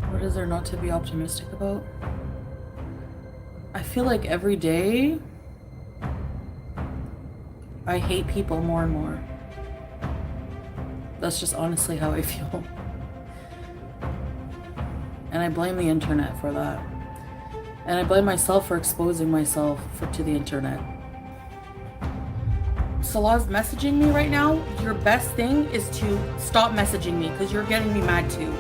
What is there not to be optimistic about? I feel like every day I hate people more and more. That's just honestly how I feel. And I blame the internet for that. And I blame myself for exposing myself to the internet. Salah's messaging me right now. Your best thing is to stop messaging me because you're getting me mad too.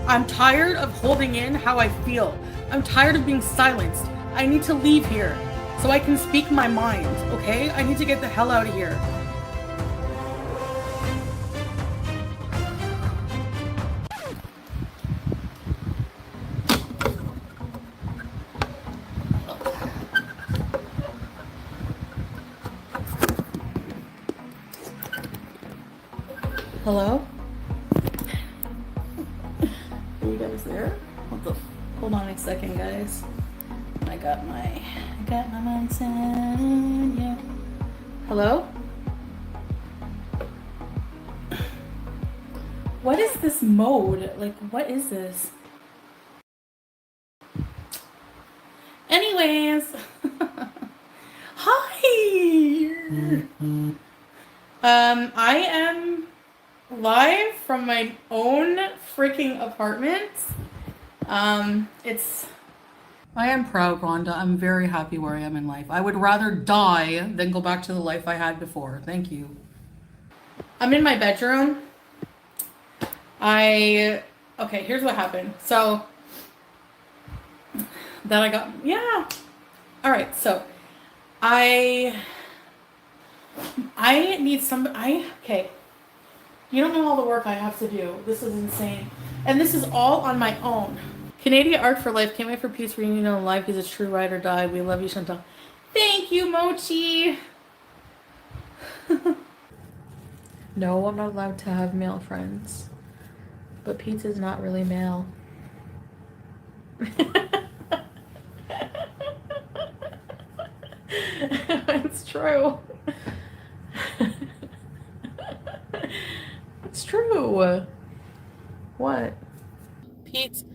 I'm tired of holding in how I feel. I'm tired of being silenced. I need to leave here so I can speak my mind, okay? I need to get the hell out of here. Hello? Are you guys there? Hold on a second, guys. I got my mindset, yeah. Hello? What is this mode? Like, what is this? Anyways. Hi! I am live from my own freaking apartment. I am proud, Rhonda. I'm very happy where I am in life. I would rather die than go back to the life I had before. Thank you. I'm in my bedroom. Okay, here's what happened. So, Alright, so, I need okay. You don't know all the work I have to do. This is insane. And this is all on my own. Canadian Art for Life. Can't wait for Pete's reunion on live. He's a true ride or die. We love you, Chantal. Thank you, Mochi. No, I'm not allowed to have male friends. But Pete's is not really male. It's true. It's true. What? Pete's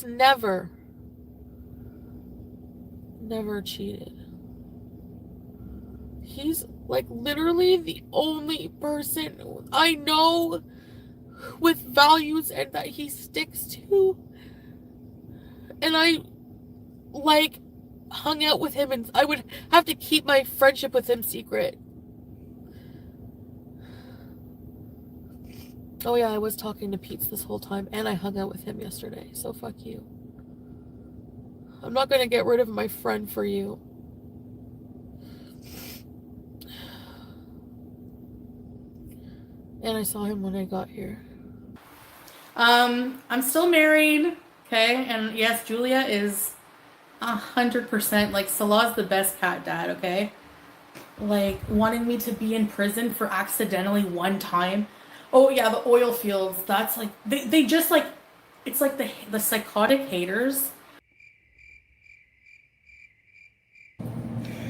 never cheated. He's like literally the only person I know with values and that he sticks to. And I like hung out with him and I would have to keep my friendship with him secret. Oh yeah, I was talking to Pete this whole time and I hung out with him yesterday, so fuck you. I'm not gonna get rid of my friend for you. And I saw him when I got here. I'm still married, okay? And yes, Julia is 100% like Salah's the best cat dad, okay? Like wanting me to be in prison for accidentally one time. Oh yeah, the oil fields. That's like they just like it's like the psychotic haters.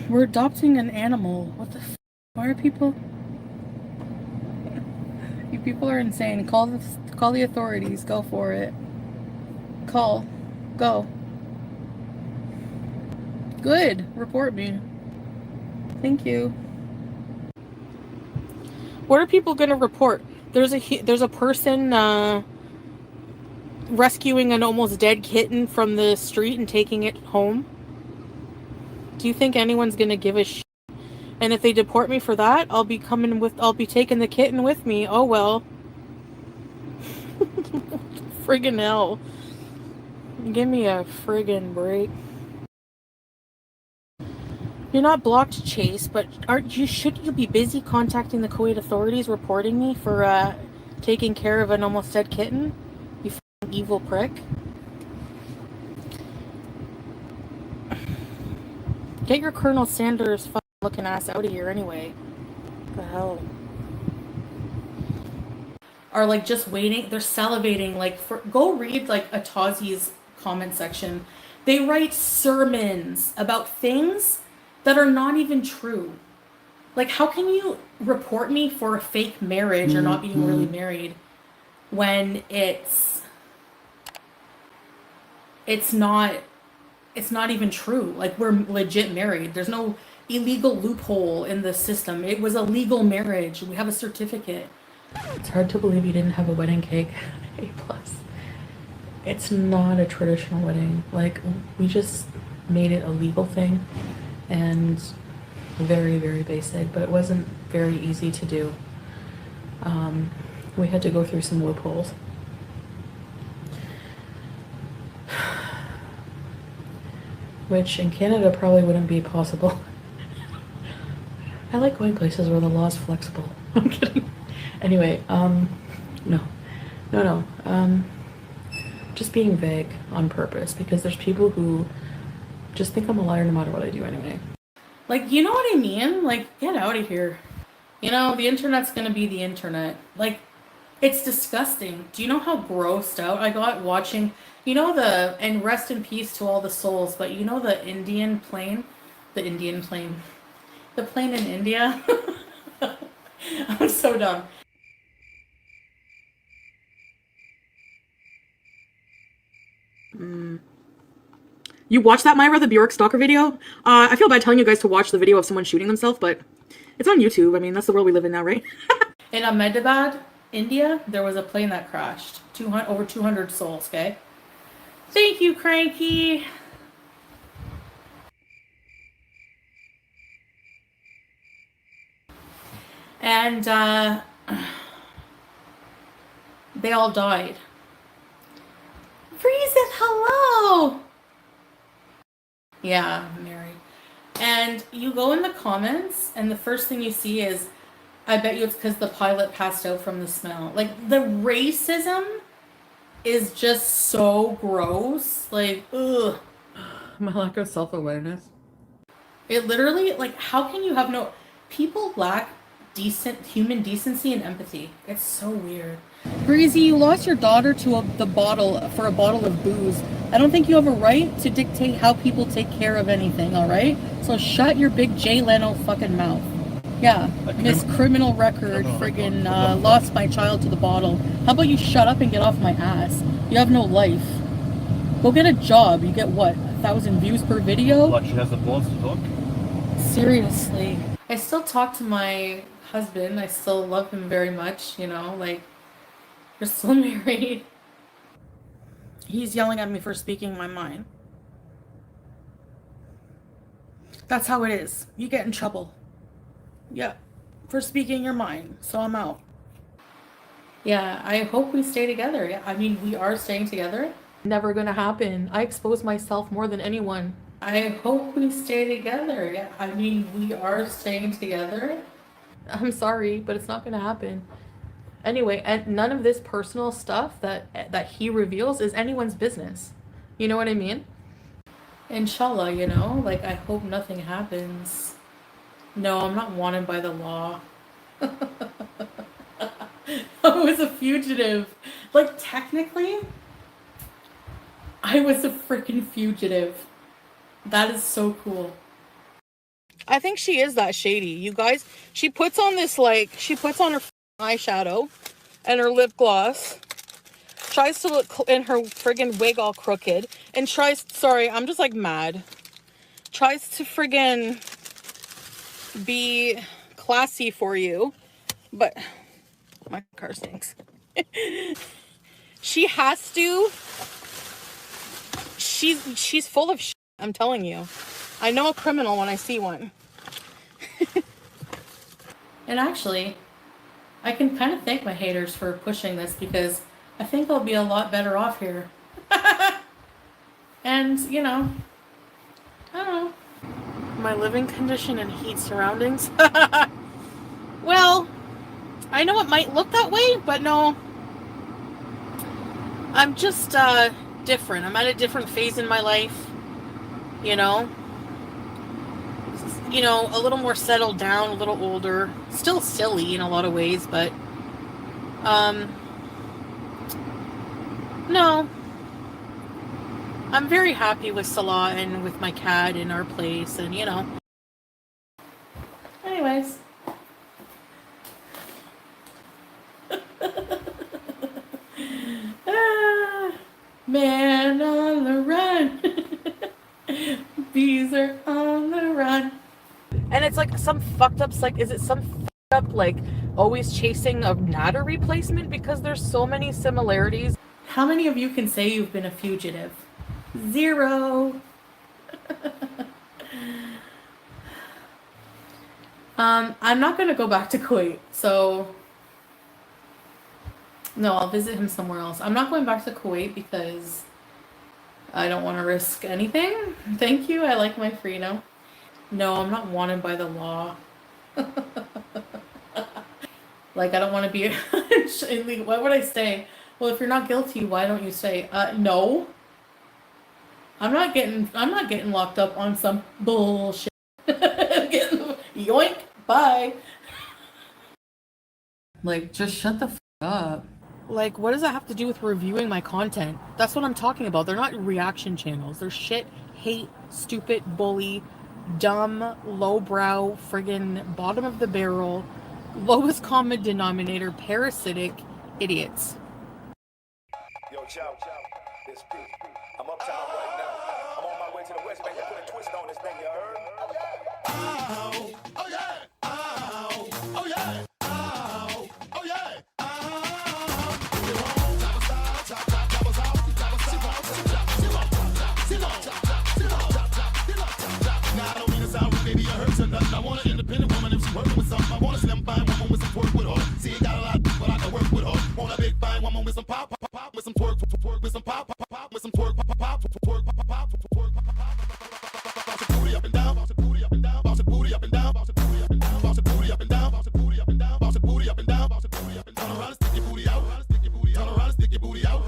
We're adopting an animal. What the why are people? You people are insane. Call the authorities. Go for it. Go. Good. Report me. Thank you. What are people gonna report? There's a person rescuing an almost dead kitten from the street and taking it home. Do you think anyone's gonna give a shit? And if they deport me for that, I'll be taking the kitten with me. Oh well. Friggin' hell. Give me a friggin' break. You're not blocked, Chase, but shouldn't you be busy contacting the Kuwait authorities reporting me for taking care of an almost dead kitten? You f***ing evil prick. Get your Colonel Sanders fucking looking ass out of here anyway. What the hell? Are like just waiting. They're salivating. Like, go read like Atazi's comment section. They write sermons about things that are not even true. Like, how can you report me for a fake marriage or not being really married when it's not even true? Like, we're legit married. There's no illegal loophole in the system. It was a legal marriage. We have a certificate. It's hard to believe you didn't have a wedding cake. A+. It's not a traditional wedding. Like, we just made it a legal thing and very, very basic, but it wasn't very easy to do. We had to go through some loopholes. Which in Canada probably wouldn't be possible. I like going places where the law is flexible. I'm kidding. Anyway, no. Just being vague on purpose, because there's people who just think I'm a liar no matter what I do anyway. Like, you know what I mean? Like, get out of here. You know, the internet's gonna be the internet. Like, it's disgusting. Do you know how grossed out I got watching, you know, and rest in peace to all the souls, but you know the Indian plane? The plane in India? I'm so dumb. You watched that, Myra, the Bjork stalker video? I feel bad telling you guys to watch the video of someone shooting themselves, but it's on YouTube. I mean, that's the world we live in now, right? In Ahmedabad, India, there was a plane that crashed. Over 200 souls, okay? Thank you, Cranky. And they all died. Freeze it, hello! Yeah, I'm married. And you go in the comments, and the first thing you see is, I bet you it's because the pilot passed out from the smell. Like, the racism is just so gross. Like, ugh. My lack of self-awareness. It literally, like, how can you have no... People lack human decency and empathy. It's so weird. Breezy, you lost your daughter to a bottle of booze. I don't think you have a right to dictate how people take care of anything, alright? So shut your big Jay Leno fucking mouth. Yeah, Miss Criminal Record friggin' lost my child to the bottle. How about you shut up and get off my ass? You have no life. Go get a job. You get what, 1,000 views per video? Like she has the balls to talk? Seriously. I still talk to my husband. I still love him very much, you know, like, we're still married. He's yelling at me for speaking my mind. That's how it is. You get in trouble. Yeah, for speaking your mind. So I'm out. Yeah, I hope we stay together. Yeah, I mean, we are staying together. Never gonna happen. I expose myself more than anyone. I hope we stay together. Yeah, I mean, we are staying together. I'm sorry, but it's not gonna happen. Anyway, and none of this personal stuff that he reveals is anyone's business. You know what I mean? Inshallah, you know? Like, I hope nothing happens. No, I'm not wanted by the law. I was a fugitive. Like, technically, I was a freaking fugitive. That is so cool. I think she is that shady. You guys, she puts on her eyeshadow and her lip gloss, tries to look in her friggin' wig all crooked, and sorry, I'm just like mad, tries to friggin' be classy for you, but my car stinks. She has to, she's full of shit, I'm telling you. I know a criminal when I see one. And actually, I can kind of thank my haters for pushing this, because I think I'll be a lot better off here. And, you know, I don't know. My living condition and heat surroundings. Well, I know it might look that way, but no. I'm just different. I'm at a different phase in my life, you know. you know, a little more settled down, a little older, still silly in a lot of ways, but um, no, I'm very happy with Salah and with my cat in our place, and you know. Anyways. Ah, man on the run. Bees are on the run. And it's like some fucked up, like, is it some fucked up, like, always chasing a natter replacement? Because there's so many similarities. How many of you can say you've been a fugitive? Zero. I'm not gonna go back to Kuwait, so no, I'll visit him somewhere else. I'm not going back to Kuwait because I don't want to risk anything. Thank you. I like my freedom. No, I'm not wanted by the law. Like, I don't want to be illegal. Why would I stay? Well, if you're not guilty, why don't you stay? No. I'm not getting locked up on some bullshit. Getting, yoink, bye. Like, just shut the up. Like, what does that have to do with reviewing my content? That's what I'm talking about. They're not reaction channels. They're shit, hate, stupid, bully, dumb, lowbrow, friggin' bottom of the barrel, lowest common denominator, parasitic idiots. Yo, ciao, it's P. I'm uptown right now. I'm on my way to the West Bank to put a twist on this thing, you heard? Oh, oh yeah, oh, oh yeah, oh, oh yeah. I want an independent woman if she's working with something. I want a slim fine woman with some twerk with her. See, got a lot, but I can work with her. Want a big fine woman with some pop, pop, pop, with some twerk, twerk, with some pop, pop, pop, with some twerk, pop, pop, twerk, pop, pop, twerk, pop, pop. Bounce your booty up and down, bounce your booty up and down, bounce your booty up and down, bounce your booty up and down, bounce your booty up and down, bounce your booty up and down, bounce your booty up and down, bounce your booty up and down. Turn around and stick your booty out, stick your booty out, turn around and stick your booty out,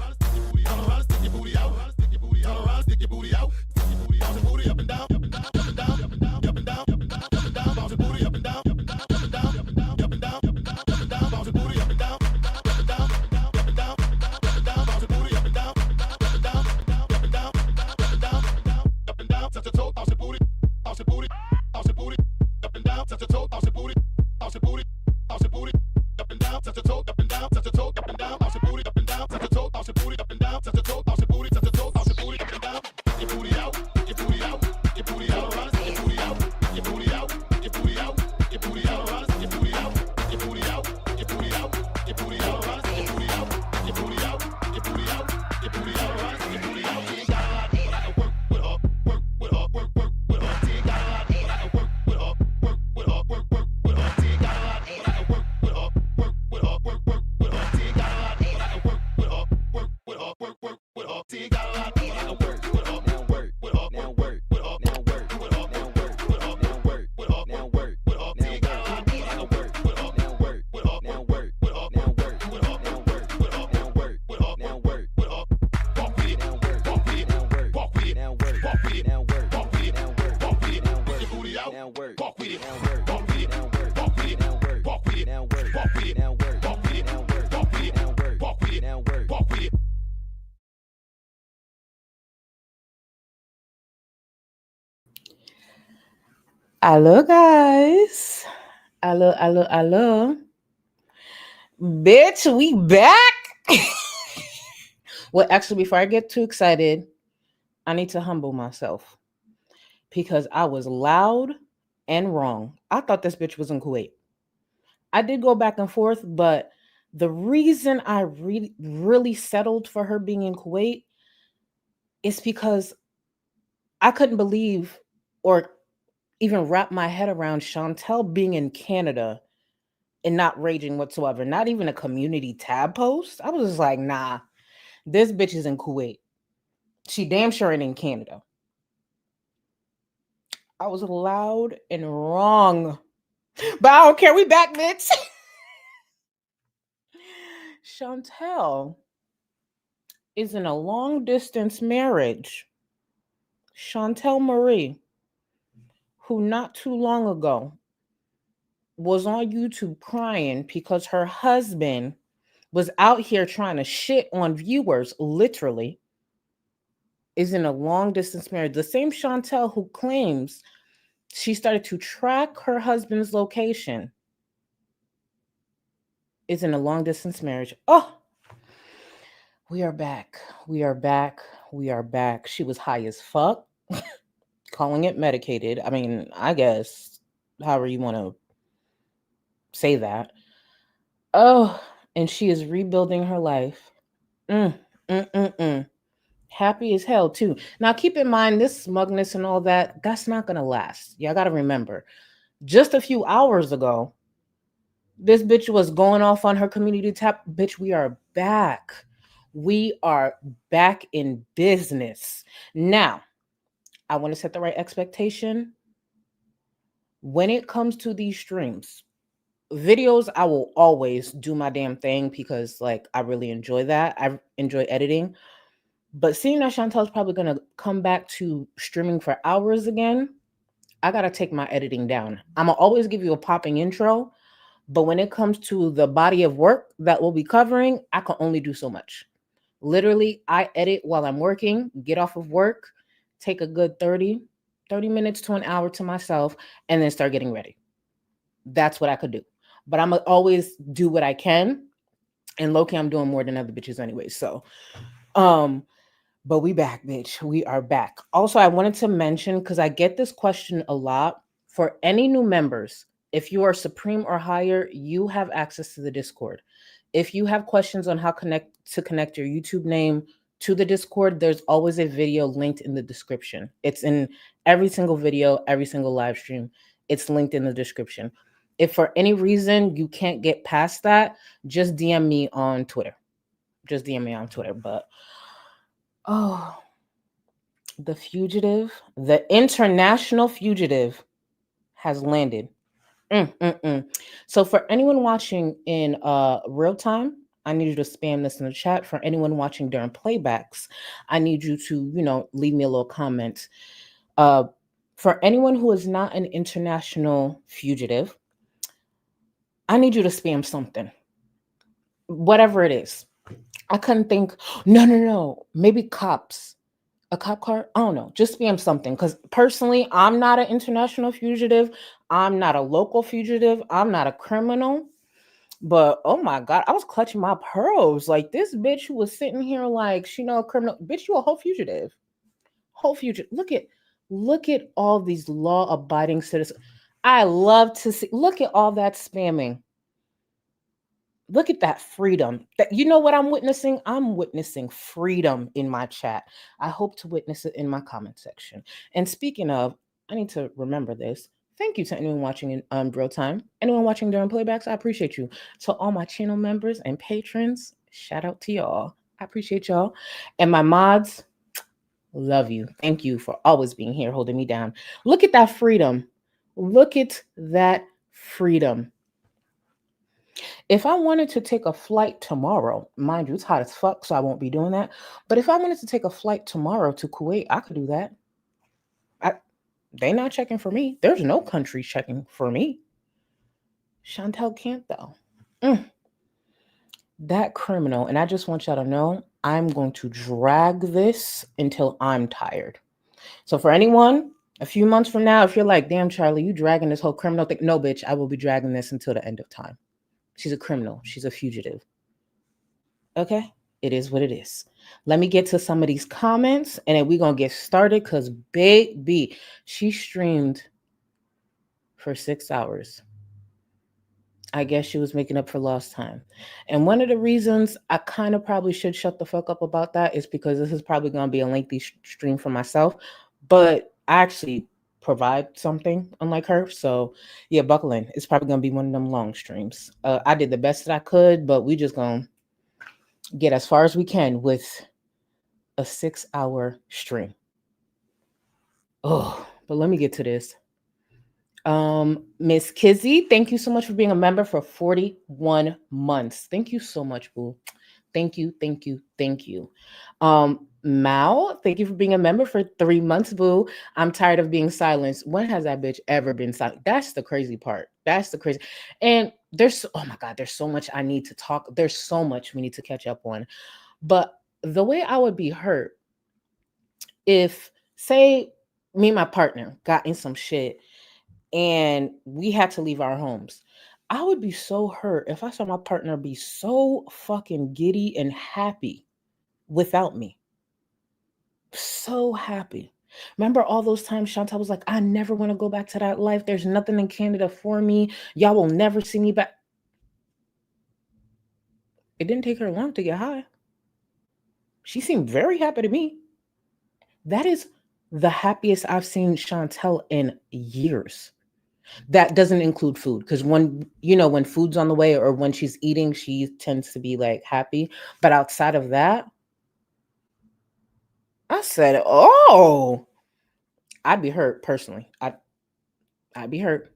turn around and stick your booty out, stick your booty out, turn around and stick your booty out, stick your booty out, bounce your booty up and down, up and down, up and down, up and down, up and down, up and down, up and down, bounce your booty up and down, up and down, up and down, up and down, up and down, up and down, up and down, bounce your booty up and down, up and down, up and down, up and down, up and down, up and down, bounce your booty up and down, up and down, up and down, up and down, up and down, up and down, up and down, touch your toe, bounce your booty, bounce your booty, bounce your booty, up and down, touch your toe, bounce your booty, bounce your booty, bounce your booty, up and down, touch your toe, up and down, touch your toe, up and down, bounce your booty, up and down, touch your toe, bounce your booty, up and down, touch your toe, bounce your booty, touch your toe, bounce your booty, up and down, your booty out, your booty out, your booty out, around, your booty out, your booty out, your booty out, your booty out, around, your booty out, your booty out, your booty out, your booty out, around, your booty out, your booty out, your booty out, your booty out, around, your booty out. You ain't got a lot, but I can work with her, work with her, work with her. You ain't got a lot, but I can work with her, work with her, work with her. You ain't got a lot, but I can work with her, work with her, work with her. You ain't got a lot, but I can work with her, work with her, work with her. You ain't got a lot, but I can work with her, work with her, now work with her, now work with her, now work with her, now work with her, now work with her. You ain't got a lot, but I can work with her, now work with her, now work with her, now work with her, now work with her, now work with her, now work with her. Walk with it, now work, walk with it, now work, walk with it, now work, walk with it, now work, walk with it, now work, walk with it, now work. Your booty out, now work, walk with it, now work, walk with it, now work, walk with it, now work, walk with it, now work, walk with it, now work, walk with it, now work, walk with it, now work, walk with it, now work, walk with it. Hello, guys. Hello. Bitch, we back. Well, actually, before I get too excited, I need to humble myself because I was loud and wrong. I thought this bitch was in Kuwait. I did go back and forth, but the reason I really settled for her being in Kuwait is because I couldn't believe or even wrap my head around Chantal being in Canada and not raging whatsoever. Not even a community tab post. I was just like, nah, this bitch is in Kuwait. She damn sure ain't in Canada. I was loud and wrong. But I don't care. We back, bitch. Chantal is in a long distance marriage. Chantal Marie, who not too long ago was on YouTube crying because her husband was out here trying to shit on viewers, literally, is in a long distance marriage. The same Chantal who claims she started to track her husband's location is in a long distance marriage. Oh, we are back. We are back. We are back. She was high as fuck, calling it medicated. I mean, I guess, however you want to say that. Oh, and she is rebuilding her life. Mm, mm. Happy as hell, too. Now, keep in mind, this smugness and all that, that's not going to last. Y'all got to remember, just a few hours ago, this bitch was going off on her community tab. Bitch, we are back. We are back in business. Now, I want to set the right expectation. When it comes to these streams, videos, I will always do my damn thing because, like, I really enjoy that. I enjoy editing. But seeing that Chantel's probably going to come back to streaming for hours again, I got to take my editing down. I'm going to always give you a popping intro. But when it comes to the body of work that we'll be covering, I can only do so much. Literally, I edit while I'm working, get off of work, take a good 30 minutes to an hour to myself, and then start getting ready. That's what I could do. But I'm going to always do what I can. And low-key, I'm doing more than other bitches anyway. So, um, but we back, bitch. We are back. Also, I wanted to mention, because I get this question a lot, for any new members, if you are Supreme or higher, you have access to the Discord. If you have questions on how connect your YouTube name to the Discord, there's always a video linked in the description. It's in every single video, every single live stream. It's linked in the description. If for any reason you can't get past that, just DM me on Twitter. Just DM me on Twitter. But oh, the fugitive, the international fugitive has landed. So for anyone watching in real time, I need you to spam this in the chat. For anyone watching during playbacks, I need you to, leave me a little comment. Uh, for anyone who is not an international fugitive, I need you to spam something, whatever it is. I couldn't think. No. Maybe cops. A cop car? I don't know. Just spam something. Because personally, I'm not an international fugitive. I'm not a local fugitive. I'm not a criminal. But oh my God, I was clutching my pearls. Like this bitch who was sitting here like she know a criminal. Bitch, you a whole fugitive. Whole fugitive. Look at all these law-abiding citizens. I love to see. Look at all that spamming. Look at that freedom. That you know what I'm witnessing? I'm witnessing freedom in my chat. I hope to witness it in my comment section. And speaking of, I need to remember this. Thank you to anyone watching in real time. Anyone watching during playbacks, I appreciate you. To all my channel members and patrons, shout out to y'all. I appreciate y'all. And my mods, love you. Thank you for always being here, holding me down. Look at that freedom. Look at that freedom. If I wanted to take a flight tomorrow, mind you, it's hot as fuck, so I won't be doing that. But if I wanted to take a flight tomorrow to Kuwait, I could do that. They not checking for me. There's no country checking for me. Chantal can't though. That criminal, and I just want y'all to know, I'm going to drag this until I'm tired. So for anyone, a few months from now, if you're like, damn, Charlie, you dragging this whole criminal thing. No, bitch, I will be dragging this until the end of time. She's a criminal. She's a fugitive. Okay, it is what it is. Let me get to some of these comments and then we're going to get started because baby, she streamed for 6 hours. I guess she was making up for lost time. And one of the reasons I kind of probably should shut the fuck up about that is because this is probably going to be a lengthy stream for myself, but I actually provide something unlike her. So yeah, buckle in. It's probably going to be one of them long streams. I did the best that I could, but we just going to get as far as we can with a 6-hour stream. Oh, but let me get to this. Miss Kizzy, thank you so much for being a member for 41 months. Thank you so much, boo. Thank you, thank you, thank you. Mao, thank you for being a member for 3 months, boo. I'm tired of being silenced. When has that bitch ever been silent? That's the crazy part. That's the crazy. And oh my God, there's so much I need to talk. There's so much we need to catch up on. But the way I would be hurt if, say, me and my partner got in some shit and we had to leave our homes. I would be so hurt if I saw my partner be so fucking giddy and happy without me. So happy. Remember all those times Chantal was like, I never want to go back to that life. There's nothing in Canada for me. Y'all will never see me back. It didn't take her long to get high. She seemed very happy to me. That is the happiest I've seen Chantal in years. That doesn't include food because when food's on the way or when she's eating, she tends to be like happy. But outside of that, I said, "Oh, I'd be hurt personally. I'd be hurt."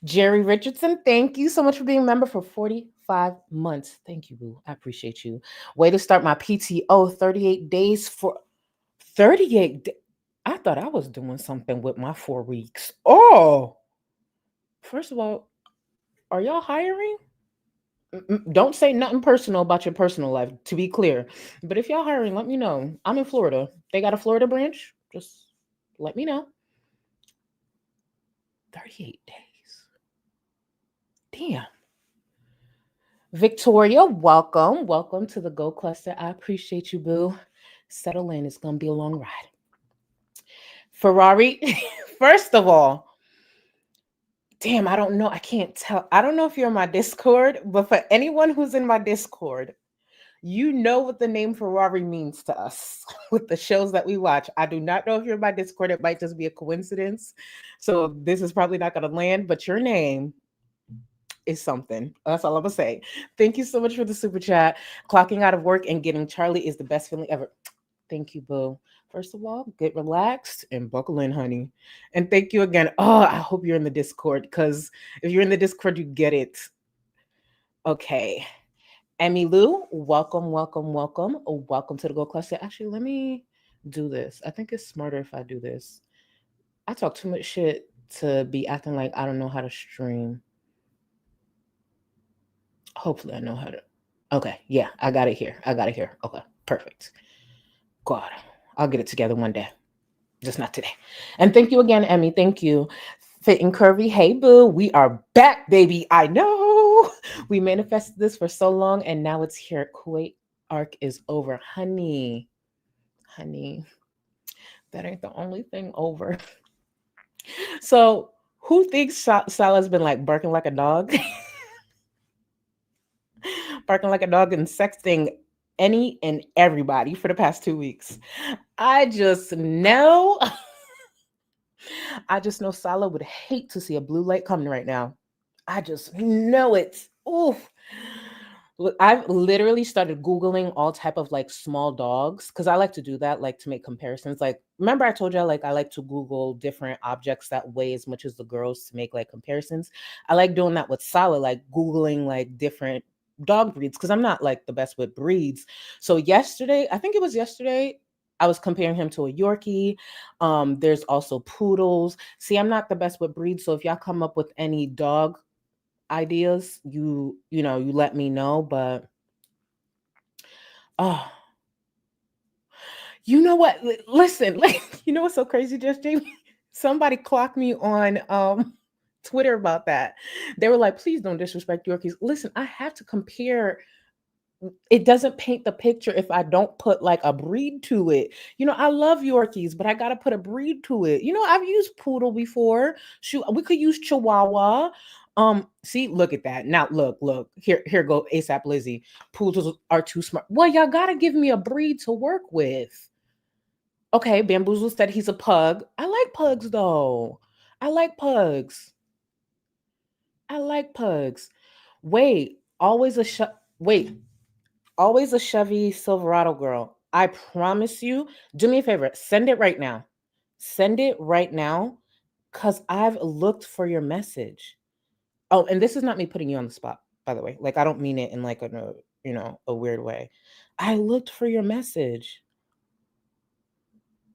Jerry Richardson, thank you so much for being a member for 45 months. Thank you, boo. I appreciate you. Way to start my PTO. 38 days for 38. I thought I was doing something with my 4 weeks. Oh, first of all, are y'all hiring? Don't say nothing personal about your personal life, to be clear. But if y'all hiring, let me know. I'm in Florida. They got a Florida branch. Just let me know. 38 days. Damn. Victoria, welcome. Welcome to the Go Cluster. I appreciate you, boo. Settle in. It's going to be a long ride. Ferrari, first of all, damn, I don't know. I can't tell. I don't know if you're in my Discord, but for anyone who's in my Discord, you know what the name Ferrari means to us with the shows that we watch. I do not know if you're in my Discord. It might just be a coincidence. So this is probably not going to land, but your name is something. That's all I'm going to say. Thank you so much for the super chat. Clocking out of work and getting Charlie is the best feeling ever. Thank you, boo. First of all, get relaxed and buckle in, honey. And thank you again. Oh, I hope you're in the Discord because if you're in the Discord, you get it. Okay. Emmy Lou, welcome, welcome, welcome. Welcome to the Go Cluster. Actually, let me do this. I think it's smarter if I do this. I talk too much shit to be acting like I don't know how to stream. Hopefully, I know how to. Okay, yeah, I got it here. I got it here. Okay, perfect. God, I'll get it together one day. Just not today. And thank you again, Emmy. Thank you. Fit and Curvy. Hey, boo. We are back, baby. I know. We manifested this for so long, and now it's here. Kuwait arc is over. Honey, that ain't the only thing over. So, who thinks Salah's been like barking like a dog? Barking like a dog and sexting any and everybody for the past 2 weeks. I just know. I just know Salah would hate to see a blue light coming right now. I just know it. Oof. Look, I've literally started Googling all type of like small dogs because I like to do that, like to make comparisons. Like, remember I told you I like to Google different objects that weigh as much as the girls to make like comparisons. I like doing that with Salah, like Googling like different dog breeds because I'm not like the best with breeds. So yesterday, I think it was yesterday, I was comparing him to a Yorkie. There's also poodles. See, I'm not the best with breeds, so if y'all come up with any dog ideas, you let me know. But oh, you know what? Listen, like you know what's so crazy, just Jamie? Somebody clocked me on Twitter about that. They were like, please don't disrespect Yorkies. Listen, I have to compare. It doesn't paint the picture if I don't put like a breed to it. I love Yorkies, but I gotta put a breed to it. I've used poodle before. Shoot, we could use Chihuahua. See, look at that. Now look. Here go ASAP Lizzie. Poodles are too smart. Well, y'all gotta give me a breed to work with. Okay, Bamboozle said he's a pug. I like pugs though. I like pugs. I like pugs. Wait, wait. Always a Chevy Silverado girl. I promise you. Do me a favor. Send it right now. Send it right now because I've looked for your message. Oh, and this is not me putting you on the spot, by the way. Like, I don't mean it in like a a weird way. I looked for your message.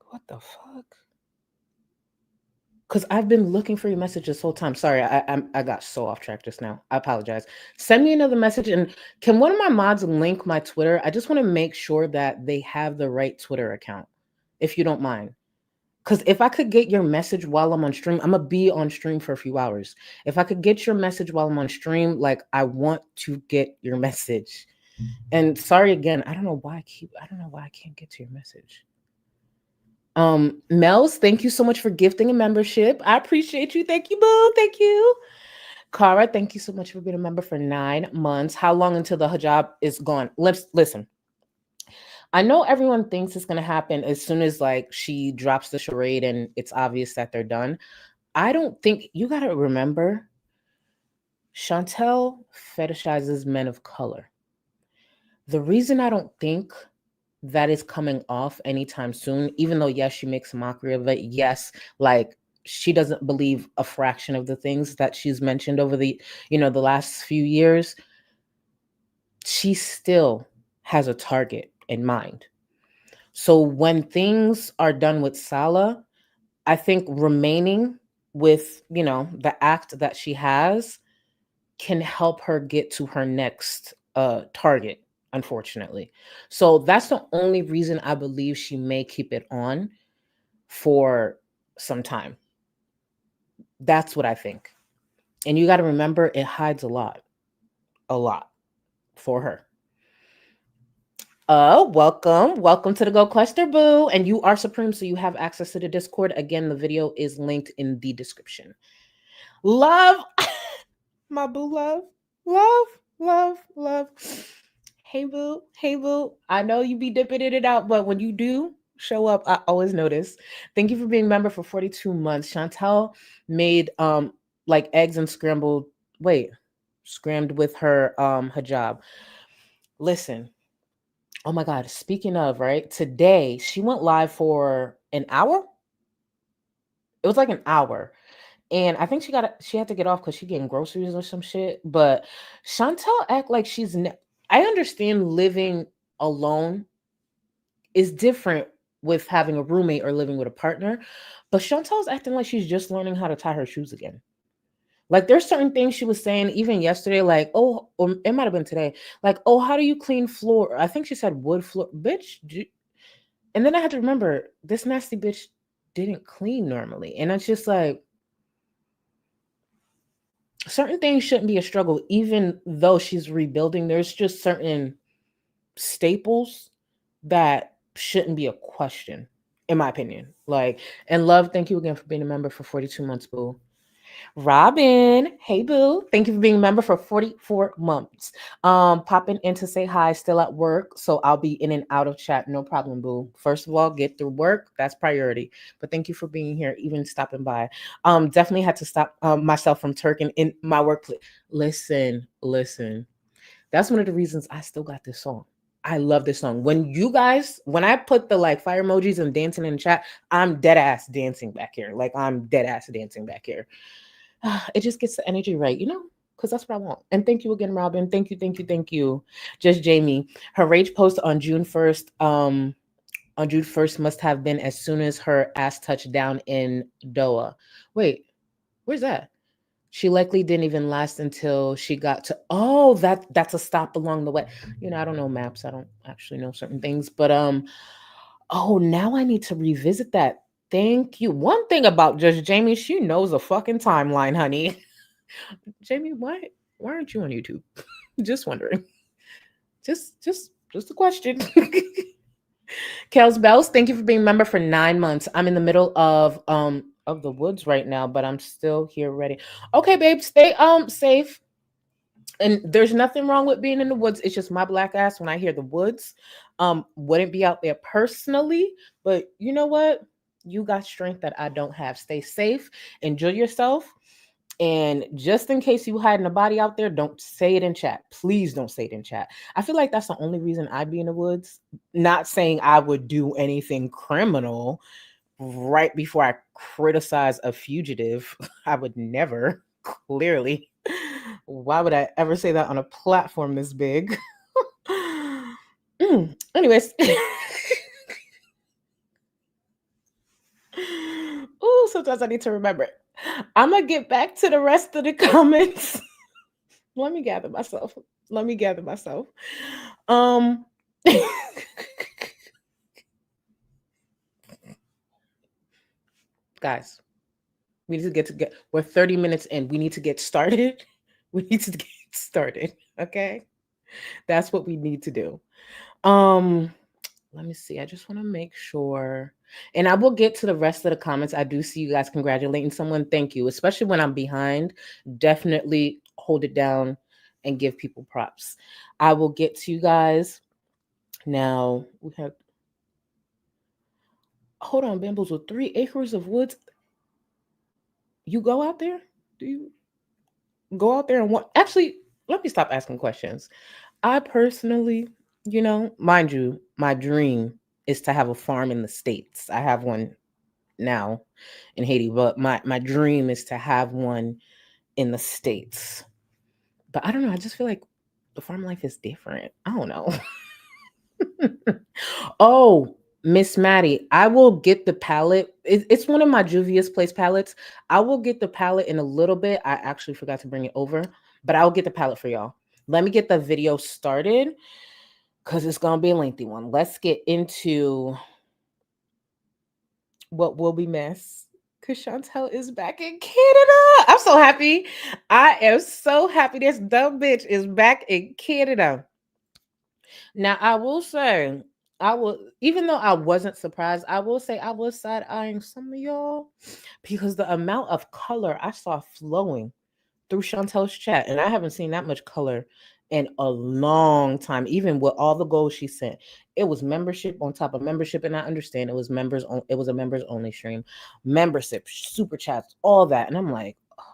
What the fuck? Because I've been looking for your message this whole time. Sorry, I got so off track just now. I apologize. Send me another message, and can one of my mods link my Twitter? I just want to make sure that they have the right Twitter account, if you don't mind. Because if I could get your message while I'm on stream, I'm gonna be on stream for a few hours. If I could get your message while I'm on stream, like I want to get your message. And sorry again, I don't know why I can't get to your message. Mel's, thank you so much for gifting a membership. I appreciate you. Thank you, boo. Thank you. Kara, thank you so much for being a member for 9 months. How long until the hijab is gone? Let's listen. I know everyone thinks it's gonna happen as soon as like she drops the charade and it's obvious that they're done. I don't think you gotta remember Chantal fetishizes men of color. The reason I don't think that is coming off anytime soon, even though yes, she makes a mockery of it. Yes, like she doesn't believe a fraction of the things that she's mentioned over the last few years. She still has a target in mind. So when things are done with Salah, I think remaining with the act that she has can help her get to her next target, unfortunately. So that's the only reason I believe she may keep it on for some time. That's what I think. And you got to remember, it hides a lot for her. Welcome to the Go Cluster, boo. And you are Supreme, so you have access to the Discord. Again, the video is linked in the description. Love, my boo, love. Hey boo. I know you be dipping in and out, but when you do show up, I always notice. Thank you for being a member for 42 months. Chantal made like eggs and scrambled with her hijab. Listen, oh my God, speaking of, right? Today she went live for an hour. It was like an hour. And I think she had to get off because she getting groceries or some shit. But Chantal act like she's I understand living alone is different with having a roommate or living with a partner, but Chantal's acting like she's just learning how to tie her shoes again. Like there's certain things she was saying even yesterday, like, oh, or it might have been today, like, oh, how do you clean floor? I think she said wood floor, bitch. And then I had to remember this nasty bitch didn't clean normally. And it's just like, certain things shouldn't be a struggle, even though she's rebuilding. There's just certain staples that shouldn't be a question, in my opinion. Like, and love, thank you again for being a member for 42 months, boo. Robin, hey boo, thank you for being a member for 44 months. Popping in to say hi, still at work, so I'll be in and out of chat, no problem, boo. First of all, get through work, that's priority. But thank you for being here, even stopping by. Definitely had to stop myself from twerking in my workplace. Listen. That's one of the reasons I still got this song. I love this song. When I put the like fire emojis and dancing in the chat, I'm dead ass dancing back here. Like I'm dead ass dancing back here. It just gets the energy right, because that's what I want. And thank you again, Robin. Thank you. Just Jamie. Her rage post on June 1st, must have been as soon as her ass touched down in Doha. Wait, where's that? She likely didn't even last until she got to, that's a stop along the way. I don't know maps. I don't actually know certain things, but now I need to revisit that. Thank you. One thing about Judge Jamie, she knows a fucking timeline, honey. Jamie, why aren't you on YouTube? Just wondering. Just a question. Kels Bells, thank you for being a member for 9 months. I'm in the middle of the woods right now, but I'm still here ready. Okay, babe, stay safe. And there's nothing wrong with being in the woods. It's just my black ass when I hear the woods. Wouldn't be out there personally, but you know what? You got strength that I don't have. Stay safe, enjoy yourself. And just in case you hiding a body out there, don't say it in chat. Please don't say it in chat. I feel like that's the only reason I'd be in the woods. Not saying I would do anything criminal right before I criticize a fugitive. I would never, clearly. Why would I ever say that on a platform this big? Anyways. Ooh, sometimes I need to remember it. I'm gonna get back to the rest of the comments. Let me gather myself. Let me gather myself. Um guys, we need to get we're 30 minutes in. We need to get started. We need to get started. Okay. That's what we need to do. Um Let me see. I just want to make sure. And I will get to the rest of the comments. I do see you guys congratulating someone. Thank you. Especially when I'm behind. Definitely hold it down and give people props. I will get to you guys. Now we have, hold on, Bamboozle, 3 acres of woods. You go out there? Do you go out there and what? Actually, let me stop asking questions. I personally, mind you, my dream is to have a farm in the States. I have one now in Haiti, but my dream is to have one in the States. But I don't know. I just feel like the farm life is different. I don't know. Oh, Miss Maddie, I will get the palette. It's one of my Juvia's Place palettes. I will get the palette in a little bit. I actually forgot to bring it over, but I'll get the palette for y'all. Let me get the video started because it's going to be a lengthy one. Let's get into what will be missed. Because Chantal is back in Canada. I'm so happy. I am so happy this dumb bitch is back in Canada. Now, I will say, even though I wasn't surprised, I will say I was side eyeing some of y'all because the amount of color I saw flowing through Chantel's chat, and I haven't seen that much color in a long time, even with all the goals she sent. It was membership on top of membership, and I understand it was it was a members only stream, membership, super chats, all that. And I'm like, oh,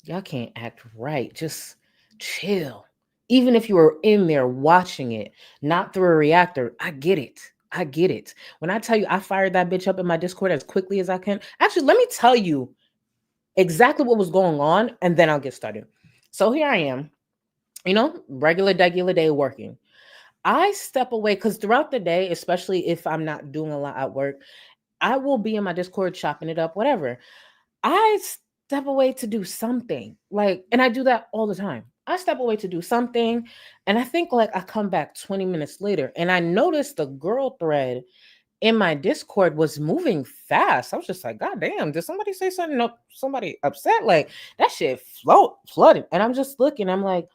y'all can't act right. Just chill. Even if you were in there watching it, not through a reactor, I get it. I get it. When I tell you I fired that bitch up in my Discord as quickly as I can, actually, let me tell you exactly what was going on, and then I'll get started. So here I am, regular day working. I step away because throughout the day, especially if I'm not doing a lot at work, I will be in my Discord chopping it up, whatever. I step away to do something, and I do that all the time. I step away to do something, and I think I come back 20 minutes later, and I noticed the girl thread in my Discord was moving fast. I was just like, God damn, did somebody say something? Somebody upset? Like that shit flooding. And I'm just looking, I'm like,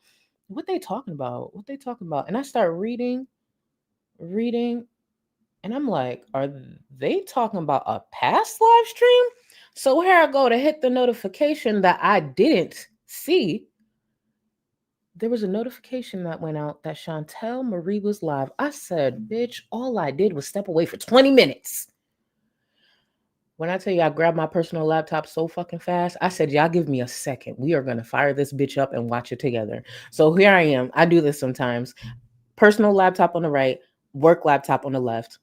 what they talking about? What they talking about? And I start reading, and I'm like, are they talking about a past live stream? So here I go to hit the notification that I didn't see. There was a notification that went out that Chantal Marie was live. I said, bitch, all I did was step away for 20 minutes. When I tell you I grabbed my personal laptop so fucking fast, I said, y'all give me a second. We are going to fire this bitch up and watch it together. So here I am. I do this sometimes. Personal laptop on the right, work laptop on the left.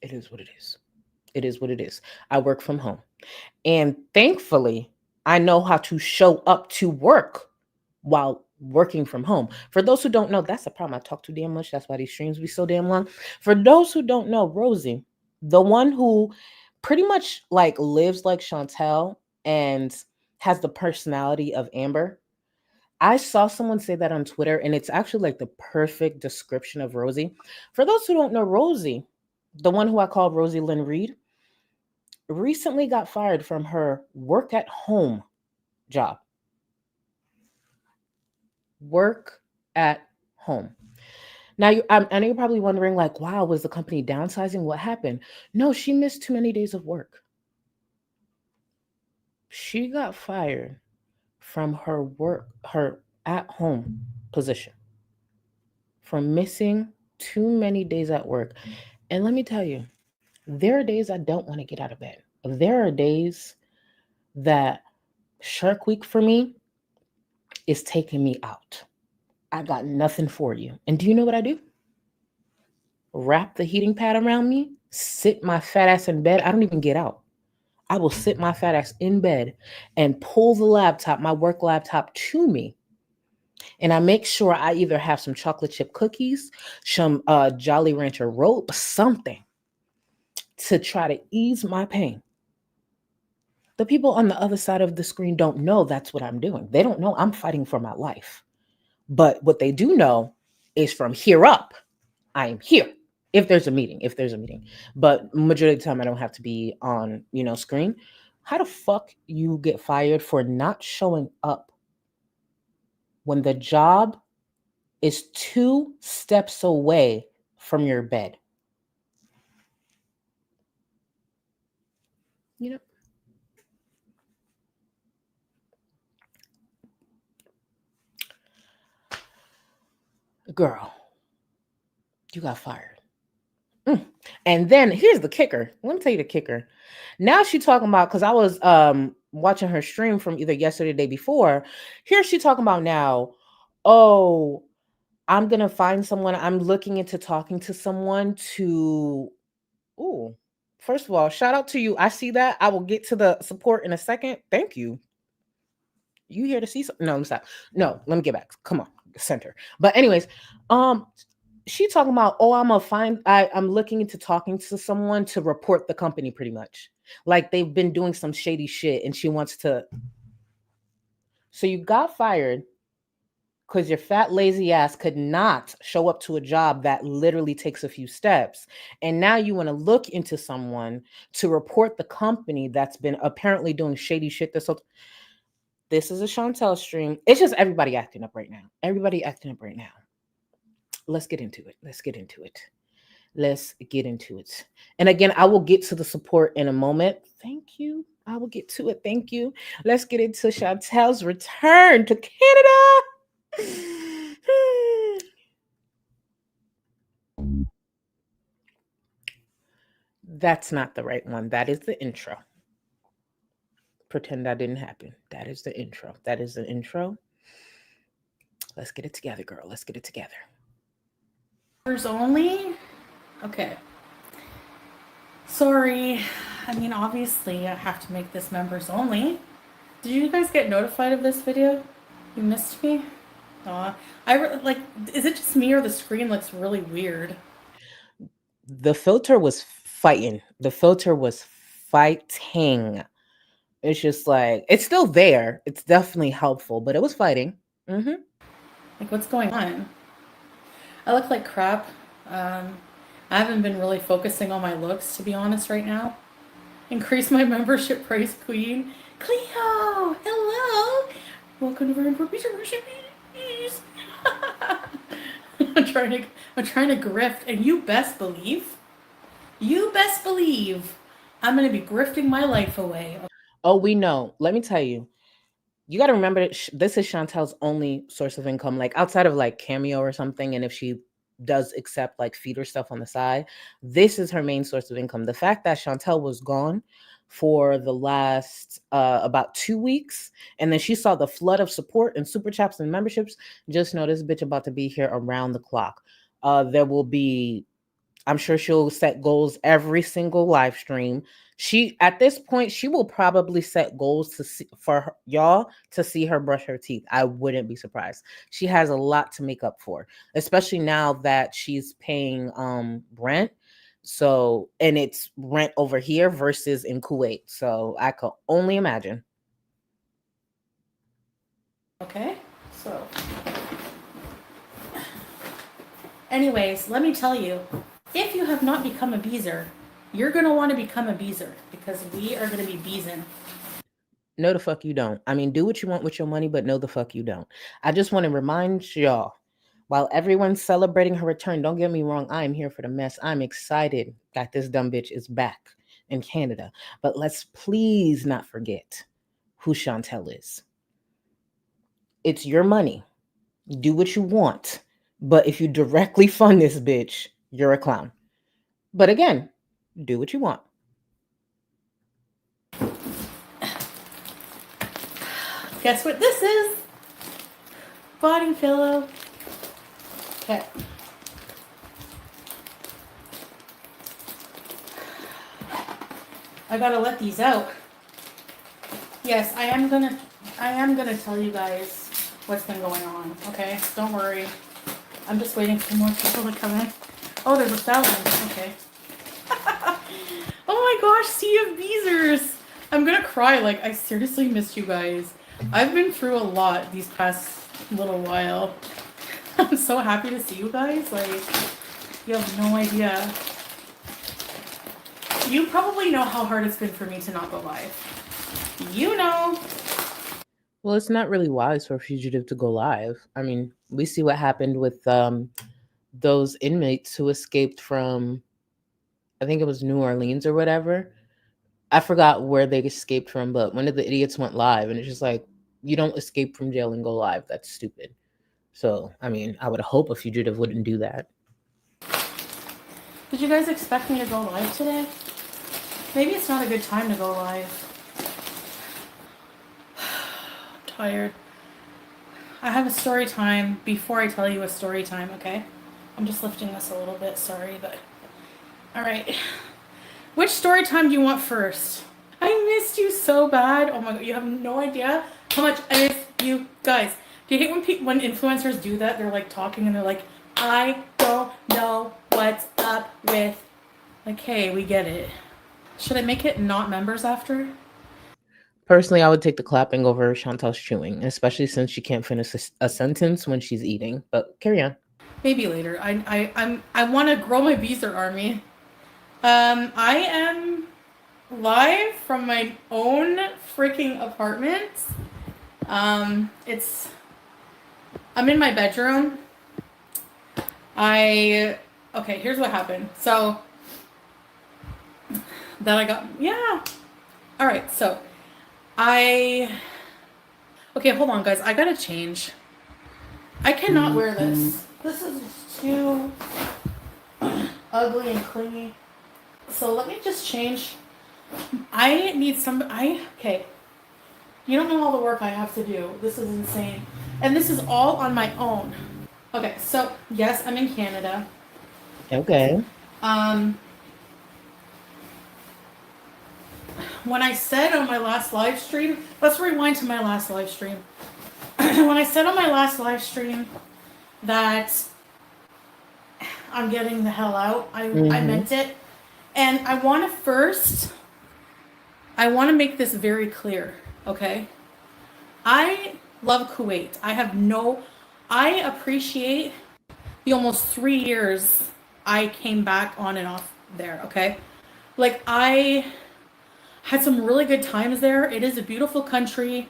It is what it is. It is what it is. I work from home. And thankfully, I know how to show up to work while working from home. For those who don't know, that's the problem. I talk too damn much. That's why these streams be so damn long. For those who don't know, Rosie, the one who pretty much lives like Chantal and has the personality of Amber. I saw someone say that on Twitter, and it's actually the perfect description of Rosie. For those who don't know, Rosie, the one who I call Rosie Lynn Reed, recently got fired from her work at home job. Work at home. Now, I know you're probably wondering, wow, was the company downsizing? What happened? No, she missed too many days of work. She got fired from her at-home position for missing too many days at work. And let me tell you, there are days I don't want to get out of bed. There are days that Shark Week for me is taking me out. I got nothing for you. And do you know what I do? Wrap the heating pad around me, sit my fat ass in bed. I don't even get out. I will sit my fat ass in bed and pull the laptop, my work laptop, to me And I make sure I either have some chocolate chip cookies, some Jolly Rancher rope, something to try to ease my pain. The people on the other side of the screen don't know that's what I'm doing. They don't know I'm fighting for my life. But what they do know is from here up, I am here. If there's a meeting. But majority of the time I don't have to be on, screen. How the fuck you get fired for not showing up when the job is 2 steps away from your bed? You know, girl, you got fired. And then here's the kicker. Let me tell you the kicker. Now she talking about, because I was watching her stream from either yesterday or the day before. Here she talking about now, oh, I'm gonna find someone. I'm looking into talking to someone to. Oh, first of all, shout out to you. I see that. I will get to the support in a second. Thank you. You here to see something? No, let me stop. No, let me get back. Come on, center. But anyways, um, she talking about, oh, I'm looking into talking to someone to report the company, pretty much. Like they've been doing some shady shit, and she wants to. So you got fired because your fat lazy ass could not show up to a job that literally takes a few steps, and now you want to look into someone to report the company that's been apparently doing shady shit. This is a Chantal stream. It's just everybody acting up right now. Everybody acting up right now. Let's get into it. And again, I will get to the support in a moment. Thank you. I will get to it. Thank you. Let's get into Chantal's return to Canada. That's not the right one. That is the intro. Pretend that didn't happen. That is the intro. Let's get it together, girl. Let's get it together. Members only? Okay. Sorry. I mean, obviously, I have to make this members only. Did you guys get notified of this video? You missed me? Aw. Is it just me or the screen looks really weird? The filter was fighting. It's just like, it's still there. It's definitely helpful, but it was fighting. Mm-hmm. Like, what's going on? I look like crap. I haven't been really focusing on my looks, to be honest, right now. Increase my membership price, Queen. Cleo! Hello! Welcome to our information. I'm trying to grift, and you best believe, I'm gonna be grifting my life away. Oh, we know. Let me tell you. You got to remember, this is Chantal's only source of income, like outside of like Cameo or something. And if she does accept like feeder stuff on the side, this is her main source of income. The fact that Chantal was gone for the last about 2 weeks, and then she saw the flood of support and super chats and memberships, just know this bitch about to be here around the clock. There will be, I'm sure she'll set goals every single live stream. At this point, she will probably set goals for y'all to see her brush her teeth. I wouldn't be surprised. She has a lot to make up for, especially now that she's paying rent. So, and it's rent over here versus in Kuwait. So I could only imagine. Okay, so anyways, let me tell you, if you have not become a beezer, you're going to want to become a beezer, because we are going to be beezing. No, the fuck you don't. I mean, do what you want with your money, but no, the fuck you don't. I just want to remind y'all, while everyone's celebrating her return, don't get me wrong, I am here for the mess. I'm excited that this dumb bitch is back in Canada. But let's please not forget who Chantal is. It's your money. Do what you want. But if you directly fund this bitch, you're a clown. But again, do what you want. Guess what this is? Body pillow. Okay. I gotta let these out. Yes, I am gonna tell you guys what's been going on. Okay, don't worry. I'm just waiting for more people to come in. Oh, there's 1,000. Okay. Oh my gosh, sea of beezers. I'm gonna cry. Like, I seriously missed you guys. I've been through a lot these past little while. I'm so happy to see you guys. Like, you have no idea. You probably know how hard it's been for me to not go live. You know. Well, it's not really wise for Fugitive to go live. I mean, we see what happened with those inmates who escaped from, I think it was New Orleans or whatever. I forgot where they escaped from, but one of the idiots went live, and it's just like, you don't escape from jail and go live. That's stupid. So, I mean, I would hope a Fugitive wouldn't do that. Did you guys expect me to go live today? Maybe it's not a good time to go live. I'm tired. I have a story time before I tell you a story time, okay? I'm just lifting this a little bit, sorry, but... Alright. Which story time do you want first? I missed you so bad. Oh my god, you have no idea how much I miss you guys. Do you hate when influencers do that? They're like talking and they're like, I don't know what's up with... Like, hey, we get it. Should I make it not members after? Personally, I would take the clapping over Chantal's chewing, especially since she can't finish a sentence when she's eating. But carry on. Maybe later. I want to grow my beezer army. I am live from my own freaking apartment. It's... I'm in my bedroom. Okay, here's what happened. So... That I got... Yeah. Alright, so... Okay, hold on, guys. I gotta change. I cannot wear this. This is too ugly and clingy. So let me just change. I need okay. You don't know all the work I have to do. This is insane. And this is all on my own. Okay, so yes, I'm in Canada. Okay. When I said on my last live stream, let's rewind to my last live stream. When I said on my last live stream that I'm getting the hell out, I meant it. And I want to make this very clear, okay? I love Kuwait. I appreciate the almost 3 years I came back on and off there, okay? Like, I had some really good times there. It is a beautiful country,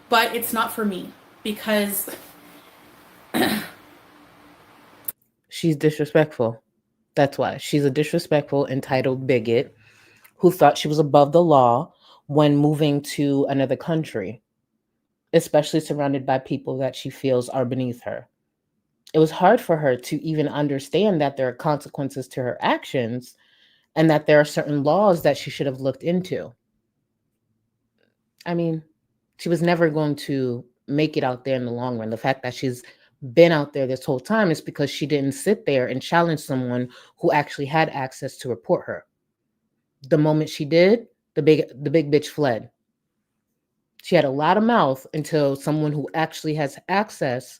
but it's not for me because she's disrespectful. That's why. She's a disrespectful, entitled bigot who thought she was above the law when moving to another country, especially surrounded by people that she feels are beneath her. It was hard for her to even understand that there are consequences to her actions and that there are certain laws that she should have looked into. I mean, she was never going to make it out there in the long run. The fact that she's been out there this whole time is because she didn't sit there and challenge someone who actually had access to report her. The moment she did, the big bitch fled. She had a lot of mouth until someone who actually has access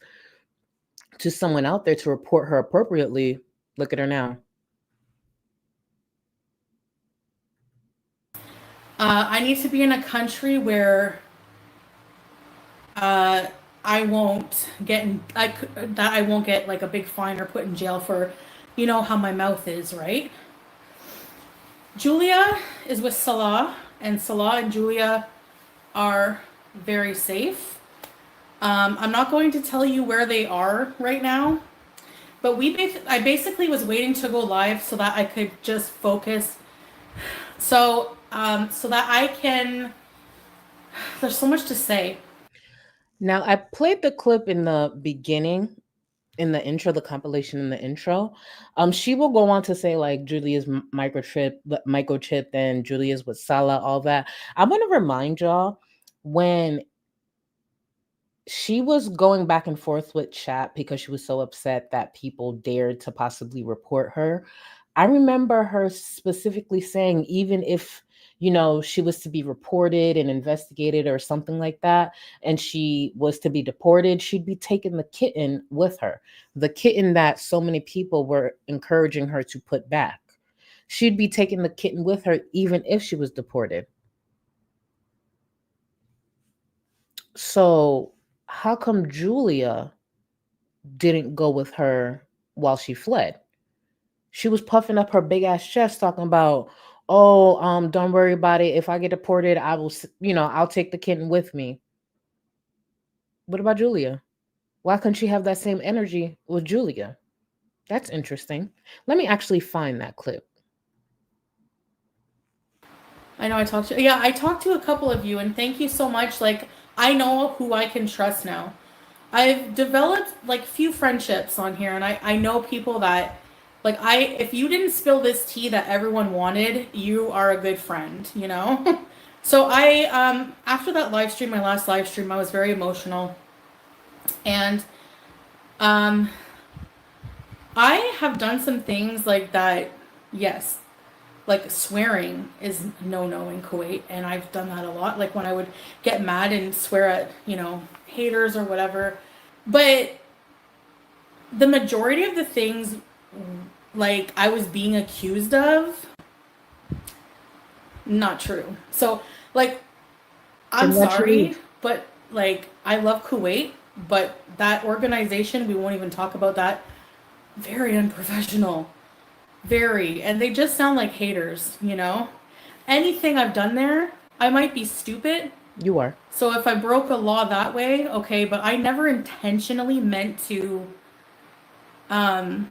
to someone out there to report her appropriately. Look at her now. I need to be in a country where I won't get like a big fine or put in jail for, you know how my mouth is, right? Julia is with Salah, and Salah and Julia are very safe. I'm not going to tell you where they are right now, but I basically was waiting to go live so that I could just focus. So that I can... There's so much to say. Now, I played the clip in the beginning, in the intro, the compilation in the intro. She will go on to say like Julia's microchip, and Julia's with Salah, all that. I want to remind y'all, when she was going back and forth with chat because she was so upset that people dared to possibly report her, I remember her specifically saying, even if she was to be reported and investigated or something like that, and she was to be deported, she'd be taking the kitten with her. The kitten that so many people were encouraging her to put back. She'd be taking the kitten with her even if she was deported. So, how come Julia didn't go with her while she fled? She was puffing up her big ass chest talking about, "Oh, don't worry about it. If I get deported, I will, I'll take the kitten with me." What about Julia? Why couldn't she have that same energy with Julia? That's interesting. Let me actually find that clip. I know I talked to a couple of you, and thank you so much. Like, I know who I can trust now. I've developed like few friendships on here, and I know people that, like, if you didn't spill this tea that everyone wanted, you are a good friend, you know? So after that live stream, my last live stream, I was very emotional. And um I have done some things like that, yes. Like swearing is no in Kuwait, and I've done that a lot. Like when I would get mad and swear at, haters or whatever. But the majority of the things like I was being accused of, not true. So like I'm Then why'd she sorry, leave? but like I love Kuwait, but that organization, we won't even talk about that. Very unprofessional. Very. And they just sound like haters, you know? Anything I've done there, I might be stupid. You are. So if I broke a law that way, okay, but I never intentionally meant um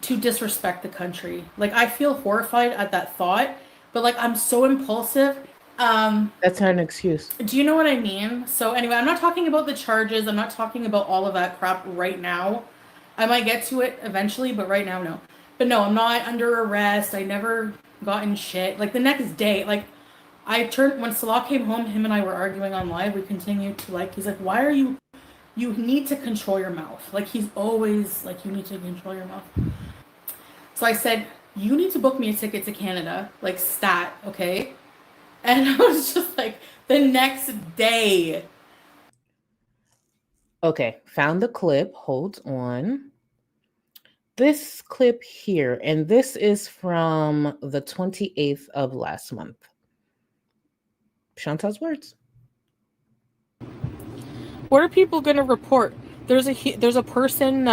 to disrespect the country. Like I feel horrified at that thought, but like I'm so impulsive. That's not an excuse. Do you know what I mean? So anyway, I'm not talking about the charges. I'm not talking about all of that crap right now. I might get to it eventually, but right now, no. But no, I'm not under arrest. I never got in shit. Like the next day, like when Salah came home, him and I were arguing on live. We continued to he's like, why are you need to control your mouth. Like he's always like, you need to control your mouth. So I said, you need to book me a ticket to Canada, like stat, okay? And I was just like, the next day. Okay, found the clip. Hold on. This clip here, and this is from the 28th of last month. Chantal's words. What are people going to report? There's a person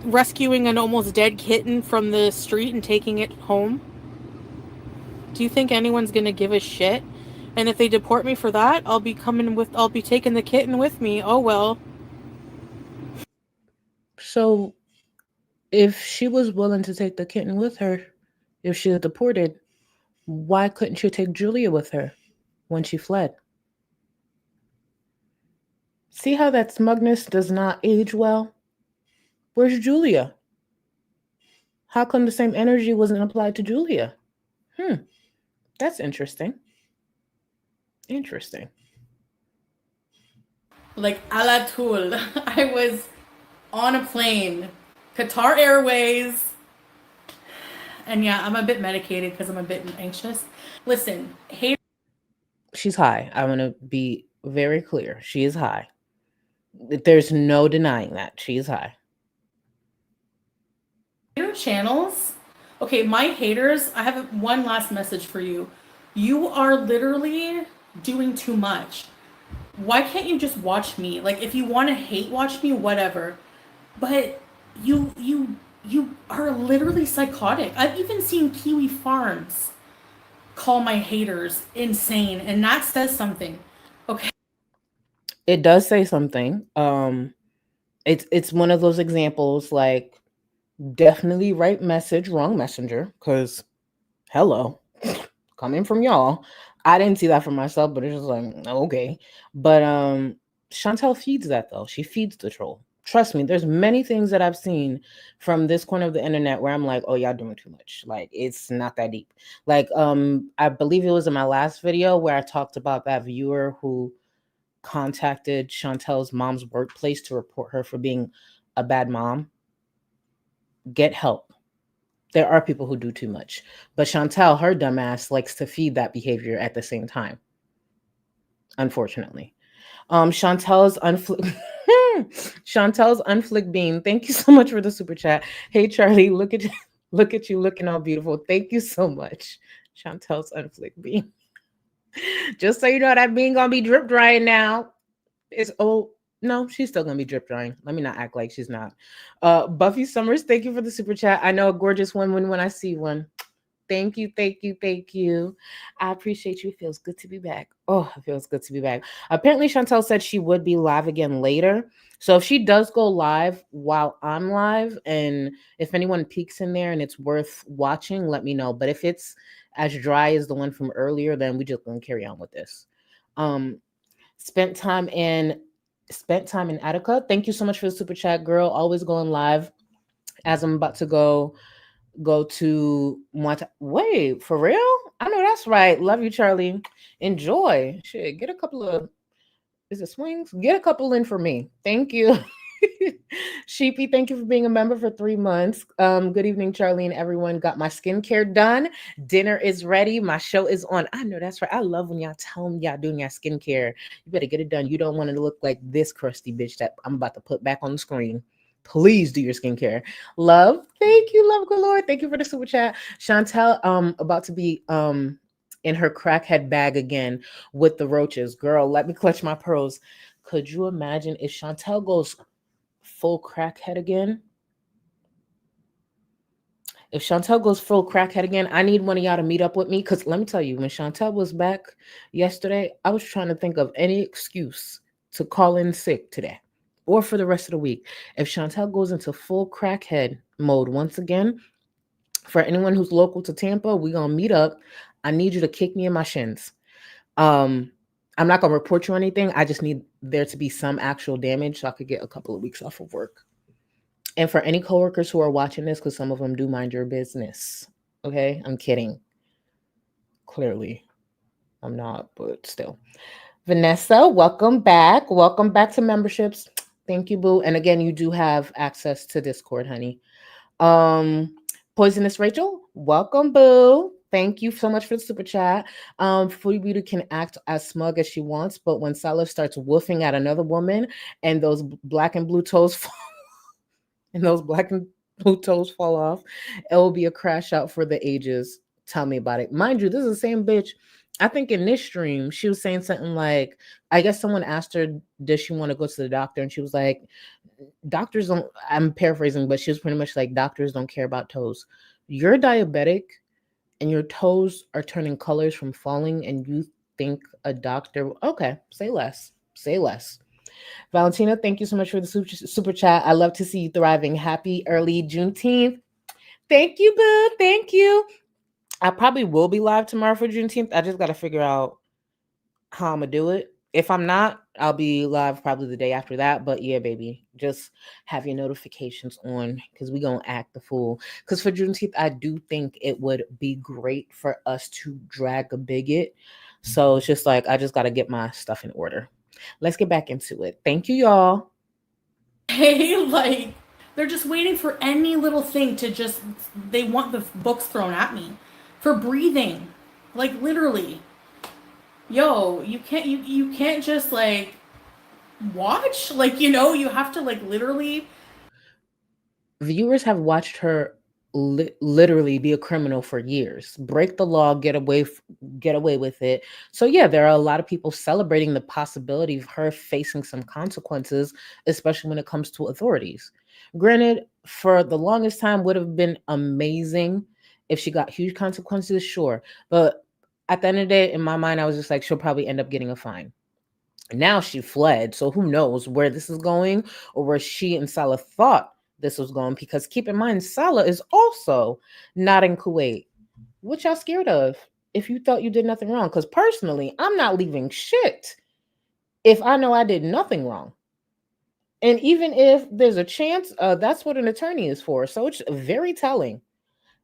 rescuing an almost dead kitten from the street and taking it home. Do you think anyone's going to give a shit? And if they deport me for that, I'll be taking the kitten with me. Oh well. So if she was willing to take the kitten with her, if she was deported, why couldn't she take Julia with her when she fled? See how that smugness does not age well? Where's Julia? How come the same energy wasn't applied to Julia? That's interesting. Interesting. Like a la tool. I was on a plane, Qatar Airways. And yeah, I'm a bit medicated because I'm a bit anxious. Listen, She's high. I want to be very clear. She is high. There's no denying that. She is high. hater channels. Okay, my haters, I have one last message for you. You are literally doing too much. Why can't you just watch me? Like if you want to hate watch me, whatever. But you are literally psychotic. I've even seen Kiwi Farms call my haters insane, and that says something. Okay. It does say something. It's one of those examples like definitely right message, wrong messenger, because hello, coming from y'all. I didn't see that for myself, but it's just like, okay. But Chantal feeds that though. She feeds the troll. Trust me, there's many things that I've seen from this corner of the internet where I'm like, oh, y'all doing too much. Like it's not that deep. Like I believe it was in my last video where I talked about that viewer who contacted Chantel's mom's workplace to report her for being a bad mom. Get help. There are people who do too much. But Chantal, her dumbass, likes to feed that behavior at the same time, unfortunately. Chantel's unflick Chantel's unflick bean. Thank you so much for the super chat. Hey Charlie, look at you, look at you looking all beautiful. Thank you so much. Chantel's unflick bean. Just so you know, that bean gonna be drip drying now. It's oh no, she's still gonna be drip drying. Let me not act like she's not. Buffy Summers, thank you for the super chat. I know a gorgeous one when I see one. Thank you, thank you, thank you. I appreciate you. It feels good to be back. Oh, it feels good to be back. Apparently, Chantel said she would be live again later. So if she does go live while I'm live, and if anyone peeks in there and it's worth watching, let me know. But if it's as dry as the one from earlier, then we just gonna carry on with this. Um, spent time in Attica. Thank you so much for the super chat, girl. Always going live as I'm about to go to wait, for real? I know that's right. Love you, Charlie. Enjoy. Shit, get a couple of is it swings? Get a couple in for me. Thank you. Sheepy, thank you for being a member for 3 months. Good evening, Charlie and everyone. Got my skincare done. Dinner is ready. My show is on. I know that's right. I love when y'all tell me y'all doing your skincare. You better get it done. You don't want to look like this crusty bitch that I'm about to put back on the screen. Please do your skincare. Love. Thank you, love galore. Thank you for the super chat. Chantel, about to be in her crackhead bag again with the roaches. Girl, let me clutch my pearls. Could you imagine if Chantel goes full crackhead again? If Chantel goes full crackhead again, I need one of y'all to meet up with me. Because let me tell you, when Chantel was back yesterday, I was trying to think of any excuse to call in sick today or for the rest of the week. If Chantel goes into full crackhead mode once again, for anyone who's local to Tampa, we're going to meet up. I need you to kick me in my shins. Um, I'm not gonna report you or anything. I just need there to be some actual damage so I could get a couple of weeks off of work. And for any coworkers who are watching this, because some of them do mind your business. Okay, I'm kidding. Clearly, I'm not, but still. Vanessa, welcome back. Welcome back to memberships. Thank you, boo. And again, you do have access to Discord, honey. Poisonous Rachel, welcome, boo. Thank you so much for the super chat. Foodie Beauty can act as smug as she wants, but when Salah starts woofing at another woman and those black and blue toes fall, and those black and blue toes fall off, it will be a crash out for the ages. Tell me about it. Mind you, this is the same bitch. I think in this stream, she was saying something like, I guess someone asked her, does she want to go to the doctor? And she was like, doctors don't, I'm paraphrasing, but she was pretty much like, doctors don't care about toes. You're diabetic and your toes are turning colors from falling, and you think a doctor, okay, say less. Say less. Valentina, thank you so much for the super chat. I love to see you thriving. Happy early Juneteenth. Thank you, boo. Thank you. I probably will be live tomorrow for Juneteenth. I just got to figure out how I'm going to do it. If I'm not, I'll be live probably the day after that. But yeah, baby, just have your notifications on because we're going to act the fool. Because for Juneteenth, I do think it would be great for us to drag a bigot. So it's just like, I just got to get my stuff in order. Let's get back into it. Thank you, y'all. Hey, like, they're just waiting for any little thing to just, they want the books thrown at me for breathing. Like, literally. Yo, you can't just, like, watch. Like, you have to, like, literally. Viewers have watched her literally be a criminal for years, break the law, get away with it. So yeah, there are a lot of people celebrating the possibility of her facing some consequences, especially when it comes to authorities. Granted, for the longest time would have been amazing if she got huge consequences, sure. But at the end of the day, in my mind, I was just like, she'll probably end up getting a fine. Now she fled, so who knows where this is going or where she and Salah thought this was going, because keep in mind, Salah is also not in Kuwait. What y'all scared of if you thought you did nothing wrong? Because personally, I'm not leaving shit if I know I did nothing wrong. And even if there's a chance, that's what an attorney is for. So it's very telling.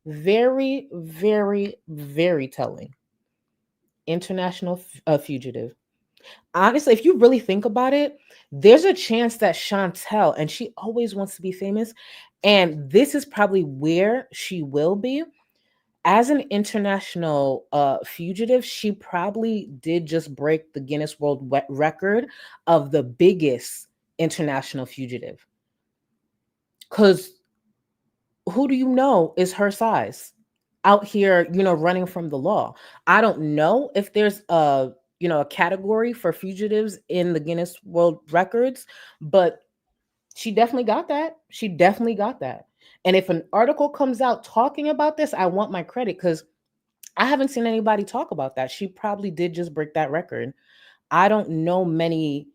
Very, very, very telling. International fugitive. Honestly, if you really think about it, there's a chance that Chantel, and she always wants to be famous, And this is probably where she will be. As an international fugitive, she probably did just break the Guinness World Record of the biggest international fugitive. Because who do you know is her size out here, running from the law? I don't know if there's a category for fugitives in the Guinness World Records, but she definitely got that. She definitely got that. And if an article comes out talking about this, I want my credit because I haven't seen anybody talk about that. She probably did just break that record. I don't know many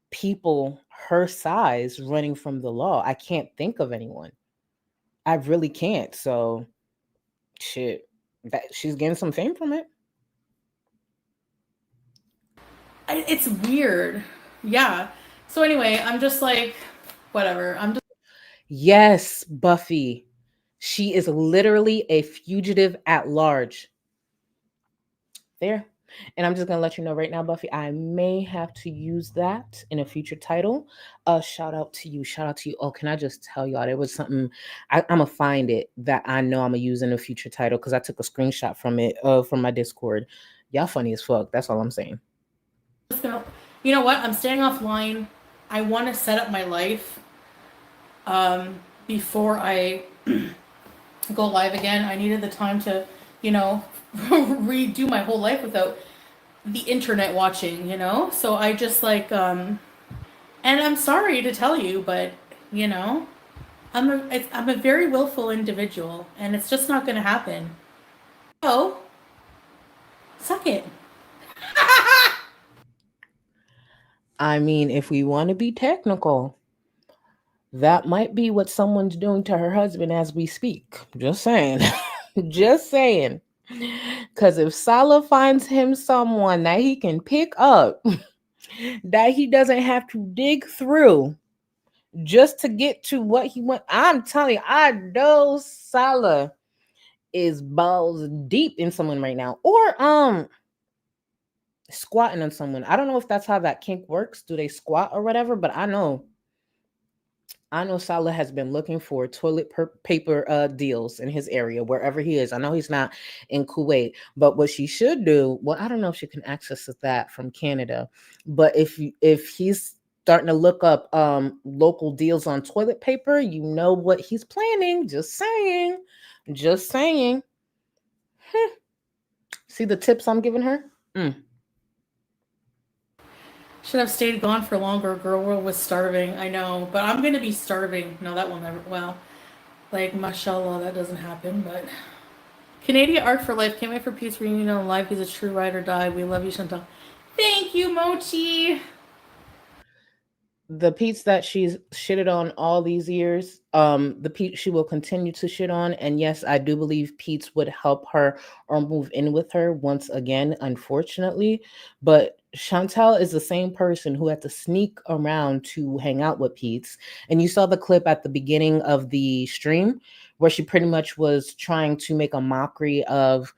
people her size running from the law. I can't think of anyone. I really can't. So shit, that she's getting some fame from it. It's weird. Yeah. So anyway, I'm just like, whatever. I'm just Yes, Buffy. She is literally a fugitive at large. There. And I'm just gonna let you know right now, Buffy, I may have to use that in a future title. Shout out to you. Shout out to you. Oh, can I just tell y'all there was something I'm gonna find it that I know I'm gonna use in a future title because I took a screenshot from it from my Discord. Y'all funny as fuck. That's all I'm saying. gonna, you know what? I'm staying offline. I want to set up my life before I go live again. I needed the time to, you know, redo my whole life without the internet watching, you know? So I just like, and I'm sorry to tell you, but, you know, I'm a very willful individual, and it's just not going to happen. So, suck it. I mean, if we want to be technical, that might be what someone's doing to her husband as we speak. Just saying. Just saying. Because if Salah finds him someone that he can pick up, that he doesn't have to dig through just to get to what he wants, I'm telling you, I know Salah is balls deep in someone right now. Or squatting on someone. I don't know if that's how that kink works. Do they squat or whatever? But I know Salah has been looking for toilet paper deals in his area, wherever he is. I know he's not in Kuwait, but what she should do, well, I don't know if she can access that from Canada, but if he's starting to look up local deals on toilet paper, you know what he's planning. Just saying. Just saying. See the tips I'm giving her? Should have stayed gone for longer. Girl World was starving. I know, but I'm gonna be starving. No, that will never. Well, like mashallah, that doesn't happen. But Canadian Art for Life. Can't wait for Pete's reunion on live. He's a true ride or die. We love you, Chantal. Thank you, Mochi. The Pete's that she's shitted on all these years, the Pete she will continue to shit on. And yes, I do believe Pete's would help her or move in with her once again, unfortunately. But Chantal is the same person who had to sneak around to hang out with Pete's. And you saw the clip at the beginning of the stream where she pretty much was trying to make a mockery of,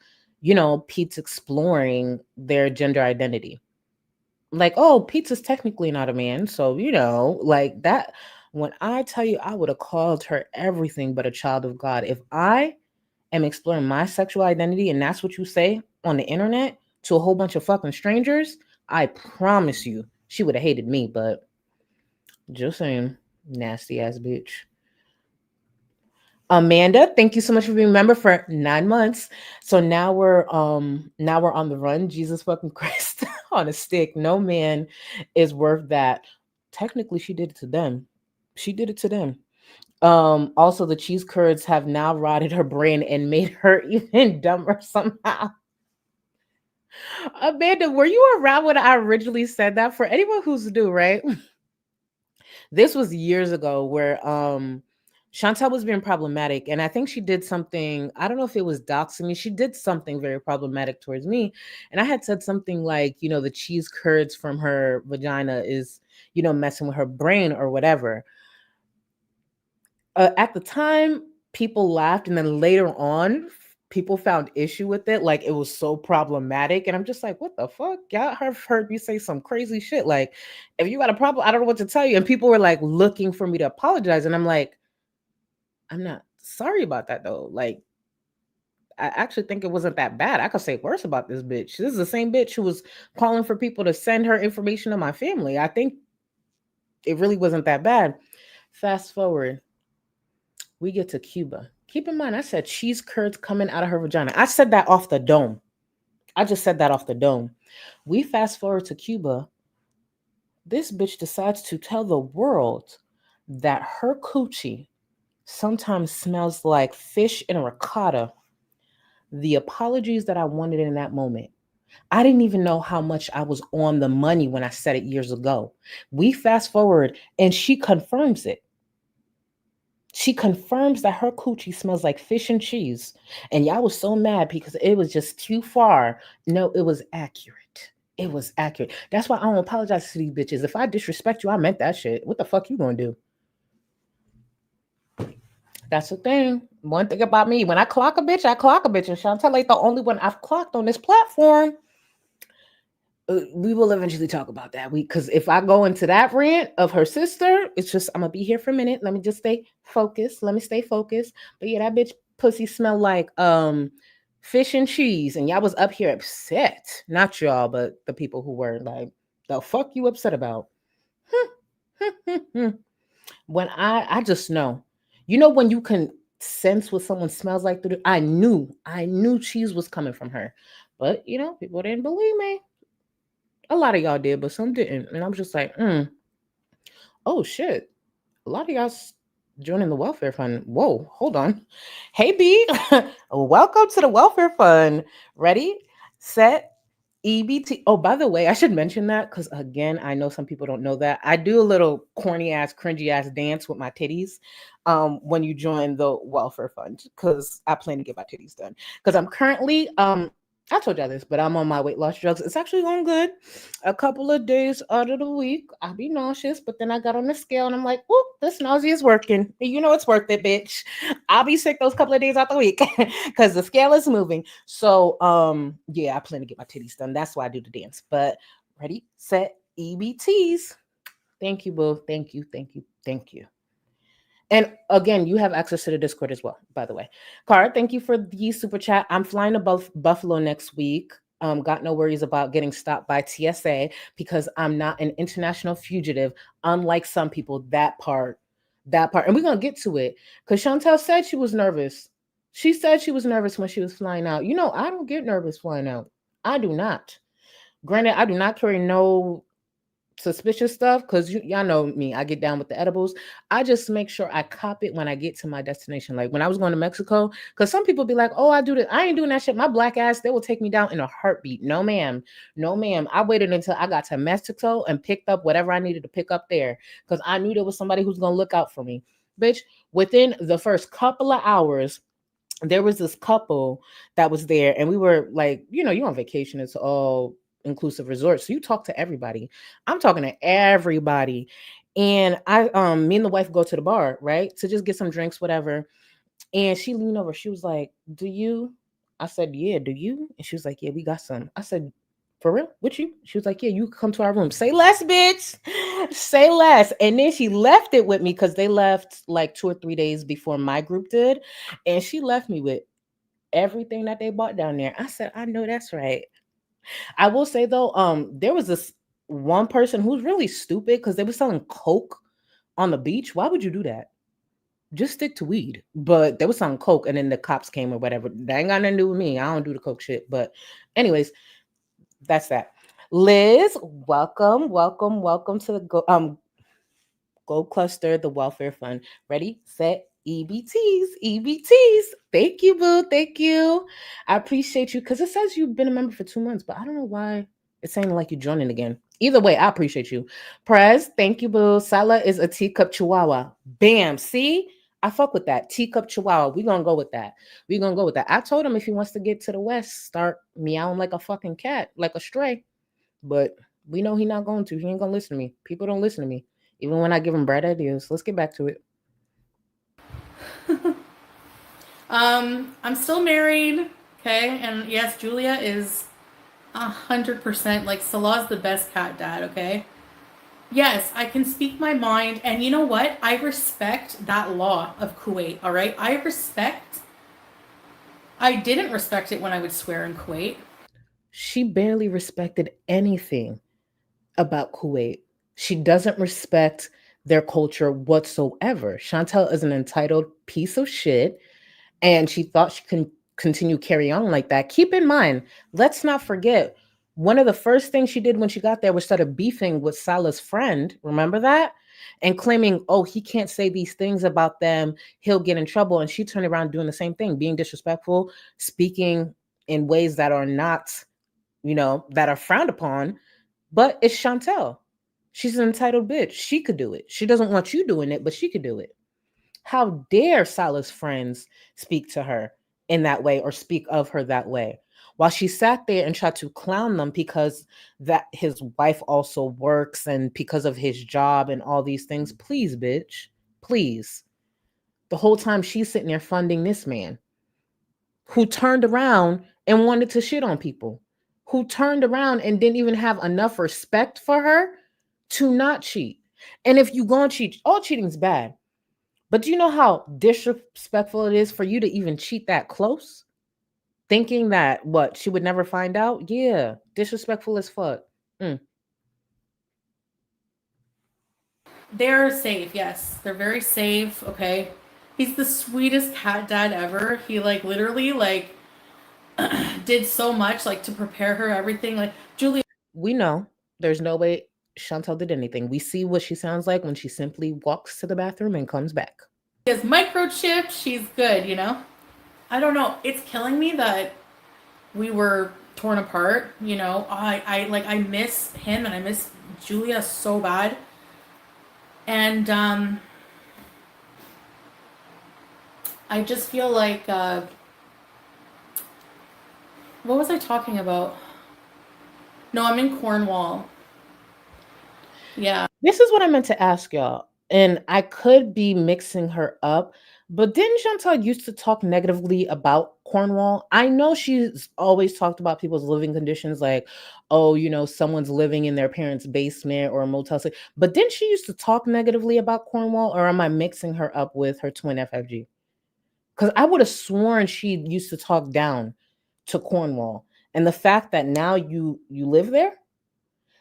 Pete's exploring their gender identity, like, oh, pizza's technically not a man, so like that. When I tell you, I would have called her everything but a child of God. If I am exploring my sexual identity and that's what you say on the internet to a whole bunch of fucking strangers, I promise you she would have hated me. But just saying, nasty ass bitch. Amanda, thank you so much for being a member for 9 months. So now we're on the run. Jesus fucking Christ on a stick. No man is worth that. Technically, she did it to them. She did it to them. Also the cheese curds have now rotted her brain and made her even dumber somehow. Amanda, were you around when I originally said that? For anyone who's new, right? This was years ago where Chantal was being problematic, and I think she did something. I don't know if it was doxing me. She did something very problematic towards me, and I had said something like, the cheese curds from her vagina is, messing with her brain or whatever. At the time, people laughed, and then later on, people found issue with it, like it was so problematic. And I'm just like, what the fuck? Y'all have heard me say some crazy shit. Like, if you got a problem, I don't know what to tell you. And people were like looking for me to apologize, and I'm like, I'm not sorry about that though. Like, I actually think it wasn't that bad. I could say worse about this bitch. This is the same bitch who was calling for people to send her information to my family. I think it really wasn't that bad. Fast forward, we get to Cuba. Keep in mind, I said cheese curds coming out of her vagina. I said that off the dome. I just said that off the dome. We fast forward to Cuba. This bitch decides to tell the world that her coochie sometimes smells like fish and ricotta. The apologies that I wanted in that moment. I didn't even know how much I was on the money when I said it years ago. We fast forward and she confirms it. She confirms that her coochie smells like fish and cheese. And y'all was so mad because it was just too far. No, it was accurate. It was accurate. That's why I don't apologize to these bitches. If I disrespect you, I meant that shit. What the fuck you gonna do? That's the thing. One thing about me, when I clock a bitch, I clock a bitch. And Chantal ain't the only one I've clocked on this platform. We will eventually talk about that. Because if I go into that rant of her sister, it's just I'm gonna be here for a minute. Let me just stay focused. Let me stay focused. But yeah, that bitch pussy smell like fish and cheese, and y'all was up here upset. Not y'all, but the people who were like, the fuck you upset about? When I just know, when you can sense what someone smells like through I knew cheese was coming from her, but people didn't believe me. A lot of y'all did, but some didn't. And I'm just like, oh shit. A lot of y'all joining the welfare fund. Whoa, hold on. Hey B, welcome to the welfare fund. Ready, set, EBT. Oh, by the way, I should mention that because again, I know some people don't know that. I do a little corny ass, cringy ass dance with my titties when you join the welfare fund because I plan to get my titties done. Because I'm currently I told y'all this, but I'm on my weight loss drugs. It's actually going good. A couple of days out of the week, I'll be nauseous, but then I got on the scale and I'm like, "Whoop, this nausea is working. You know it's worth it, bitch. I'll be sick those couple of days out the week because the scale is moving." So, yeah, I plan to get my titties done. That's why I do the dance. But ready, set, EBTs. Thank you, boo. Thank you, thank you, thank you. And again, you have access to the Discord as well, by the way. Cara, thank you for the super chat. I'm flying to Buffalo next week. Got no worries about getting stopped by TSA because I'm not an international fugitive, unlike some people. That part. And we're going to get to it because Chantal said she was nervous. She said she was nervous when she was flying out. I don't get nervous flying out. I do not. Granted, I do not carry no suspicious stuff because y'all know me. I get down with the edibles. I just make sure I cop it when I get to my destination. Like when I was going to Mexico, because some people be like, "Oh, I do that." I ain't doing that shit. My black ass, they will take me down in a heartbeat. No, ma'am. No, ma'am. I waited until I got to Mexico and picked up whatever I needed to pick up there because I knew there was somebody who's gonna look out for me. Bitch, within the first couple of hours, there was this couple that was there and we were like, you're on vacation, it's all inclusive resort, so you talk to everybody. I'm talking to everybody. And me and the wife go to the bar, right, to just get some drinks, whatever. And she leaned over, she was like, "Do you?" I said, "Yeah, do you?" And she was like, "Yeah, we got some." I said, "For real? With you?" She was like, "Yeah, you come to our room." Say less, bitch. Say less. And then she left it with me because they left like 2 or 3 days before my group did. And she left me with everything that they bought down there. I said, "I know that's right." I will say though, there was this one person who's really stupid because they were selling coke on the beach. Why would you do that? Just stick to weed. But they were selling coke, and then the cops came or whatever. That ain't got nothing to do with me. I don't do the coke shit. But, anyways, that's that. Liz, welcome, welcome, welcome to the Gold Cluster, the Welfare Fund. Ready, set, EBTs, EBTs. Thank you, boo. Thank you. I appreciate you because it says you've been a member for 2 months, but I don't know why it's saying like you're joining again. Either way, I appreciate you. Prez, thank you, boo. Sala is a teacup chihuahua. Bam. See? I fuck with that. Teacup chihuahua. We're going to go with that. We're going to go with that. I told him if he wants to get to the West, start meowing like a fucking cat, like a stray. But we know he's not going to. He ain't going to listen to me. People don't listen to me. Even when I give him bright ideas. Let's get back to it. I'm still married, okay? And yes, Julia is 100% like Salah's the best cat dad, okay? Yes, I can speak my mind. And you know what? I respect that law of Kuwait, all right? I didn't respect it when I would swear in Kuwait. She barely respected anything about Kuwait. She doesn't respect their culture whatsoever. Chantal is an entitled piece of shit, and she thought she can continue carry on like that. Keep in mind, let's not forget, one of the first things she did when she got there was started beefing with Salah's friend. Remember that? And claiming, oh, he can't say these things about them, he'll get in trouble. And she turned around doing the same thing, being disrespectful, speaking in ways that are not, that are frowned upon. But it's Chantel. She's an entitled bitch. She could do it. She doesn't want you doing it, but she could do it. How dare Salah's friends speak to her in that way or speak of her that way? While she sat there and tried to clown them because that his wife also works and because of his job and all these things. Please, bitch. Please. The whole time she's sitting there funding this man who turned around and wanted to shit on people, who turned around and didn't even have enough respect for her to not cheat. And if you gonna cheat, all cheating's bad. But do you know how disrespectful it is for you to even cheat that close? Thinking that what she would never find out? Yeah, disrespectful as fuck. Mm. They're safe, yes. They're very safe, okay? He's the sweetest cat dad ever. He like literally like did so much like to prepare her everything. Like Julia We know there's no way Chantal did anything. We see what she sounds like when she simply walks to the bathroom and comes back. is microchipped. She's good, you know? I don't know. It's killing me that we were torn apart, you know? I miss him and I miss Julia so bad. And I just feel like what was I talking about? No, I'm in Cornwall. Yeah. This is what I meant to ask y'all, and I could be mixing her up, but didn't Chantal used to talk negatively about Cornwall? I know she's always talked about people's living conditions, like, oh, someone's living in their parents' basement or a motel. But didn't she used to talk negatively about Cornwall, or am I mixing her up with her twin FFG? Because I would have sworn she used to talk down to Cornwall, and the fact that now you live there,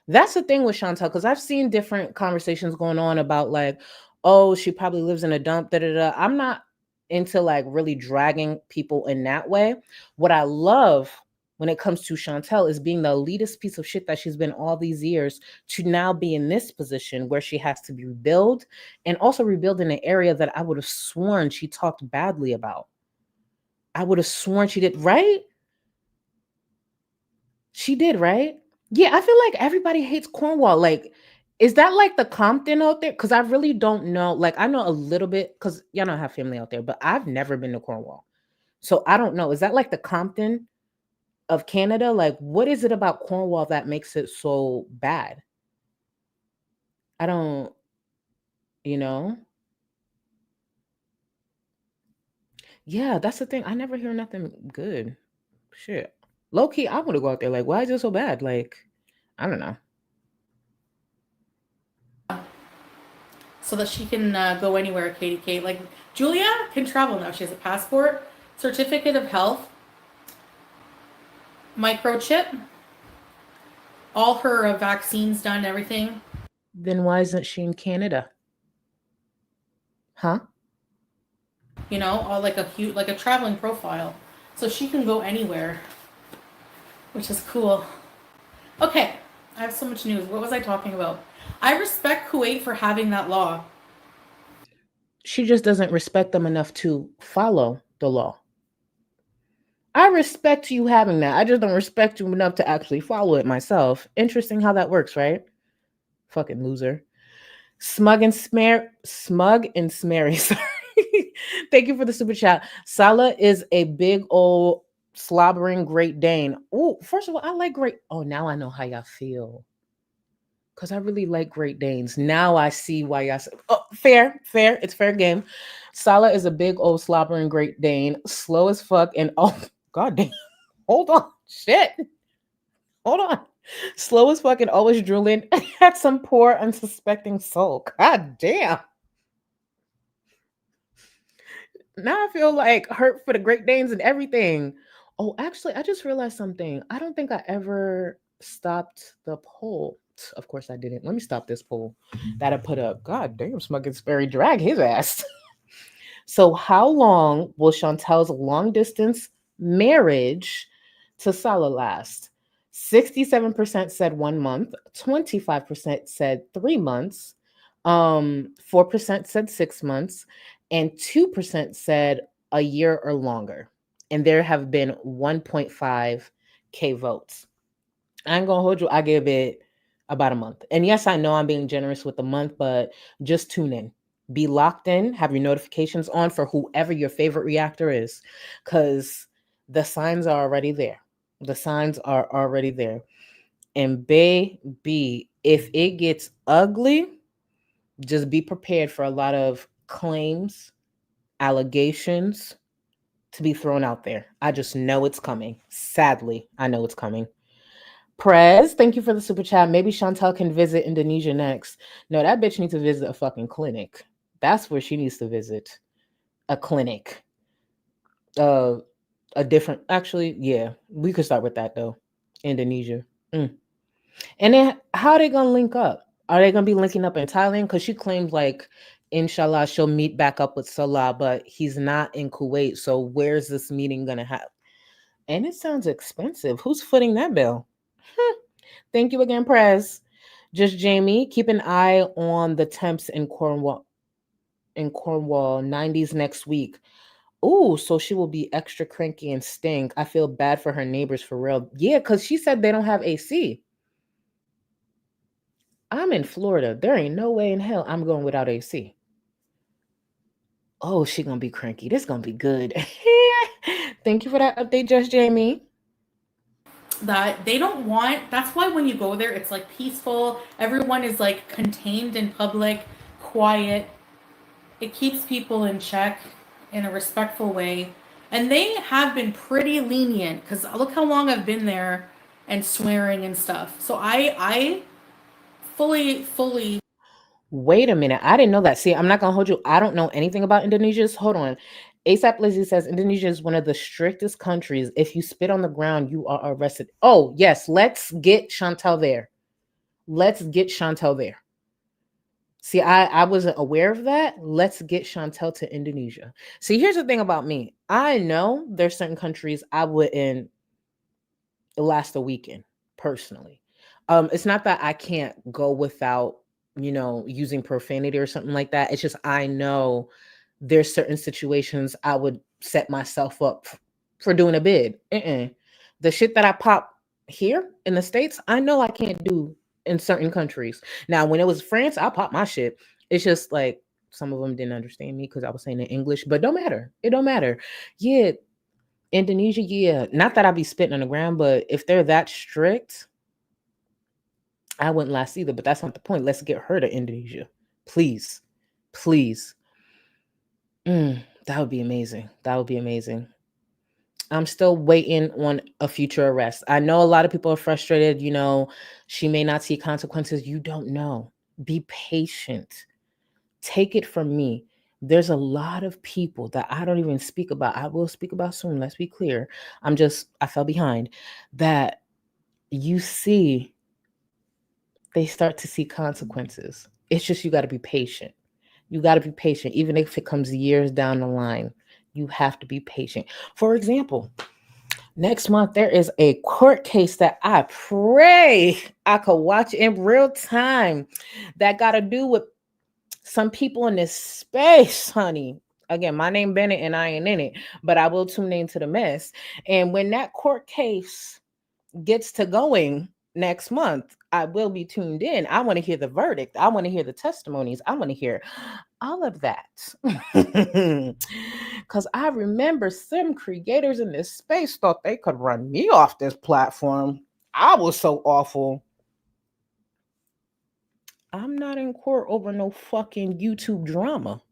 that's the thing with Chantal, because I've seen different conversations going on about like, oh, she probably lives in a dump. Da, da, da. I'm not into like really dragging people in that way. What I love when it comes to Chantal is being the elitist piece of shit that she's been all these years to now be in this position where she has to be rebuild and also rebuild in an area that I would have sworn she talked badly about. I would have sworn she did, right? She did, right? Yeah, I feel like everybody hates Cornwall. Like, is that like the Compton out there? Because I really don't know. Like, I know a little bit because y'all don't have family out there, but I've never been to Cornwall. So I don't know. Is that like the Compton of Canada? Like, what is it about Cornwall that makes it so bad? I don't, you know? Yeah, that's the thing. I never hear nothing good. Shit. Low key, I want to go out there. Like, why is it so bad? Like, I don't know. So that she can go anywhere, Katie Kate. Like Julia can travel now. She has a passport, certificate of health, microchip, all her vaccines done, everything. Then why isn't she in Canada? Huh? You know, all like like a traveling profile, so she can go anywhere, which is cool. Okay, I have so much news. What was I talking about? I respect Kuwait for having that law. She just doesn't respect them enough to follow the law. I respect you having that. I just don't respect you enough to actually follow it myself. Interesting how that works, right? Fucking loser. Smug and smerry. Sorry. Thank you for the super chat. Salah is a big old slobbering Great Dane. Oh, first of all, I like Great. Oh, now I know how y'all feel. Because I really like Great Danes. Now I see why y'all say, oh, fair. It's fair game. Salah is a big old slobbering Great Dane, slow as fuck, and oh, god damn, hold on, shit. Hold on. Slow as fucking always drooling at some poor unsuspecting soul. God damn. Now I feel like hurt for the Great Danes and everything. Oh, actually, I just realized something. I don't think I ever stopped the poll. Of course I didn't. Let me stop this poll that I put up. God damn, Smuggins Sperry, drag his ass. So, how long will Chantel's long distance marriage to Salah last? 67% said 1 month, 25% said 3 months, 4% said 6 months, and 2% said a year or longer. And there have been 1.5K votes. I ain't gonna hold you. I give it about a month. And yes, I know I'm being generous with the month, but just tune in. Be locked in, have your notifications on for whoever your favorite reactor is. Because the signs are already there. The signs are already there. And baby, if it gets ugly, just be prepared for a lot of claims, allegations to be thrown out there. I just know it's coming. Sadly, I know it's coming. Prez, thank you for the super chat. Maybe Chantal can visit Indonesia next. No, that bitch needs to visit a fucking clinic. That's where she needs to visit. A clinic. Uh, a different. Actually, yeah, we could start with that though. Indonesia. Mm. And then, how are they gonna link up? Are they gonna be linking up in Thailand? Because she claims like, inshallah, she'll meet back up with Salah, but he's not in Kuwait. So where's this meeting gonna happen? And it sounds expensive. Who's footing that bill? Thank you again, Prez. Just Jamie, keep an eye on the temps in Cornwall. In Cornwall, 90s next week. Ooh, so she will be extra cranky and stink. I feel bad for her neighbors for real. Yeah, because she said they don't have AC. I'm in Florida. There ain't no way in hell I'm going without AC. Oh, she gonna be cranky. This gonna be good. Thank you for that update, Just Jamie. That they don't want. That's why when you go there, it's like peaceful. Everyone is like contained in public, quiet. It keeps people in check in a respectful way. And they have been pretty lenient because look how long I've been there and swearing and stuff. So I fully. Wait a minute. I didn't know that. See, I'm not gonna hold you. I don't know anything about Indonesia. Hold on. ASAP Lizzie says Indonesia is one of the strictest countries. If you spit on the ground, you are arrested. Oh, yes. Let's get Chantel there. Let's get Chantel there. See, I wasn't aware of that. Let's get Chantel to Indonesia. See, here's the thing about me. I know there's certain countries I wouldn't last a weekend personally. It's not that I can't go without, using profanity or something like that. It's just I know there's certain situations I would set myself up for doing a bid. The shit that I pop here in the States, I know I can't do in certain countries. Now, when it was France, I popped my shit. It's just like some of them didn't understand me because I was saying in English, but don't matter. It don't matter. Yeah, Indonesia, yeah. Not that I'd be spitting on the ground, but if they're that strict, I wouldn't last either. But that's not the point. Let's get her to Indonesia. Please. Please. That would be amazing. That would be amazing. I'm still waiting on a future arrest. I know a lot of people are frustrated. She may not see consequences. You don't know. Be patient. Take it from me. There's a lot of people that I don't even speak about. I will speak about soon. Let's be clear. I fell behind. That you see, they start to see consequences. It's just you got to be patient. You got to be patient. Even if it comes years down the line, you have to be patient. For example, next month, there is a court case that I pray I could watch in real time that got to do with some people in this space, honey. Again, my name Bennett and I ain't in it, but I will tune into the mess. And when that court case gets to going next month, I will be tuned in. I want to hear the verdict. I want to hear the testimonies. I want to hear all of that. Because I remember some creators in this space thought they could run me off this platform. I was so awful. I'm not in court over no fucking YouTube drama.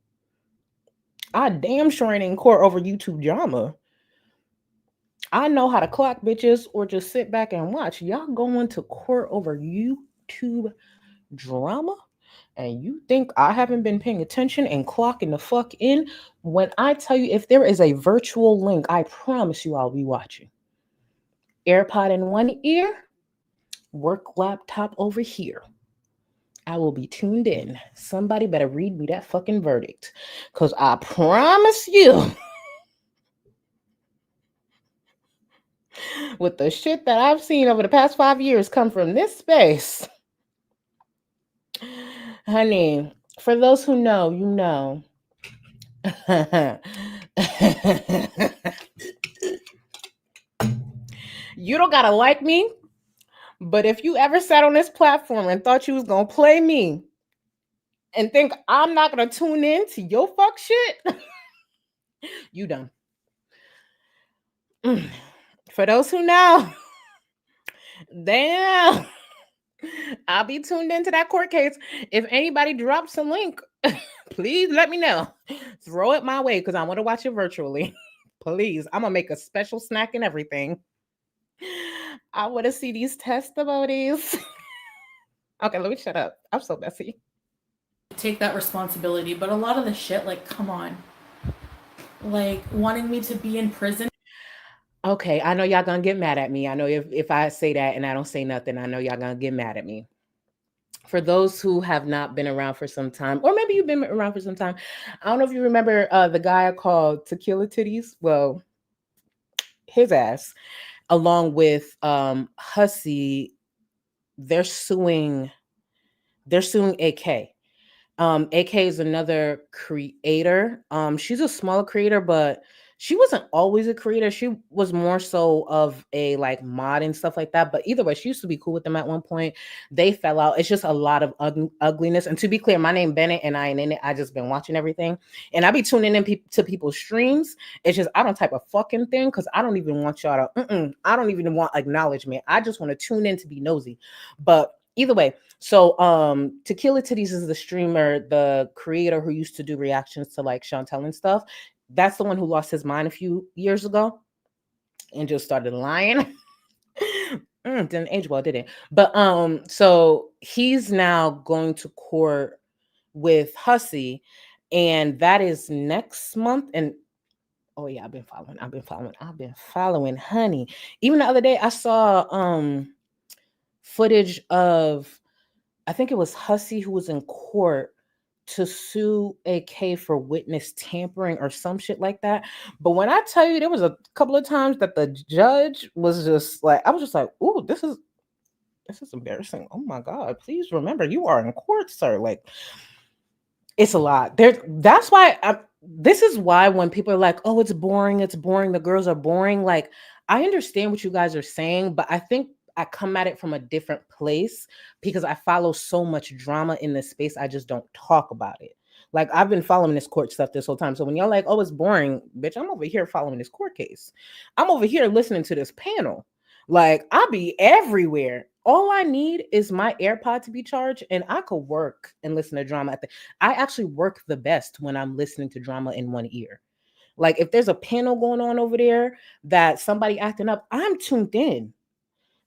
I damn sure ain't in court over YouTube drama. I know how to clock bitches or just sit back and watch. Y'all going to court over YouTube drama? And you think I haven't been paying attention and clocking the fuck in? When I tell you, if there is a virtual link, I promise you I'll be watching. AirPod in one ear, work laptop over here. I will be tuned in. Somebody better read me that fucking verdict. Because I promise you, with the shit that I've seen over the past 5 years come from this space, honey, for those who know, you know. You don't gotta like me, but if you ever sat on this platform and thought you was gonna play me and think I'm not gonna tune in to your fuck shit, you done. For those who know, damn, I'll be tuned into that court case. If anybody drops a link, please let me know. Throw it my way because I want to watch it virtually. Please, I'm gonna make a special snack and everything. I want to see these testimonies. Okay, let me shut up. I'm so messy. Take that responsibility, but a lot of the shit, like, come on, like wanting me to be in prison. Okay, I know y'all gonna get mad at me. I know if I say that and I don't say nothing, I know y'all gonna get mad at me. For those who have not been around for some time, or maybe you've been around for some time, I don't know if you remember the guy called Tequila Titties. Well, his ass, along with Hussy, they're suing. They're suing AK. AK is another creator. She's a smaller creator, but she wasn't always a creator. She was more so of a like mod and stuff like that. But either way, she used to be cool with them at one point. They fell out. It's just a lot of ugliness. And to be clear, my name Bennett, and I ain't in it. I just been watching everything, and I be tuning in to people's streams. It's just I don't type a fucking thing because I don't even want y'all to. I don't even want acknowledgement. I just want to tune in to be nosy. But either way, so Tequila Titties is the streamer, the creator who used to do reactions to like Chantal and stuff. That's the one who lost his mind a few years ago and just started lying. Didn't age well, did it? But so he's now going to court with Hussy, and that is next month. And oh yeah, I've been following, honey. Even the other day I saw footage of, I think it was Hussy who was in court to sue AK for witness tampering or some shit like that. But when I tell you, there was a couple of times that the judge was just like, I was just like, "Ooh, this is embarrassing. Oh my God, please remember you are in court, sir." Like, it's a lot. That's why this is why when people are like, "Oh, it's boring, the girls are boring." Like, I understand what you guys are saying, but I think I come at it from a different place because I follow so much drama in this space. I just don't talk about it. Like, I've been following this court stuff this whole time. So when y'all like, "Oh, it's boring," bitch, I'm over here following this court case. I'm over here listening to this panel. Like, I'll be everywhere. All I need is my AirPod to be charged, and I could work and listen to drama. I actually work the best when I'm listening to drama in one ear. Like, if there's a panel going on over there that somebody acting up, I'm tuned in.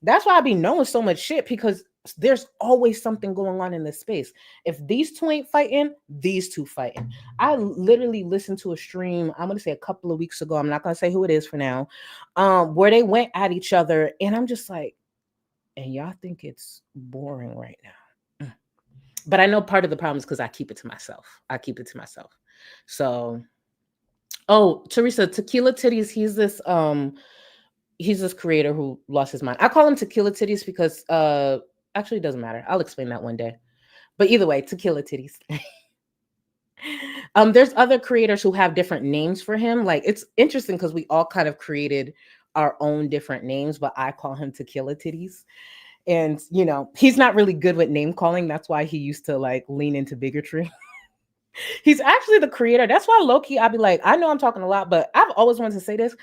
That's why I be knowing so much shit, because there's always something going on in this space. If these two ain't fighting, these two fighting. I literally listened to a stream, I'm gonna say a couple of weeks ago, I'm not gonna say who it is for now, where they went at each other, and I'm just like, and y'all think it's boring right now. But I know part of the problem is because I keep it to myself. So, oh, Teresa, Tequila Titties, he's this creator who lost his mind. I call him Tequila Titties because actually it doesn't matter. I'll explain that one day. But either way, Tequila Titties. There's other creators who have different names for him. Like, it's interesting because we all kind of created our own different names, but I call him Tequila Titties. And he's not really good with name calling. That's why he used to like lean into bigotry. He's actually the creator. That's why low-key I'd be like, I know I'm talking a lot, but I've always wanted to say this.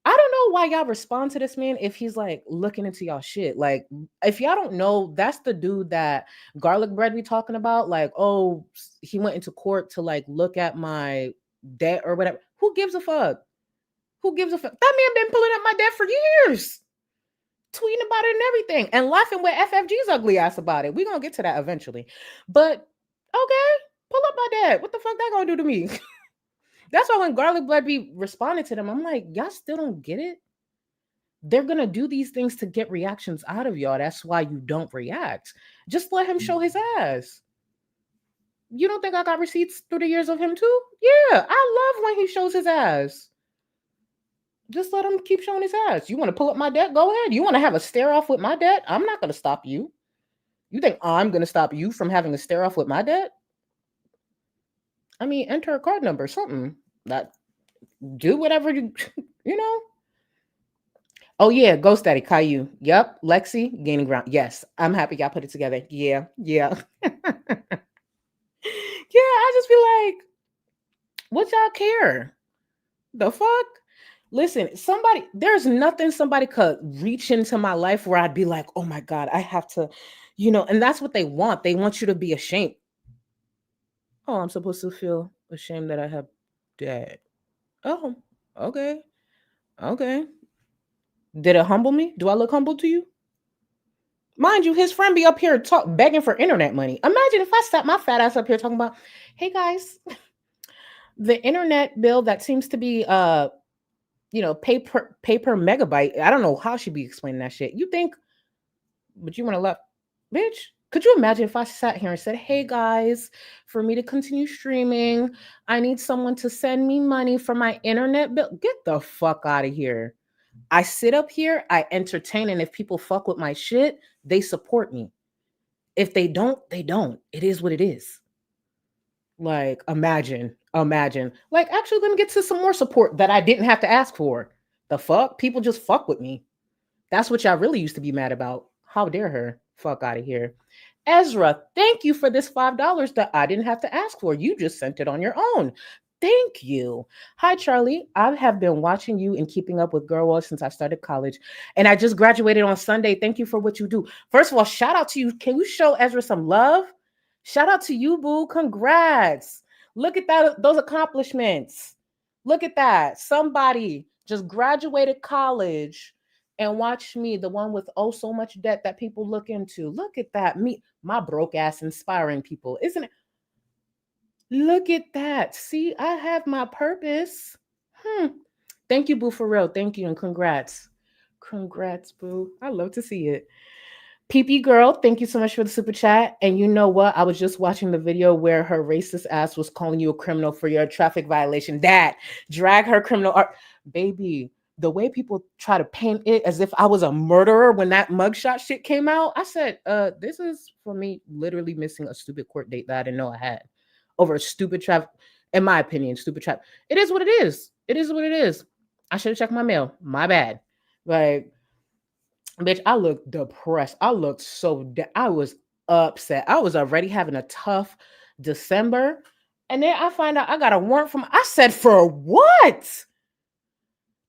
I don't know why y'all respond to this man if he's like looking into y'all shit. Like, if y'all don't know, that's the dude that Garlic Bread be talking about. Like, oh, he went into court to like look at my debt or whatever. Who gives a fuck? Who gives a fuck? That man been pulling up my debt for years, tweeting about it and everything, and laughing with FFG's ugly ass about it. We're gonna get to that eventually. But okay, pull up my debt. What the fuck that gonna do to me? That's why when Garlic Blood be responding to them, I'm like, y'all still don't get it? They're gonna do these things to get reactions out of y'all. That's why you don't react. Just let him show his ass. You don't think I got receipts through the years of him too? Yeah, I love when he shows his ass. Just let him keep showing his ass. You want to pull up my debt? Go ahead. You want to have a stare off with my debt? I'm not going to stop you. You think I'm going to stop you from having a stare off with my debt? I mean, enter a card number, something. That do whatever you, you know. Oh yeah, Ghost Daddy, Caillou. Yep, Lexi, gaining ground. Yes, I'm happy y'all put it together. Yeah. Yeah, I just feel like, what y'all care? The fuck? Listen, there's nothing somebody could reach into my life where I'd be like, oh my God, I have to, and that's what they want. They want you to be ashamed. Oh, I'm supposed to feel ashamed that I have dad. Oh, okay. Okay. Did it humble me? Do I look humble to you? Mind you, his friend be up here begging for internet money. Imagine if I sat my fat ass up here talking about, hey guys, the internet bill that seems to be pay per megabyte. I don't know how she be explaining that shit. You think, but you want to laugh, bitch? Could you imagine if I sat here and said, hey guys, for me to continue streaming, I need someone to send me money for my internet bill? Get the fuck out of here. I sit up here, I entertain, and if people fuck with my shit, they support me. If they don't, they don't. It is what it is. Like, imagine. Like, actually, let me get to some more support that I didn't have to ask for. The fuck? People just fuck with me. That's what y'all really used to be mad about. How dare her? Fuck out of here. Ezra, thank you for this $5 that I didn't have to ask for. You just sent it on your own. Thank you. Hi, Charlie. I have been watching you and keeping up with Girl Wars since I started college, and I just graduated on Sunday. Thank you for what you do. First of all, shout out to you. Can you show Ezra some love? Shout out to you, boo. Congrats. Look at those accomplishments. Look at that. Somebody just graduated college and watch me, the one with oh so much debt that people look into. Look at that. Me, my broke ass inspiring people, isn't it? Look at that. See, I have my purpose. Thank you, boo, for real. Thank you and congrats. Congrats, boo. I love to see it. PP girl, thank you so much for the super chat. And you know what? I was just watching the video where her racist ass was calling you a criminal for your traffic violation. That drag her criminal art. Baby, the way people try to paint it as if I was a murderer when that mugshot shit came out, I said, this is for me literally missing a stupid court date that I didn't know I had over a stupid traffic, in my opinion, stupid traffic. It is what it is. It is what it is. I should have checked my mail. My bad. Like, bitch, I looked depressed. I looked I was upset. I was already having a tough December. And then I find out I got a warrant from, I said, for what?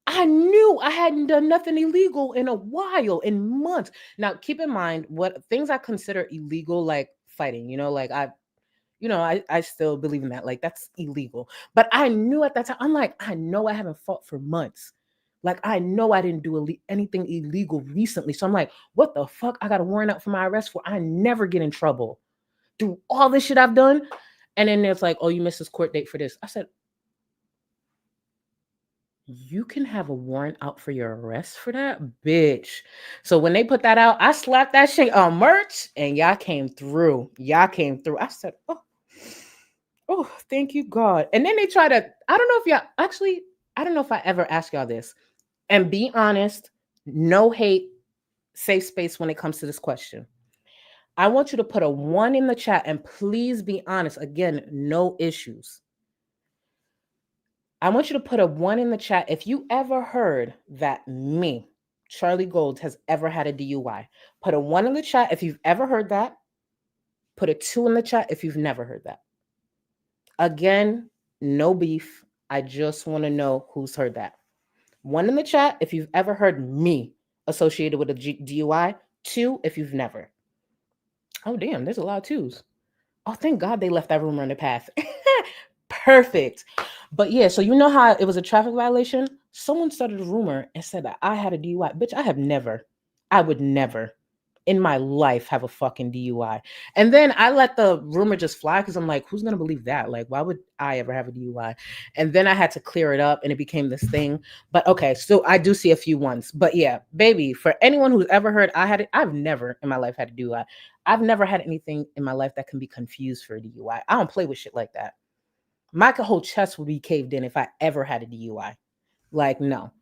I knew I hadn't done nothing illegal in a while, in months. Now, keep in mind what things I consider illegal, like fighting, like I still believe in that. Like, that's illegal. But I knew at that time, I'm like, I know I haven't fought for months. Like, I know I didn't do anything illegal recently. So I'm like, what the fuck? I got a warrant out for my arrest for I never get in trouble. Do all this shit I've done. And then it's like, oh, you missed this court date for this. I said, you can have a warrant out for your arrest for that? Bitch. So when they put that out, I slapped that shit on merch and y'all came through. I said, oh, thank you, God. And then they try to, I don't know if I ever asked y'all this. And be honest, no hate, safe space when it comes to this question. I want you to put a 1 in the chat and please be honest. Again, no issues. I want you to put a 1 in the chat if you ever heard that me, Charlie Gold, has ever had a DUI. Put a 1 in the chat if you've ever heard that. Put a 2 in the chat if you've never heard that. Again, no beef. I just want to know who's heard that. 1 in the chat if you've ever heard me associated with a DUI. 2 if you've never. Oh, damn, there's a lot of 2s. Oh, thank God they left that rumor in the path. Perfect. But yeah, so you know how it was a traffic violation? Someone started a rumor and said that I had a DUI. Bitch, I would never in my life have a fucking DUI. And then I let the rumor just fly because I'm like, who's gonna believe that? Like, why would I ever have a DUI? And then I had to clear it up and it became this thing. But okay, so I do see a few ones. But yeah, baby, for anyone who's ever heard I had it, I've never in my life had a DUI. I've never had anything in my life that can be confused for a DUI. I don't play with shit like that. My whole chest would be caved in if I ever had a DUI. Like, no.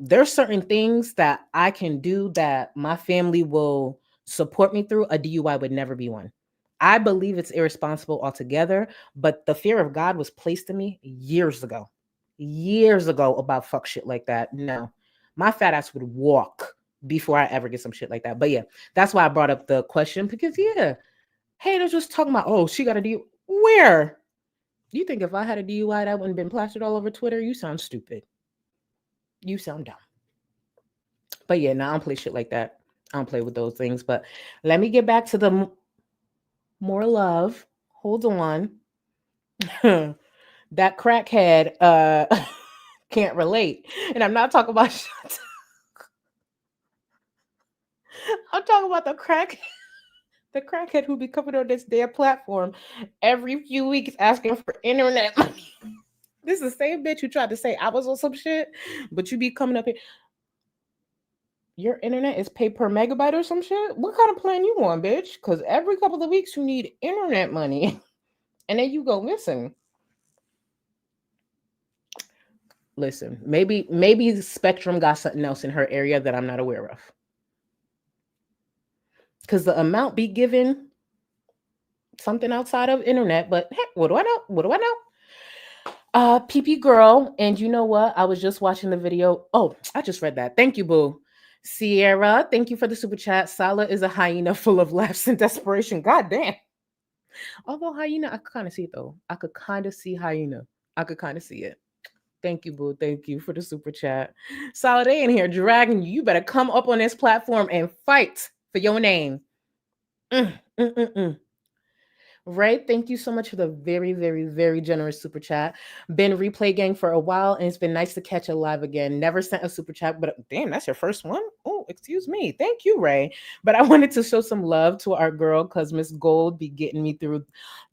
There's certain things that I can do that my family will support me through. A DUI would never be one. I believe it's irresponsible altogether, but the fear of God was placed in me years ago about fuck shit like that. No, my fat ass would walk before I ever get some shit like that. But yeah, that's why I brought up the question because yeah, haters was talking about, oh, she got a DUI. Where? You think if I had a DUI, that wouldn't been plastered all over Twitter? You sound stupid. You sound dumb. But yeah, no, I don't play shit like that. I don't play with those things. But let me get back to the more love. Hold on. That crackhead can't relate. And I'm not talking about Chantal. I'm talking about the crackhead who be coming on this damn platform every few weeks asking for internet money. This is the same bitch who tried to say I was on some shit, but you be coming up here. Your internet is pay per megabyte or some shit? What kind of plan you on, bitch? Because every couple of weeks you need internet money. And then you go missing. Listen, maybe Spectrum got something else in her area that I'm not aware of. Because the amount be given something outside of internet, but heck, what do I know? What do I know? PP girl, and you know what? I was just watching the video. Oh, I just read that. Thank you, boo. Sierra, thank you for the super chat. Sala is a hyena full of laughs and desperation. God damn. Although hyena, I could kind of see it though. I could kind of see hyena. I could kind of see it. Thank you, boo. Thank you for the super chat. Solid A in here dragging you. You better come up on this platform and fight for your name. Right? Thank you so much for the very, very, very generous super chat. Been replay gang for a while, and it's been nice to catch you live again. Never sent a super chat, but damn, that's your first one. Oh, excuse me. Thank you, Ray. But I wanted to show some love to our girl because Miss Gold be getting me through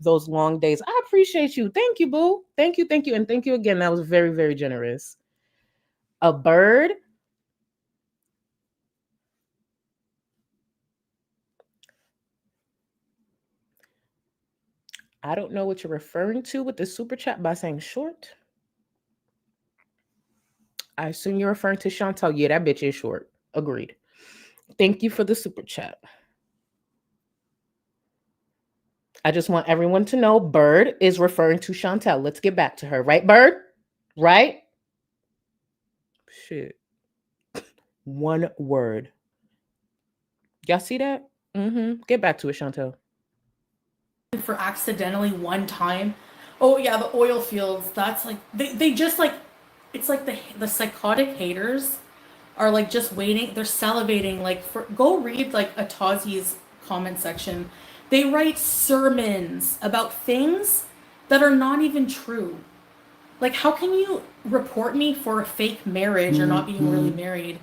those long days. I appreciate you. Thank you, boo. Thank you, and thank you again. That was very, very generous. A bird. I don't know what you're referring to with the super chat by saying short. I assume you're referring to Chantal. Yeah, that bitch is short. Agreed. Thank you for the super chat. I just want everyone to know Bird is referring to Chantal. Let's get back to her. Right, Bird? Right? Shit. One word. Y'all see that? Get back to it, Chantal. For accidentally one time. Oh yeah, the oil fields. That's like they just like it's like the psychotic haters are like just waiting. They're salivating. Like for go read like Atazi's comment section. They write sermons about things that are not even true. Like how can you report me for a fake marriage or not being really married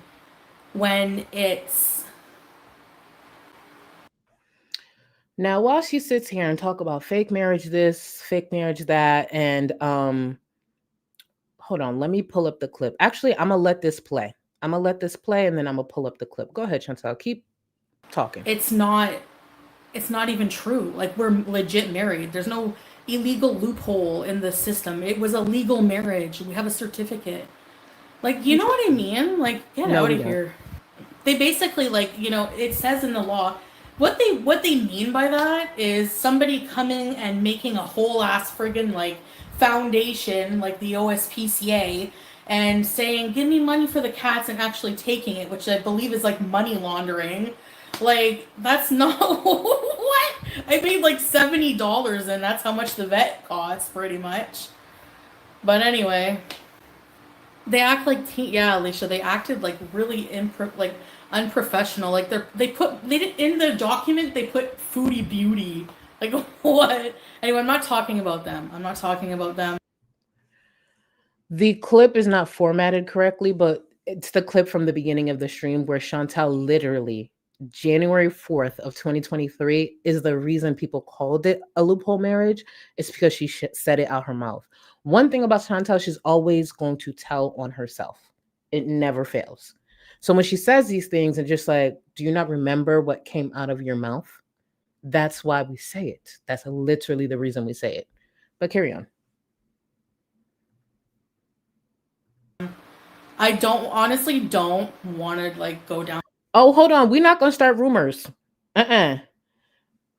when it's Now, while she sits here and talk about fake marriage this, fake marriage that, and hold on, let me pull up the clip. Actually, I'm gonna let this play. And then I'm gonna pull up the clip. Go ahead, Chantal. Keep talking. it's not even true. Like we're legit married. There's no illegal loophole in the system. It was a legal marriage. We have a certificate. Like, you know what I mean? Like, get out of here. They basically like, it says in the law what they mean by that is somebody coming and making a whole ass friggin' like foundation like the OSPCA and saying give me money for the cats and actually taking it, which I believe is like money laundering. Like that's not what I paid like $70 and that's how much the vet costs pretty much. But anyway, they act like Alicia. They acted like really unprofessional. Like they did in the document. They put Foodie Beauty. Like what? Anyway, I'm not talking about them. The clip is not formatted correctly, but it's the clip from the beginning of the stream where Chantal literally January 4th of 2023 is the reason people called it a loophole marriage. It's because she said it out her mouth. One thing about Chantal, she's always going to tell on herself. It never fails. So when she says these things and just like, do you not remember what came out of your mouth? That's why we say it. That's literally the reason we say it. But carry on. I honestly don't want to like go down. Oh, hold on. We're not gonna start rumors.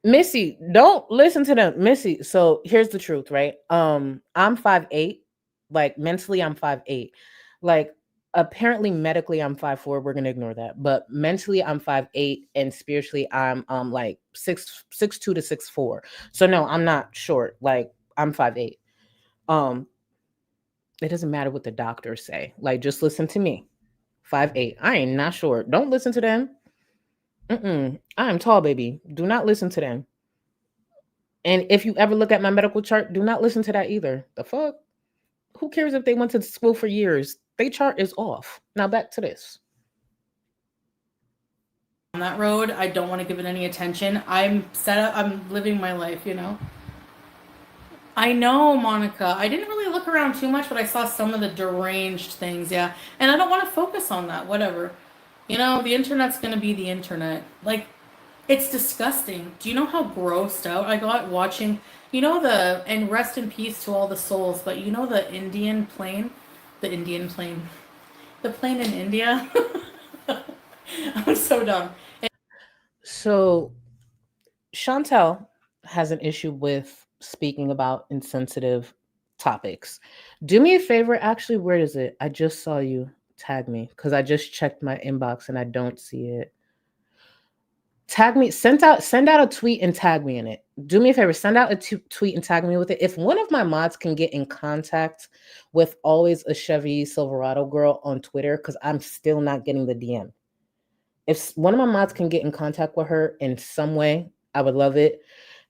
Missy, don't listen to them. Missy, so here's the truth, right? I'm 5'8". Like mentally, I'm 5'8". Like apparently medically I'm 5'4". We're gonna ignore that. But mentally I'm 5'8", and spiritually I'm like 6'2" to 6'4". So no, I'm not short. Like I'm 5'8". It doesn't matter what the doctors say. Like just listen to me. 5'8". I ain't not short. Don't listen to them. I am tall, baby. Do not listen to them. And if you ever look at my medical chart, do not listen to that either. The fuck? Who cares if they went to school for years? Their chart is off. Now back to this. On that road, I don't want to give it any attention. I'm set up. I'm living my life, you know. I know, Monica. I didn't really look around too much, but I saw some of the deranged things, yeah. And I don't want to focus on that, whatever. You know, the internet's going to be the internet. Like, it's disgusting. Do you know how grossed out I got watching, and rest in peace to all the souls, but you know the Indian plane? The Indian plane. The plane in India? I'm so dumb. So Chantal has an issue with speaking about insensitive topics. Do me a favor. Actually, where is it? I just saw you tag me because I just checked my inbox and I don't see it. Tag me, send out a tweet and tag me in it. Do me a favor, send out a tweet and tag me with it. If one of my mods can get in contact with always a Chevy Silverado girl on Twitter, because I'm still not getting the DM. If one of my mods can get in contact with her in some way, I would love it.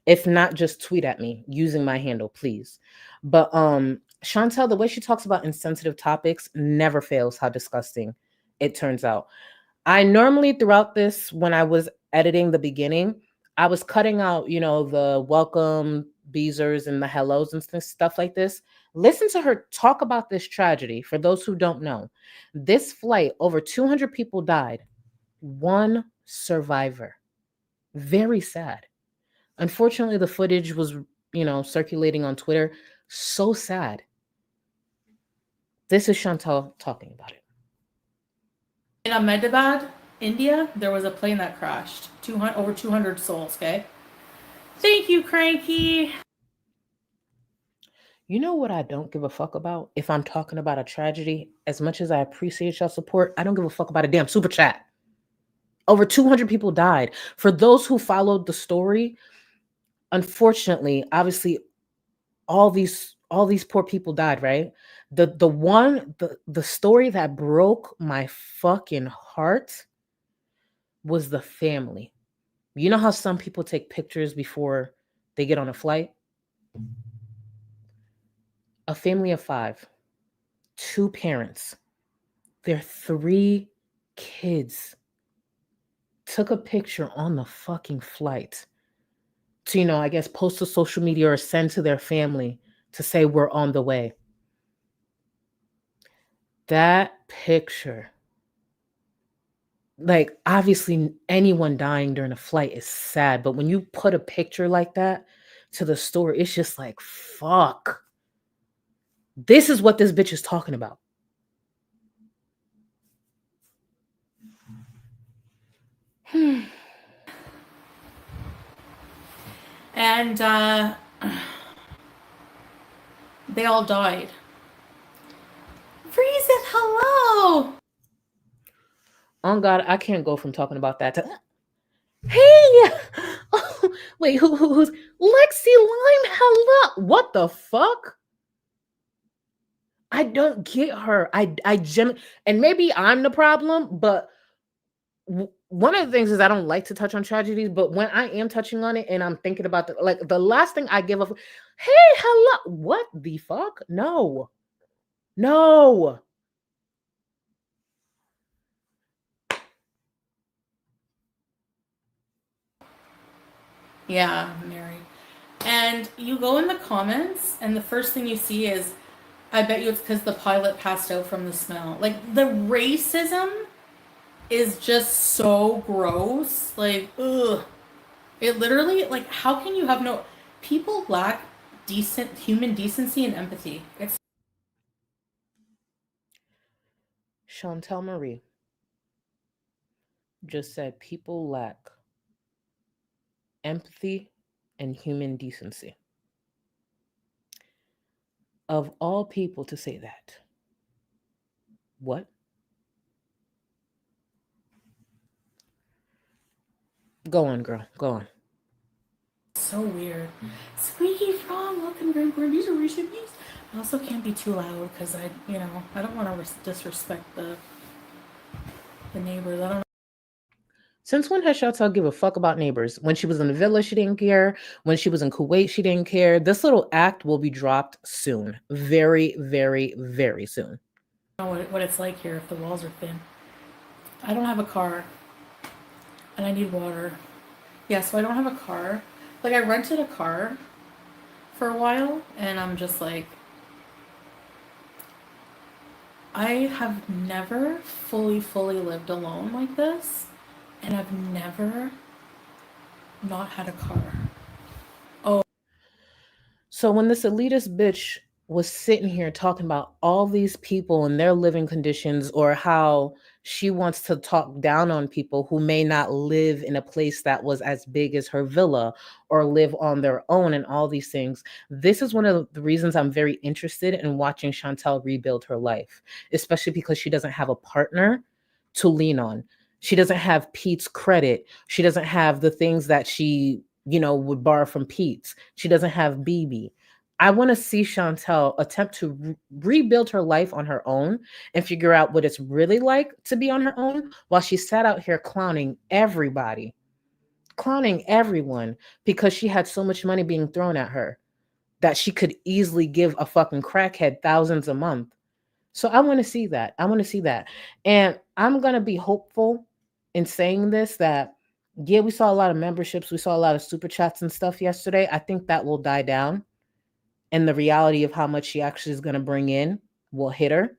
If not, just tweet at me using my handle, please. But Chantal, the way she talks about insensitive topics never fails how disgusting it turns out. I normally throughout this, when I was editing the beginning, I was cutting out, the welcome beezers and the hellos and stuff like this. Listen to her talk about this tragedy. For those who don't know, this flight, over 200 people died. One survivor. Very sad. Unfortunately, the footage was, circulating on Twitter. So sad. This is Chantal talking about it. In Ahmedabad, India, there was a plane that crashed. Over 200 souls, okay? Thank you, Cranky. You know what I don't give a fuck about? If I'm talking about a tragedy, as much as I appreciate y'all support, I don't give a fuck about a damn super chat. Over 200 people died. For those who followed the story, unfortunately, obviously, all these poor people died, right? The story that broke my fucking heart was the family. You know how some people take pictures before they get on a flight? A family of 5, 2 parents, their 3 kids took a picture on the fucking flight to, I guess, post to social media or send to their family to say we're on the way. That picture, like, obviously anyone dying during a flight is sad, but when you put a picture like that to the story, it's just like, fuck. This is what this bitch is talking about. And they all died. Freeze it, hello. Oh God, I can't go from talking about that to hey. Oh, wait, who's Lexi Lime? Hello. What the fuck? I don't get her. I and maybe I'm the problem, but one of the things is I don't like to touch on tragedies, but when I am touching on it and I'm thinking about the last thing I give up, hey, hello, what the fuck? No. No. Yeah, Mary. And you go in the comments, and the first thing you see is, I bet you it's because the pilot passed out from the smell. Like, the racism is just so gross. Like, ugh. It literally, like, how can you have no. People lack decent human decency and empathy. It's. Chantal Marie just said people lack empathy and human decency. Of all people to say that. What? Go on, girl. Go on. So weird. Squeaky frog, welcome, Grandpa. These are recipes. I also can't be too loud because I don't want to disrespect the neighbors. I don't. Since when has Chantal give a fuck about neighbors? When she was in the villa, she didn't care. When she was in Kuwait, she didn't care. This little act will be dropped soon. Very, very, very soon. Know what it's like here if the walls are thin. I don't have a car, and I need water. Yeah, so I don't have a car. Like, I rented a car for a while, and I'm just like, I have never fully lived alone like this, and I've never not had a car. Oh, So when this elitist bitch was sitting here talking about all these people and their living conditions, or how she wants to talk down on people who may not live in a place that was as big as her villa or live on their own and all these things, this is one of the reasons I'm very interested in watching Chantal rebuild her life, especially because she doesn't have a partner to lean on. She doesn't have Pete's credit. She doesn't have the things that she, would borrow from Pete's. She doesn't have BB. I want to see Chantal attempt to rebuild her life on her own and figure out what it's really like to be on her own, while she sat out here clowning everybody, clowning everyone, because she had so much money being thrown at her that she could easily give a fucking crackhead thousands a month. So I want to see that. I want to see that. And I'm going to be hopeful in saying this, that, yeah, we saw a lot of memberships. We saw a lot of super chats and stuff yesterday. I think that will die down. And the reality of how much she actually is going to bring in will hit her.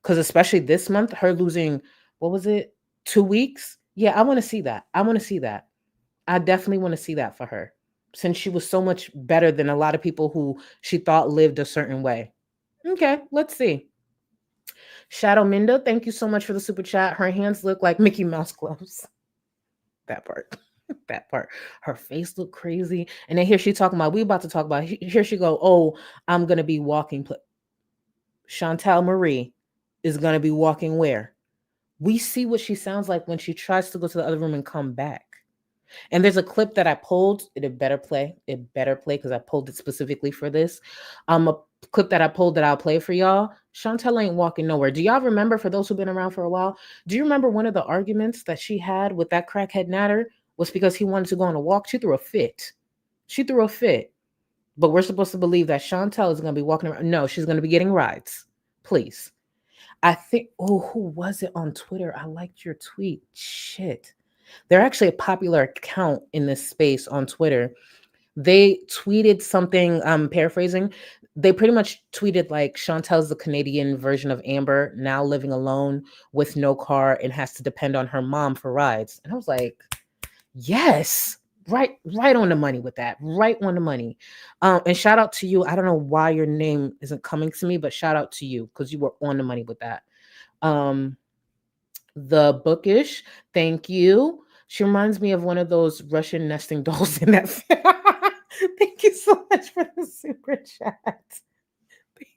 Because especially this month, her losing, what was it, 2 weeks? Yeah, I want to see that. I want to see that. I definitely want to see that for her, since she was so much better than a lot of people who she thought lived a certain way. Okay, let's see. Shadow Minda, thank you so much for the super chat. Her hands look like Mickey Mouse gloves. That part. That part. Her face looked crazy. And then here she talking about, we about to talk about, here she go, oh, I'm going to be walking. Chantal Marie is going to be walking where? We see what she sounds like when she tries to go to the other room and come back. And there's a clip that I pulled. It better play. It better play because I pulled it specifically for this. A clip that I pulled that I'll play for y'all. Chantal ain't walking nowhere. Do y'all remember, for those who've been around for a while, do you remember one of the arguments that she had with that crackhead Natter was because he wanted to go on a walk? She threw a fit. She threw a fit. But we're supposed to believe that Chantal is going to be walking around. No, she's going to be getting rides. Please. I think, oh, who was it on Twitter? I liked your tweet. Shit. They're actually a popular account in this space on Twitter. They tweeted something, I'm paraphrasing. They pretty much tweeted like, Chantel's the Canadian version of Amber, now living alone with no car and has to depend on her mom for rides. And I was like, yes, right on the money with that. Right on the money. And shout out to you. I don't know why your name isn't coming to me, but shout out to you because you were on the money with that. The bookish, thank you. She reminds me of one of those Russian nesting dolls in that. Thank you so much for the super chat.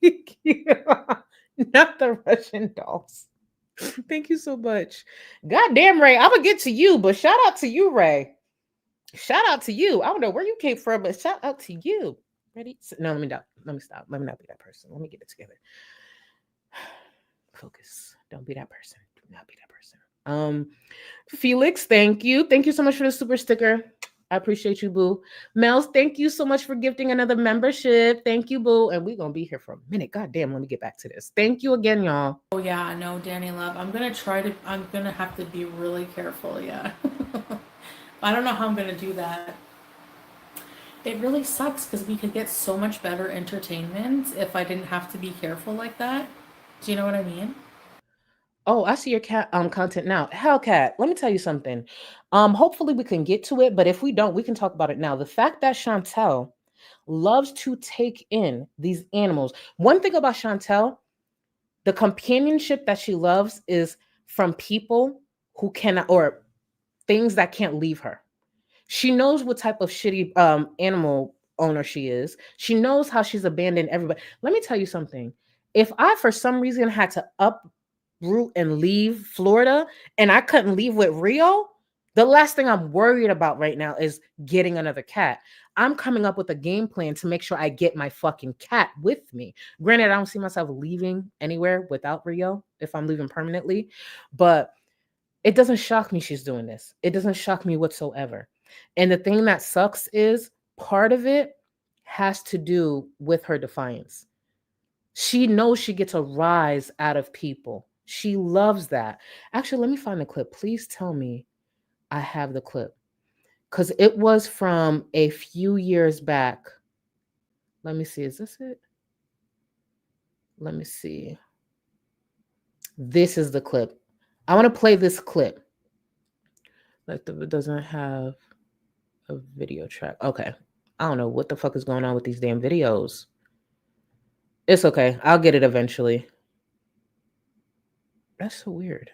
Thank you. Not the Russian dolls. Thank you so much. God damn, Ray. I'm gonna get to you, but shout out to you, Ray. Shout out to you. I don't know where you came from, but shout out to you. Ready? No, let me stop. Let me stop. Let me not be that person. Let me get it together. Focus. Don't be that person. Do not be that person. Felix, thank you. Thank you so much for the super sticker. I appreciate you, boo. Mels, thank you so much for gifting another membership. Thank you, boo. And we're going to be here for a minute. God damn, let me get back to this. Thank you again, y'all. Oh yeah, no, Danny Love. I'm gonna have to be really careful, yeah. I don't know how I'm gonna do that. It really sucks because we could get so much better entertainment if I didn't have to be careful like that. Do you know what I mean? Oh, I see your cat content now. Hellcat, let me tell you something. Hopefully we can get to it, but if we don't, we can talk about it now. The fact that Chantel loves to take in these animals. One thing about Chantel, the companionship that she loves is from people who cannot, or things that can't leave her. She knows what type of shitty animal owner she is. She knows how she's abandoned everybody. Let me tell you something. If I, for some reason, had to uproot and leave Florida and I couldn't leave with Rio, the last thing I'm worried about right now is getting another cat. I'm coming up with a game plan to make sure I get my fucking cat with me. Granted, I don't see myself leaving anywhere without Rio if I'm leaving permanently, but it doesn't shock me she's doing this. It doesn't shock me whatsoever. And the thing that sucks is part of it has to do with her defiance. She knows she gets a rise out of people. She loves that. Actually, let me find the clip. Please tell me I have the clip. Because it was from a few years back. Let me see. Is this it? Let me see. This is the clip. I want to play this clip. Like it doesn't have a video track. Okay. I don't know what the fuck is going on with these damn videos. It's okay. I'll get it eventually. That's so weird.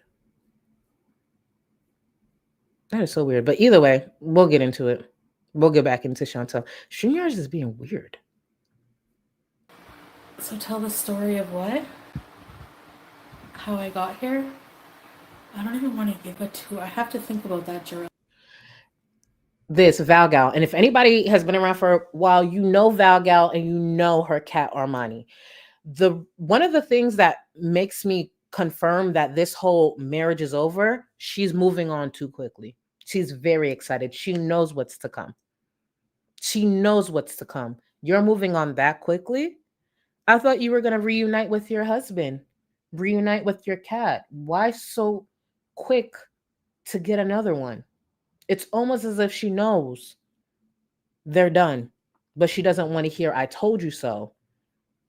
That is so weird. But either way, we'll get into it. We'll get back into Chantal. StreamYards is being weird. So tell the story of what? How I got here? I don't even want to give it to. I have to think about that, Jarrell. This Valgal. And if anybody has been around for a while, you know Valgal and you know her cat Armani. One of the things that makes me confirm that this whole marriage is over, she's moving on too quickly. She's very excited. She knows what's to come. She knows what's to come. You're moving on that quickly? I thought you were going to reunite with your husband, reunite with your cat. Why so quick to get another one? It's almost as if she knows they're done, but she doesn't want to hear I told you so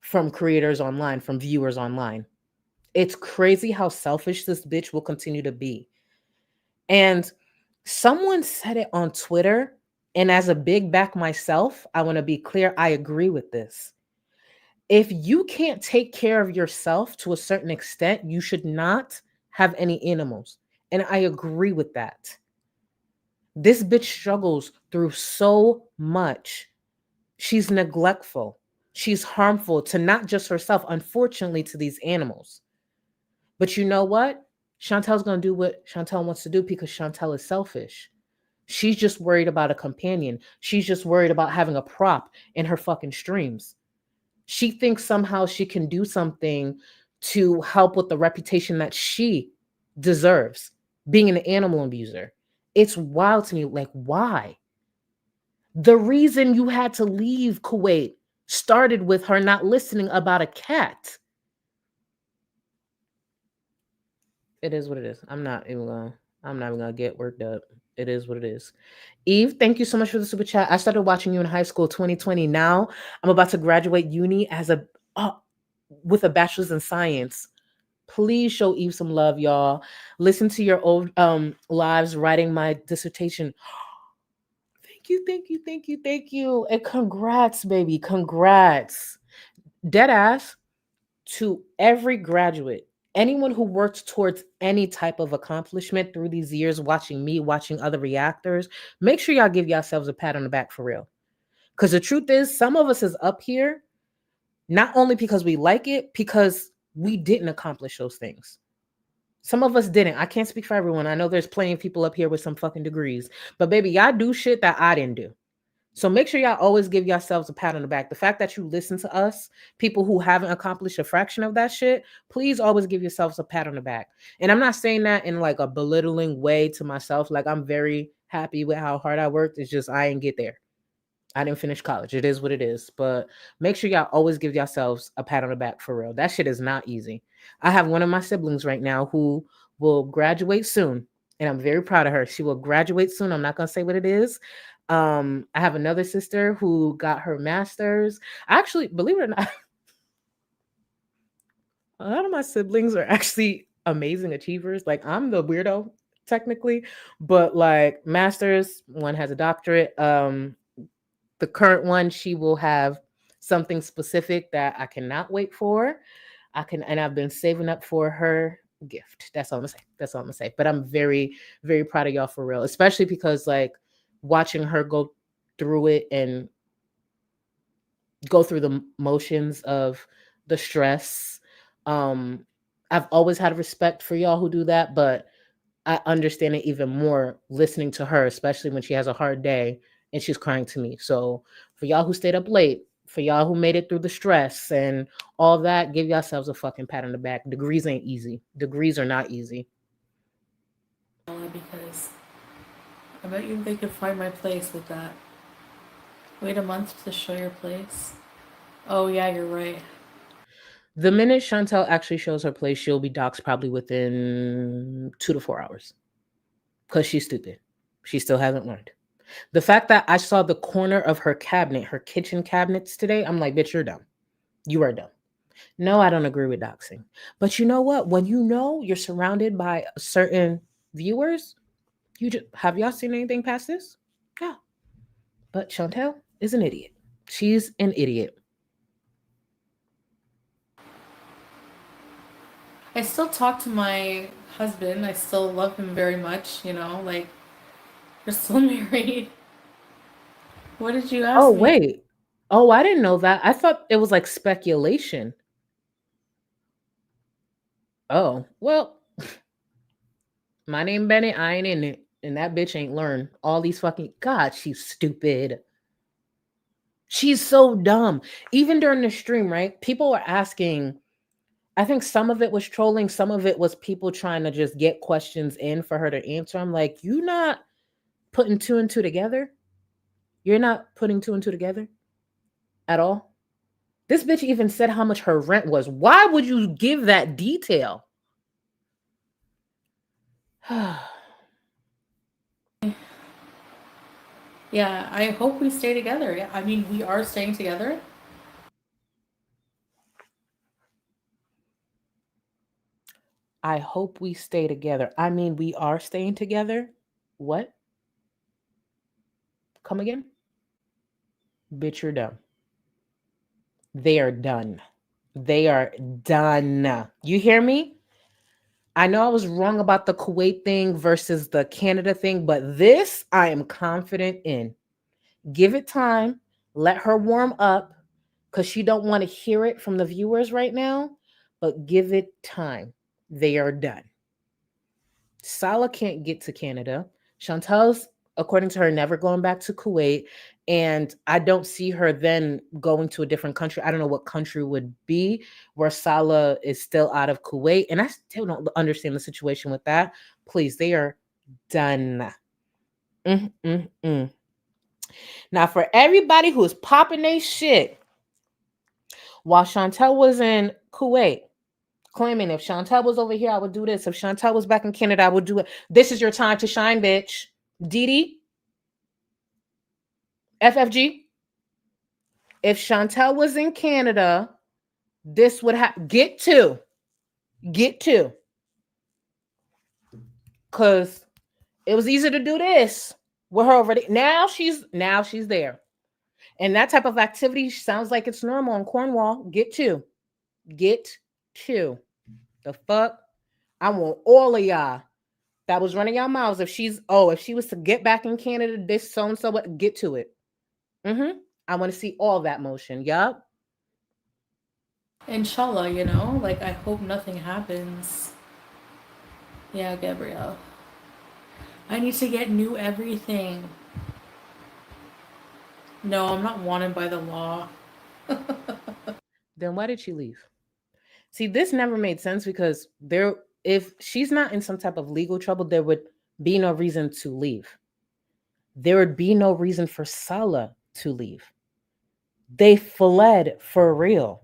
from creators online, from viewers online. It's crazy how selfish this bitch will continue to be. And someone said it on Twitter, and as a big back myself, I want to be clear, I agree with this. If you can't take care of yourself to a certain extent, you should not have any animals. And I agree with that. This bitch struggles through so much. She's neglectful. She's harmful to not just herself, unfortunately, to these animals. But you know what? Chantel's going to do what Chantel wants to do because Chantel is selfish. She's just worried about a companion. She's just worried about having a prop in her fucking streams. She thinks somehow she can do something to help with the reputation that she deserves, being an animal abuser. It's wild to me. Like, why? The reason you had to leave Kuwait started with her not listening about a cat. It is what it is. I'm not even gonna get worked up. It is what it is. Eve, thank you so much for the super chat. I started watching you in high school 2020. Now I'm about to graduate uni as with a bachelor's in science. Please show Eve some love, y'all. Listen to your old lives writing my dissertation. Thank you, thank you, thank you, thank you. And congrats, baby. Congrats. Dead ass to every graduate, anyone who worked towards any type of accomplishment through these years, watching me, watching other reactors, make sure y'all give yourselves a pat on the back for real. Because the truth is, some of us is up here, not only because we like it, because we didn't accomplish those things. Some of us didn't. I can't speak for everyone. I know there's plenty of people up here with some fucking degrees. But baby, y'all do shit that I didn't do. So make sure y'all always give yourselves a pat on the back. The fact that you listen to us, people who haven't accomplished a fraction of that shit, please always give yourselves a pat on the back. And I'm not saying that in like a belittling way to myself. Like I'm very happy with how hard I worked. It's just I didn't get there. I didn't finish college. It is what it is. But make sure y'all always give yourselves a pat on the back for real. That shit is not easy. I have one of my siblings right now who will graduate soon, and I'm very proud of her. She will graduate soon. I'm not gonna say what it is. I have another sister who got her master's. Actually, believe it or not, a lot of my siblings are actually amazing achievers. Like I'm the weirdo technically, but like masters, one has a doctorate. The current one, she will have something specific that I cannot wait for. And I've been saving up for her gift. That's all I'm gonna say. That's all I'm gonna say. But I'm very, very proud of y'all for real, especially because like watching her go through it and go through the motions of the stress. Um, I've always had respect for y'all who do that, but I understand it even more listening to her, especially when she has a hard day and she's crying to me. So for y'all who stayed up late, for y'all who made it through the stress and all that, give yourselves a fucking pat on the back. Degrees ain't easy. Degrees are not easy. Because I bet you they could find my place with that. Wait a month to show your place. Oh yeah, you're right. The minute Chantal actually shows her place, she'll be doxxed probably within 2 to 4 hours because she's stupid. She still hasn't learned. The fact that I saw the corner of her cabinet, her kitchen cabinets today, I'm like, bitch, you're dumb. You are dumb. No, I don't agree with doxing. But you know what? When you know you're surrounded by certain viewers, you just have y'all seen anything past this? Yeah. But Chantel is an idiot. She's an idiot. I still talk to my husband. I still love him very much, you know, like we're still married. What did you Oh, ask me? wait. Oh, I didn't know that. I thought it was like speculation. Oh, well, my name Bennett. I ain't in it. And that bitch ain't learned all these fucking. God, she's stupid. She's so dumb. Even during the stream, right? People were asking. I think some of it was trolling, some of it was people trying to just get questions in for her to answer. I'm like, you not putting two and two together? You're not putting two and two together at all? This bitch even said how much her rent was. Why would you give that detail? Yeah, I hope we stay together. I mean, we are staying together. I hope we stay together. I mean, we are staying together. What? Come again? Bitch, you're dumb. They are done. They are done. You hear me? I know I was wrong about the Kuwait thing versus the Canada thing, but this I am confident in. Give it time. Let her warm up because she don't want to hear it from the viewers right now, but give it time. They are done. Salah can't get to Canada. Chantal's, according to her, never going back to Kuwait. And I don't see her then going to a different country. I don't know what country would be where Salah is still out of Kuwait. And I still don't understand the situation with that. Please, they are done. Mm-mm-mm. Now, for everybody who is popping their shit while Chantal was in Kuwait, claiming if Chantal was over here, I would do this. If Chantal was back in Canada, I would do it. This is your time to shine, bitch. Didi, FFG. If Chantal was in Canada, this would have get to. Cause it was easy to do this with her already. Now she's there. And that type of activity sounds like it's normal in Cornwall. Get to. The fuck? I want all of y'all that was running your mouths. If she was to get back in Canada, this so and so, what get to it. I want to see all that motion. Yup. Inshallah, you know, like I hope nothing happens. Yeah, Gabrielle. I need to get new everything. No, I'm not wanted by the law. Then why did she leave? See, this never made sense because if she's not in some type of legal trouble, there would be no reason to leave. there would be no reason for Salah to leave. They fled for real.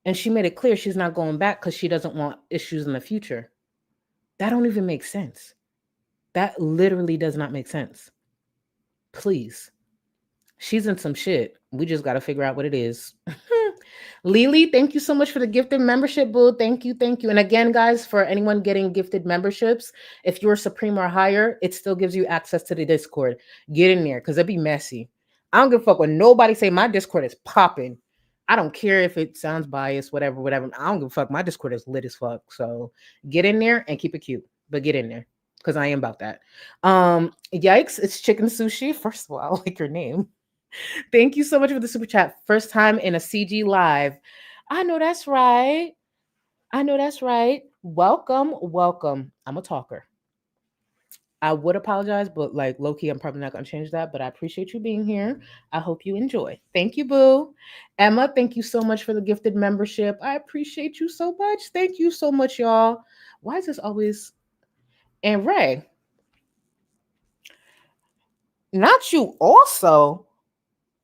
And she made it clear she's not going back because she doesn't want issues in the future. That don't even make sense. That literally does not make sense. Please. She's in some shit. We just got to figure out what it is. Lily, thank you so much for the gifted membership, boo. Thank you, thank you. And again, guys, for anyone getting gifted memberships, if you're Supreme or higher, it still gives you access to the Discord. Get in there because it'd be messy. I don't give a fuck when nobody say my Discord is popping. I don't care if it sounds biased, whatever, whatever. I don't give a fuck. My Discord is lit as fuck. So get in there and keep it cute, but get in there because I am about that. Yikes, it's chicken sushi. First of all, I like your name. Thank you so much for the super chat. First time in a CG live. I know that's right. I know that's right. Welcome, welcome. I'm a talker. I would apologize, but like low key, I'm probably not going to change that. But I appreciate you being here. I hope you enjoy. Thank you, boo. Emma, thank you so much for the gifted membership. I appreciate you so much. Thank you so much, y'all. Why is this always. And Ray, not you also.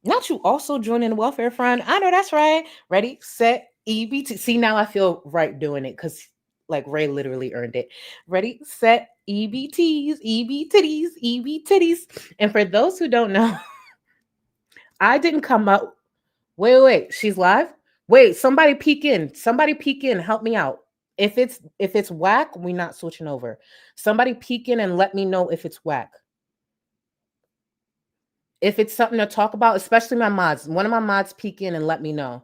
Not you also joining the welfare fund. I know that's right. Ready, set, EBT. See, now I feel right doing it because like Ray literally earned it. Ready, set, EBTs, EB titties, EB titties. And for those who don't know, I didn't come up. Wait. She's live. Wait, somebody peek in. Somebody peek in. Help me out. If it's whack, we're not switching over. Somebody peek in and let me know if it's whack. If it's something to talk about, especially my mods, one of my mods peek in and let me know.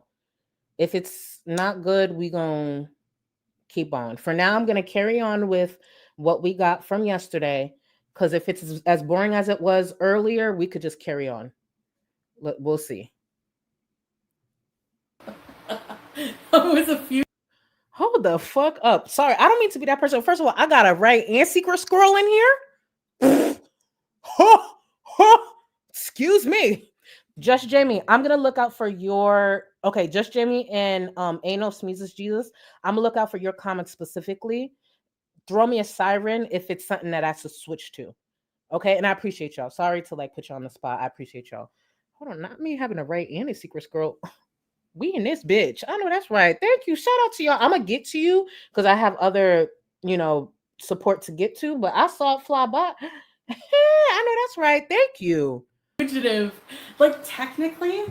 If it's not good, we gonna keep on. For now, I'm gonna carry on with what we got from yesterday. Because if it's as boring as it was earlier, we could just carry on. We'll see. It was a few. Hold the fuck up. Sorry, I don't mean to be that person. First of all, I got a right and secret squirrel in here. Excuse me. Just Jamie, I'm gonna look out for your Just Jamie and Ano Smeezes Jesus. I'm gonna look out for your comments specifically. Throw me a siren if it's something that I should switch to. Okay, and I appreciate y'all. Sorry to like put you on the spot. I appreciate y'all. Hold on, not me having a right and a secret squirrel. We in this bitch. I know that's right. Thank you. Shout out to y'all. I'm gonna get to you because I have other, support to get to, but I saw it fly by. I know that's right. Thank you. Fugitive. Like, technically,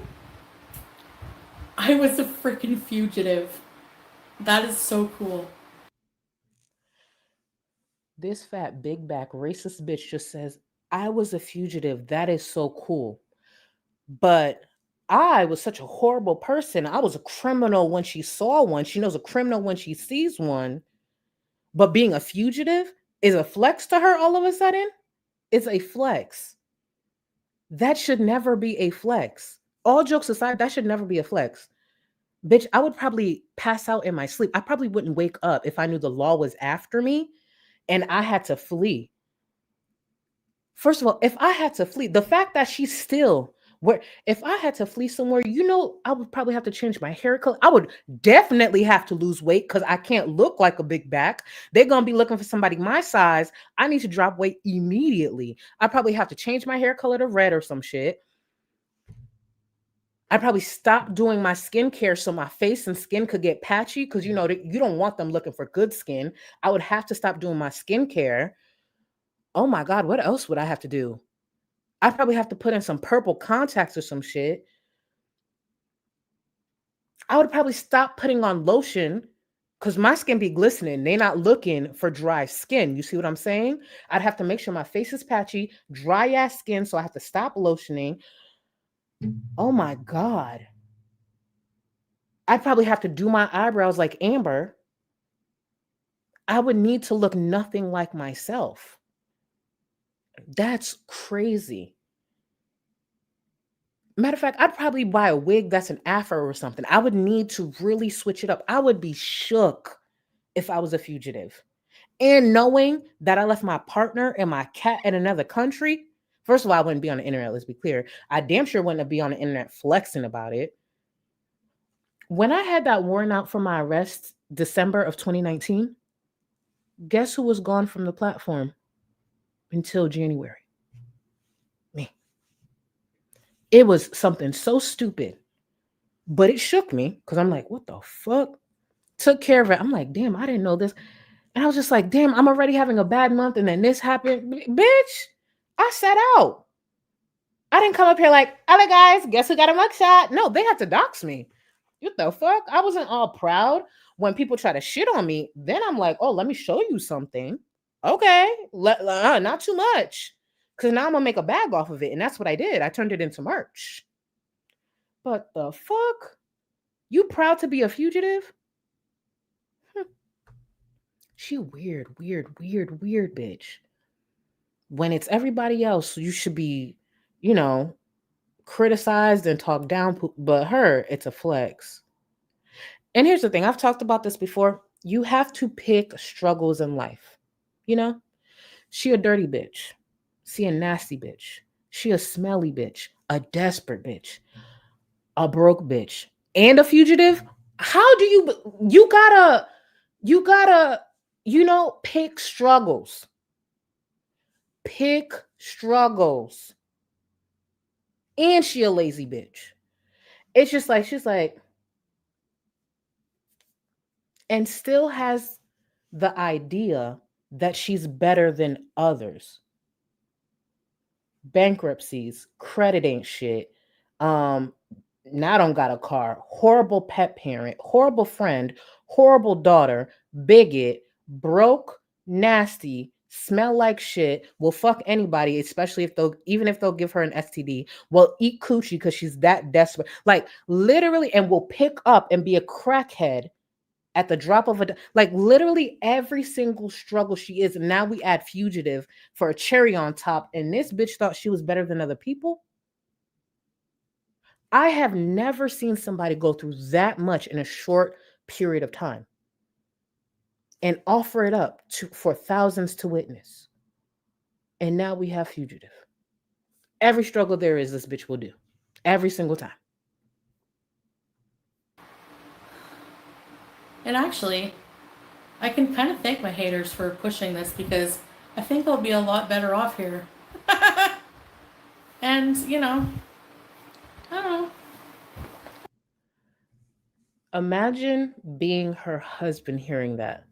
I was a freaking fugitive. That is so cool. This fat, big back, racist bitch just says, I was a fugitive. That is so cool. But I was such a horrible person. I was a criminal when she saw one. She knows a criminal when she sees one. But being a fugitive is a flex to her all of a sudden? It's a flex. That should never be a flex. All jokes aside, that should never be a flex. Bitch, I would probably pass out in my sleep. I probably wouldn't wake up if I knew the law was after me and I had to flee. First of all, if I had to flee, the fact that she's still if I had to flee somewhere, I would probably have to change my hair color. I would definitely have to lose weight because I can't look like a big back. They're going to be looking for somebody my size. I need to drop weight immediately. I probably have to change my hair color to red or some shit. I probably stop doing my skincare so my face and skin could get patchy because you don't want them looking for good skin. I would have to stop doing my skincare. Oh my God, what else would I have to do? I'd probably have to put in some purple contacts or some shit. I would probably stop putting on lotion because my skin be glistening. They're not looking for dry skin. You see what I'm saying? I'd have to make sure my face is patchy, dry ass skin, so I have to stop lotioning. Oh my God. I'd probably have to do my eyebrows like Amber. I would need to look nothing like myself. That's crazy. Matter of fact, I'd probably buy a wig that's an afro or something. I would need to really switch it up. I would be shook if I was a fugitive. And knowing that I left my partner and my cat in another country, first of all, I wouldn't be on the internet, let's be clear. I damn sure wouldn't be on the internet flexing about it. When I had that warrant out for my arrest, December of 2019, guess who was gone from the platform? until January. Me. It was something so stupid, but it shook me because I'm like, what the fuck? Took care of it. I'm like, damn, I didn't know this. And I was just like, damn, I'm already having a bad month. And then this happened. Bitch, I sat out. I didn't come up here like, all right, guys, guess who got a mugshot? No, they had to dox me. What the fuck? I wasn't all proud when people try to shit on me. Then I'm like, oh, let me show you something. Okay, not too much. Because now I'm going to make a bag off of it. And that's what I did. I turned it into merch. But the fuck? You proud to be a fugitive? She weird, weird bitch. When it's everybody else, you should be, you know, criticized and talked down, but her, it's a flex. And here's the thing, I've talked about this before. You have to pick struggles in life. You know, she a dirty bitch. She a nasty bitch. She a smelly bitch. A desperate bitch. A broke bitch. And a fugitive. How do you gotta, pick struggles. Pick struggles. And she a lazy bitch. It's just like, she's like, and still has the idea that she's better than others. Bankruptcies, credit ain't shit. Now I don't got a car. Horrible pet parent, horrible friend, horrible daughter, bigot, broke, nasty, smell like shit, will fuck anybody, especially even if they'll give her an STD, will eat coochie because she's that desperate. Like literally, and will pick up and be a crackhead at the drop of like literally every single struggle she is. And now we add fugitive for a cherry on top. And this bitch thought she was better than other people. I have never seen somebody go through that much in a short period of time and offer it up for thousands to witness. And now we have fugitive. Every struggle there is, this bitch will do. Every single time. And actually, I can kind of thank my haters for pushing this because I think I'll be a lot better off here. And, I don't know. Imagine being her husband hearing that.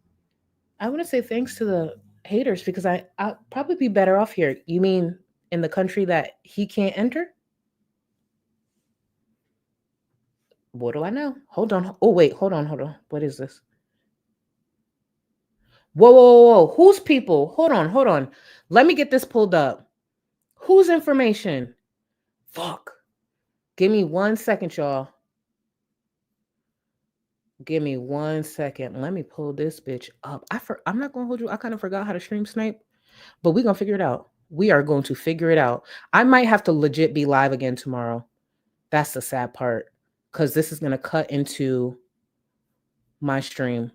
I want to say thanks to the haters because I'll probably be better off here. You mean in the country that he can't enter? What do I know? Hold on. Oh, wait. Hold on. What is this? Whoa. Whose people? Hold on. Let me get this pulled up. Whose information? Fuck. Give me 1 second, y'all. Give me 1 second. Let me pull this bitch up. I'm not going to hold you. I kind of forgot how to stream snipe, but we're going to figure it out. We are going to figure it out. I might have to legit be live again tomorrow. That's the sad part because this is going to cut into my stream.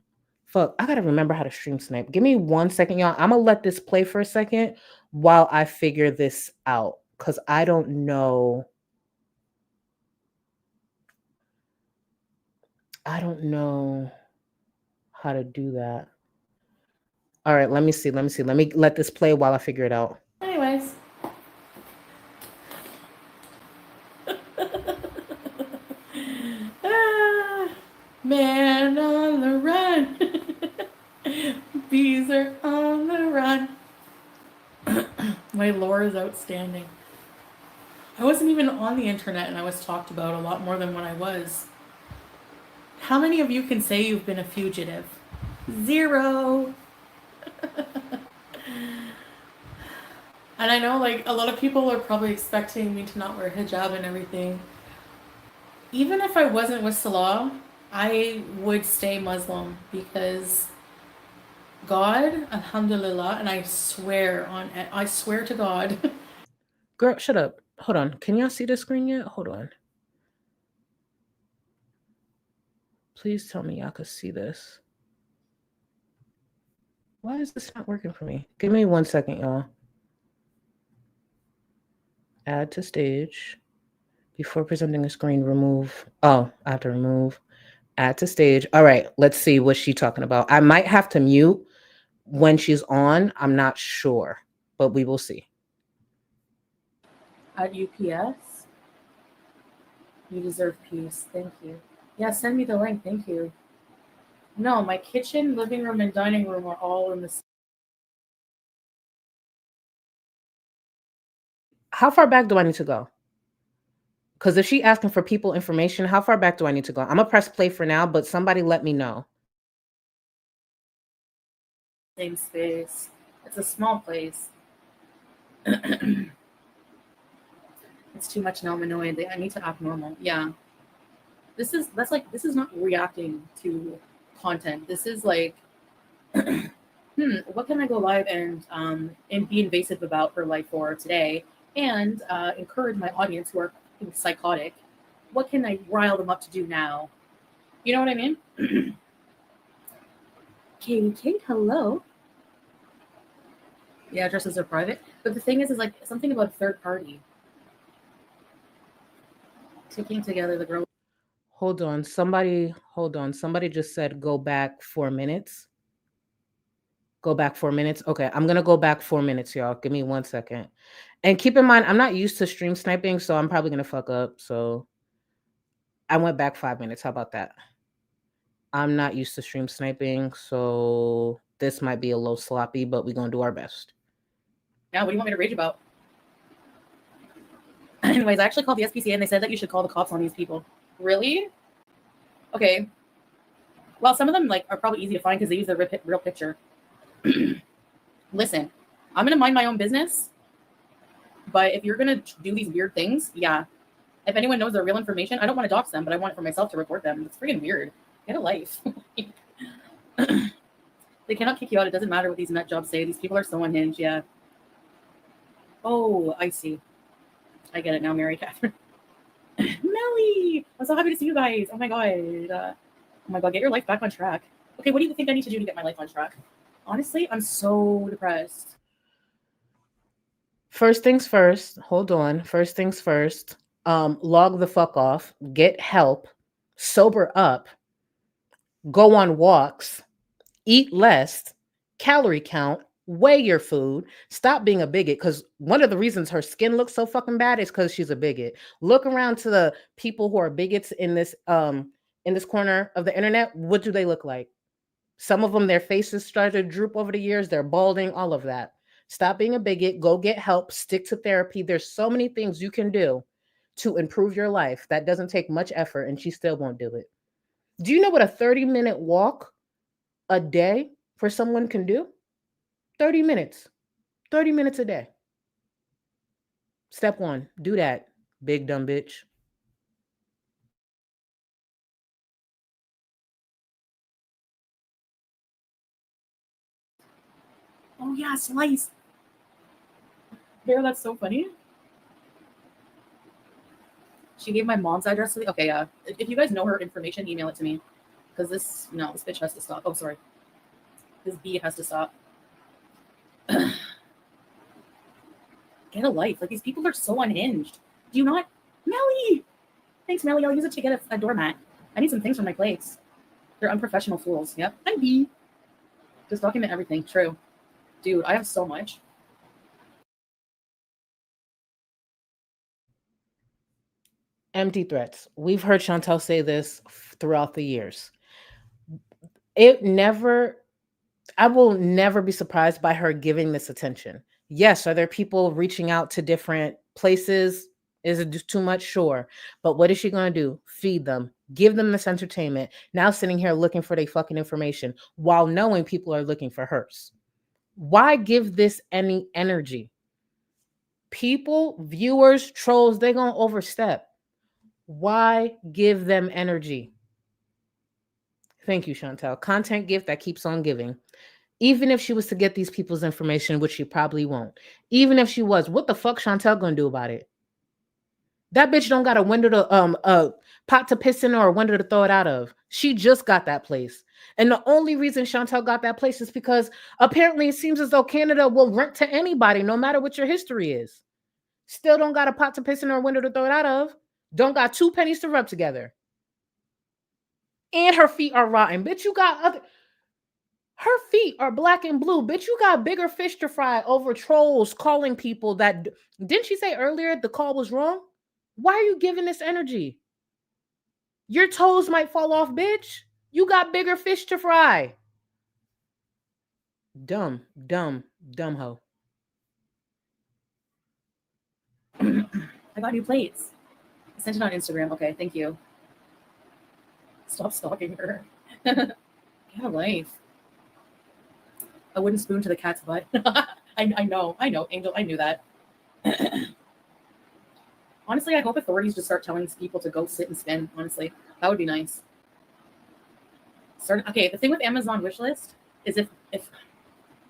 Fuck, I got to remember how to stream snipe. Give me 1 second, y'all. I'm going to let this play for a second while I figure this out because I don't know. I don't know how to do that. All right, let me see. Let me let this play while I figure it out. Anyways. Man on the run. Bees are on the run. My lore is outstanding. I wasn't even on the internet and I was talked about a lot more than when I was. How many of you can say you've been a fugitive? 0. And I know like a lot of people are probably expecting me to not wear hijab and everything. Even if I wasn't with Salah, I would stay Muslim because God, alhamdulillah, and I swear to God. Girl, shut up. Hold on. Can y'all see the screen yet? Hold on. Please tell me y'all could see this. Why is this not working for me? Give me 1 second, y'all. Add to stage. Before presenting a screen, remove. Oh, I have to remove. Add to stage. All right, let's see what she's talking about. I might have to mute when she's on. I'm not sure. but we will see. At UPS, you deserve peace. Thank you. Yeah, send me the link. Thank you. No, my kitchen, living room, and dining room are all in the. How far back do I need to go? Because if she asking for people information, how far back do I need to go? I'm gonna press play for now, but somebody let me know. Same space. It's a small place. It's too much now. I'm annoyed. I need to act normal. Yeah. This is not reacting to content. This is like, what can I go live and be invasive about her life for today, and encourage my audience who are psychotic. What can I rile them up to do now? You know what I mean? Katie, Kate, hello. The addresses are private, but the thing is like something about a third party taking together the girl. Hold on. Somebody just said go back 4 minutes. Go back 4 minutes. Okay, I'm gonna go back 4 minutes, y'all. Give me 1 second. And keep in mind, I'm not used to stream sniping, so I'm probably gonna fuck up. So I went back 5 minutes. How about that? I'm not used to stream sniping, so this might be a little sloppy, but we're gonna do our best. Yeah, what do you want me to rage about? Anyways, I actually called the SPCA and they said that you should call the cops on these people. Really? Okay. Well, some of them like are probably easy to find because they use their real picture. Listen, I'm gonna mind my own business, but if you're gonna do these weird things, yeah. If anyone knows their real information, I don't want to dox them, but I want it for myself to report them. It's freaking weird. Get a life. They cannot kick you out. It doesn't matter what these nut jobs say. These people are so unhinged. Yeah. Oh, I see. I get it now, Mary Catherine. Melly! I'm so happy to see you guys. Oh my god, get your life back on track. Okay, what do you think I need to do to get my life on track? Honestly, I'm so depressed. First things first. Hold on. First things first. Log the fuck off. Get help. Sober up. Go on walks. Eat less. Calorie count. Weigh your food. Stop being a bigot. Because one of the reasons her skin looks so fucking bad is because she's a bigot. Look around to the people who are bigots in this corner of the internet. What do they look like? Some of them, their faces started to droop over the years. They're balding. All of that. Stop being a bigot. Go get help. Stick to therapy. There's so many things you can do to improve your life that doesn't take much effort, and she still won't do it. Do you know what a 30-minute walk a day for someone can do? 30 minutes. 30 minutes a day. Step one, do that, big dumb bitch. Oh yeah, Slice. Bear, that's so funny. She gave my mom's address to me. Okay, yeah. If you guys know her information, email it to me. Because this bitch has to stop. Oh, sorry. This bee has to stop. Get a life. Like, these people are so unhinged. Do you not? Melly! Thanks, Melly. I'll use it to get a doormat. I need some things for my plates. They're unprofessional fools. Yep. I'm bee. Just document everything. True. Dude, I have so much. Empty threats. We've heard Chantal say this throughout the years. I will never be surprised by her giving this attention. Yes, are there people reaching out to different places? Is it just too much? Sure. But what is she going to do? Feed them, give them this entertainment. Now sitting here looking for their fucking information while knowing people are looking for hers. Why give this any energy? People, viewers, trolls, they're going to overstep. Why give them energy? Thank you, Chantal. Content gift that keeps on giving. Even if she was to get these people's information, which she probably won't. Even if she was, what the fuck Chantal gonna do about it? That bitch don't got a window to a pot to piss in or a window to throw it out of. She just got that place. And the only reason Chantal got that place is because apparently it seems as though Canada will rent to anybody, no matter what your history is. Still don't got a pot to piss in or a window to throw it out of. Don't got 2 pennies to rub together. And her feet are rotten. Bitch, you got other. Her feet are black and blue. Bitch, you got bigger fish to fry over trolls calling people that. Didn't she say earlier the call was wrong? Why are you giving this energy? Your toes might fall off, bitch. You got bigger fish to fry. Dumb, dumb, dumb hoe. I got new plates. I sent it on Instagram. Okay, thank you. Stop stalking her. Get a life. A wooden spoon to the cat's butt. I know, Angel, I knew that. Honestly, I hope authorities just start telling people to go sit and spin. Honestly, that would be nice. Okay, the thing with Amazon wishlist is if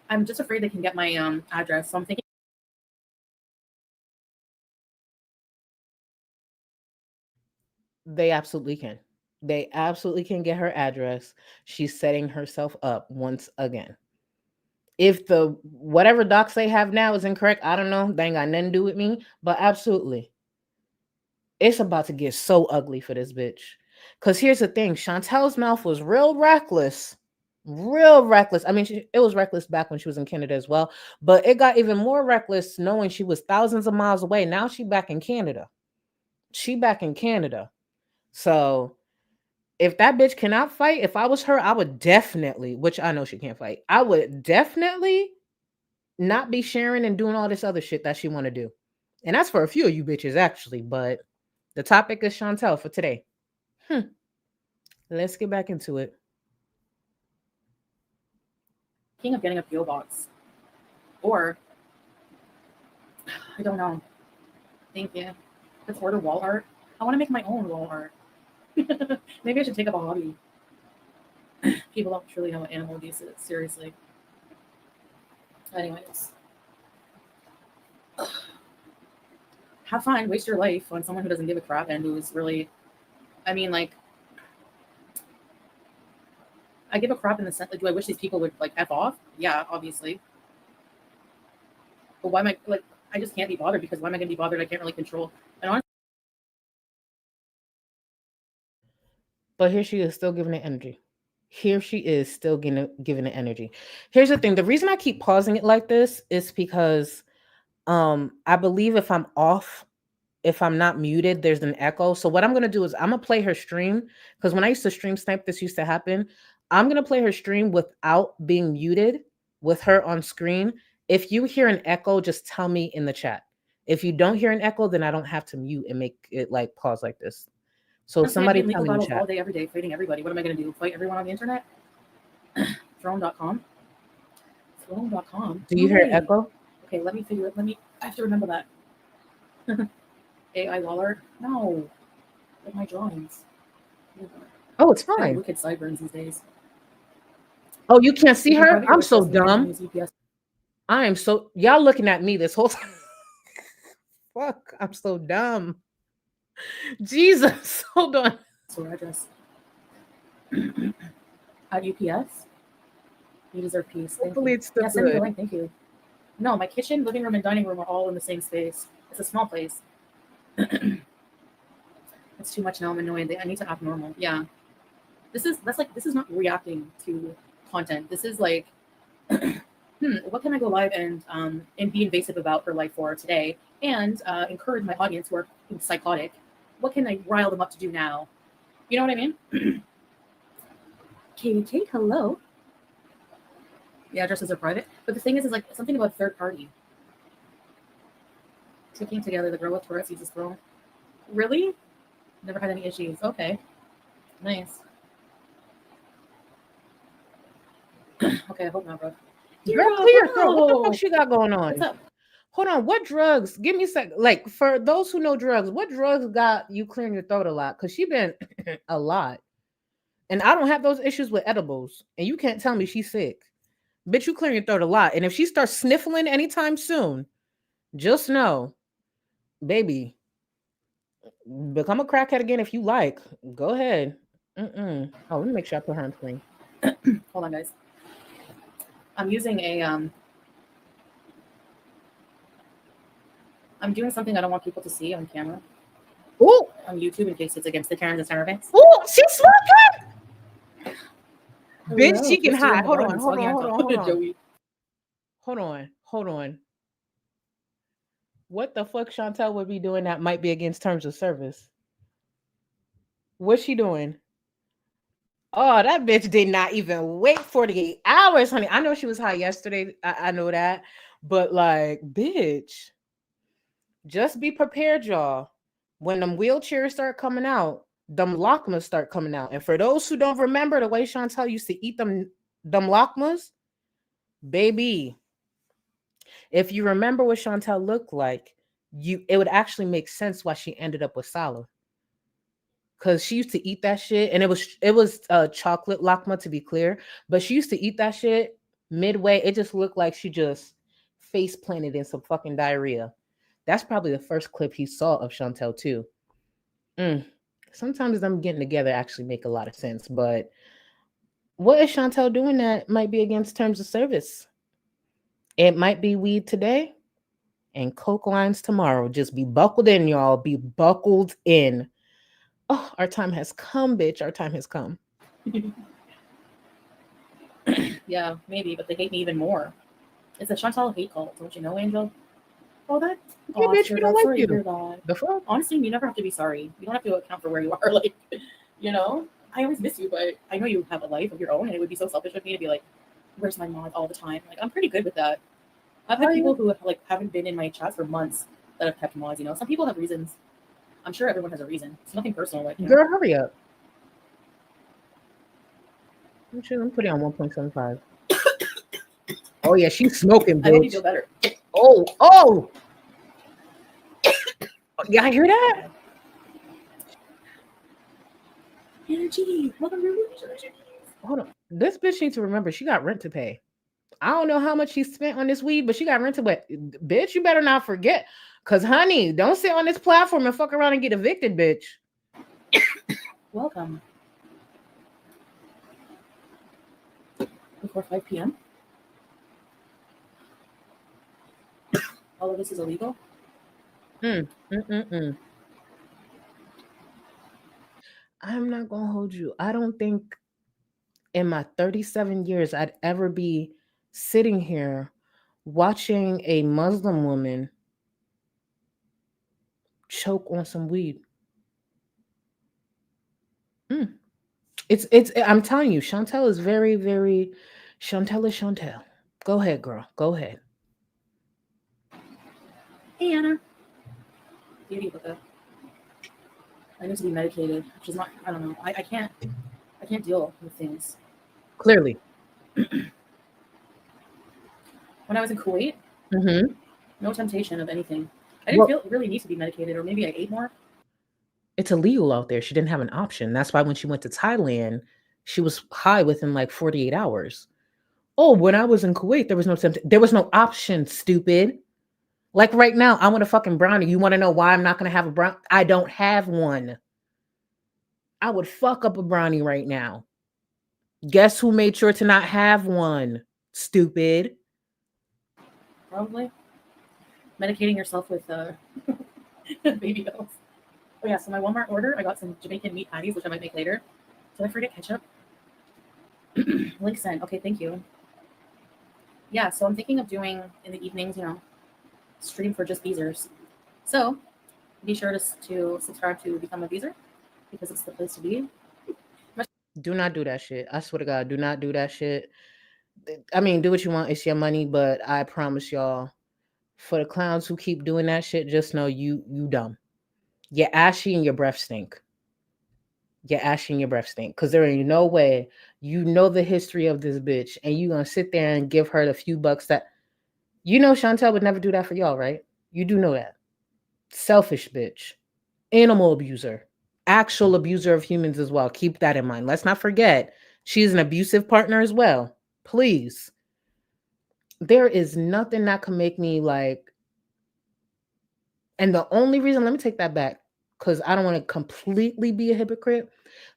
I'm just afraid they can get my address, so I'm thinking. They absolutely can. They absolutely can get her address. She's setting herself up once again. If the whatever docs they have now is incorrect, I don't know. They ain't got nothing to do with me, but absolutely. It's about to get so ugly for this bitch. Because here's the thing, Chantal's mouth was real reckless. Real reckless. I mean, it was reckless back when she was in Canada as well, but it got even more reckless knowing she was thousands of miles away. Now she back in Canada. She back in Canada. So if that bitch cannot fight, if I was her, I would definitely, which I know she can't fight, I would definitely not be sharing and doing all this other shit that she want to do. And that's for a few of you bitches, actually. But the topic is Chantal for today. Let's get back into it. Thinking of getting a PO box, or I don't know. Thank you. Let's order wall art. I want to make my own wall art. Maybe I should take up a hobby. People don't truly know what animal abuse is. Seriously. Anyways. Have fun. Waste your life on someone who doesn't give a crap and who's really... I mean, like... I give a crap in the sense... Like, do I wish these people would, like, F off? Yeah, obviously. But why am I... Like, I just can't be bothered because why am I going to be bothered? I can't really control... And honestly... But here she is still giving it energy. Here she is still giving it energy. Here's the thing. The reason I keep pausing it like this is because I believe if I'm off, if I'm not muted, there's an echo. So what I'm going to do is I'm going to play her stream, because when I used to stream snipe, this used to happen. I'm going to play her stream without being muted with her on screen. If you hear an echo, just tell me in the chat. If you don't hear an echo, then I don't have to mute and make it like pause like this. So somebody tell me in the chat. All day, every day, fighting everybody. What am I going to do? Fight everyone on the internet? Throne.com? Throne.com? Do you hear echo? Okay, let me figure it. I have to remember that. AI Waller? No. Like my drawings. Oh, it's fine. Wicked sideburns these days. Oh, you can't see her? I'm so dumb. I am so... Y'all looking at me this whole time. Fuck, I'm so dumb. Jesus, hold on. Store address. At UPS? You deserve peace. Hopefully it's still send me the link. Thank you. No, my kitchen, living room, and dining room are all in the same space. It's a small place. It's too much now. I'm annoyed. I need to act normal. Yeah. This is not reacting to content. This is like, what can I go live and be invasive about for life for today and encourage my audience who are psychotic. What can I rile them up to do now? You know what I mean? Katie, hello. The addresses are private, but the thing is like something about third party. Sticking together, the girl with Tourette's uses throne. Really? Never had any issues. Okay. Nice. Okay, I hope not, bro. Girl, clear, girl. What the fuck she got going on? What's up? Hold on. What drugs? Give me a sec. Like, for those who know drugs, what drugs got you clearing your throat a lot? Because she been a lot. And I don't have those issues with edibles. And you can't tell me she's sick. Bitch, you clearing your throat a lot. And if she starts sniffling anytime soon, just know, baby, become a crackhead again if you like. Go ahead. Oh, let me make sure I put her on screen. Hold on, guys. I'm using I'm doing something I don't want people to see on camera. Oh, on YouTube in case it's against the Karens and Sarah fans. Oh, she's smoking. Bitch, she can First year on hide. the Hold bottom on, and hold soggy on, on hold top. on, hold on. Joey. Hold on. What the fuck Chantal would be doing that might be against terms of service? What's she doing? Oh, that bitch did not even wait 48 hours, honey. I know she was high yesterday. I know that. But like, bitch, just be prepared, y'all. When them wheelchairs start coming out, them lockmas start coming out. And for those who don't remember the way Chantal used to eat them lockmas, baby, if you remember what Chantal looked like, it would actually make sense why she ended up with Salah. Cause she used to eat that shit, and it was chocolate lakma, to be clear, but she used to eat that shit midway. It just looked like she just face planted in some fucking diarrhea. That's probably the first clip he saw of Chantel too. Sometimes them getting together actually make a lot of sense, but what is Chantel doing that might be against terms of service? It might be weed today and coke lines tomorrow. Just be buckled in, y'all. Be buckled in. Oh, our time has come, bitch. Our time has come. Yeah, maybe, but they hate me even more. It's a Chantal hate cult, don't you know, Angel? Oh, that. Yeah, bitch, we don't like sorry you. to hear that. The fuck? Honestly, you never have to be sorry. You don't have to account for where you are. Like, you know, I always miss you, but I know you have a life of your own, and it would be so selfish of me to be like, "Where's my mom?" all the time. Like, I'm pretty good with that. I've had people who like haven't been in my chats for months that have kept mods. You know, some people have reasons. I'm sure everyone has a reason. It's nothing personal. Like, Girl, hurry up. I'm putting on 1.75. Oh yeah, she's smoking, bitch. I hope you feel better. Oh. Yeah, I hear that. Energy. Welcome to energy. Hold on. This bitch needs to remember she got rent to pay. I don't know how much she spent on this weed, but she got rent to pay. Bitch, you better not forget. Cause honey, don't sit on this platform and fuck around and get evicted, bitch. Welcome. Before 5 p.m. All of this is illegal. I'm not gonna hold you. I don't think in my 37 years I'd ever be sitting here watching a Muslim woman choke on some weed. It's I'm telling you, Chantel is very, very Chantel is Chantel. Go ahead, girl. Go ahead. Hey, Anna. Beauty with that. I need to be medicated, which is not. I don't know. I can't deal with things. Clearly. When I was in Kuwait, no temptation of anything. I didn't really need to be medicated, or maybe I ate more. It's illegal out there. She didn't have an option. That's why when she went to Thailand, she was high within like 48 hours. Oh, when I was in Kuwait, there was no option, stupid. Like right now, I want a fucking brownie. You want to know why I'm not going to have a brownie? I don't have one. I would fuck up a brownie right now. Guess who made sure to not have one? Stupid. Probably. Medicating yourself with baby pills. Oh yeah, so my Walmart order, I got some Jamaican meat patties, which I might make later. Did I forget ketchup? Link sent. Okay, thank you. Yeah, so I'm thinking of doing in the evenings, stream for just Beezers. So be sure to subscribe to Become a Beezer because it's the place to be. Do not do that shit. I swear to God, do not do that shit. I mean, do what you want. It's your money, but I promise y'all, for the clowns who keep doing that shit, just know you dumb. You're ashy and your breath stink. You're ashy and your breath stink. Because there ain't no way you know the history of this bitch and you gonna sit there and give her the few bucks that you know Chantel would never do that for y'all, right? You do know that. Selfish bitch. Animal abuser. Actual abuser of humans as well. Keep that in mind. Let's not forget, she's an abusive partner as well. Please. There is nothing that can make me like, and the only reason, let me take that back, because I don't want to completely be a hypocrite.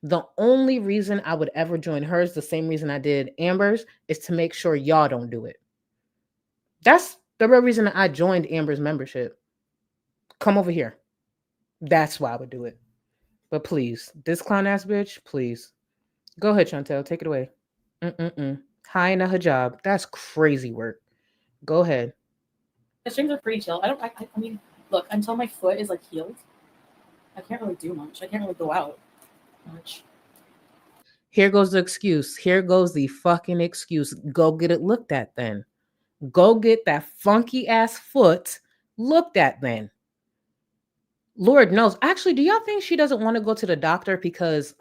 The only reason I would ever join hers, the same reason I did Amber's, is to make sure y'all don't do it. That's the real reason I joined Amber's membership. Come over here. That's why I would do it. But please, this clown ass bitch, please. Go ahead, Chantel. Take it away. High in a hijab. That's crazy work. Go ahead. The strings are pretty chill. I mean, look, until my foot is like healed, I can't really do much. I can't really go out much. Here goes the excuse. Here goes the fucking excuse. Go get it looked at then. Go get that funky ass foot looked at then. Lord knows. Actually, do y'all think she doesn't want to go to the doctor because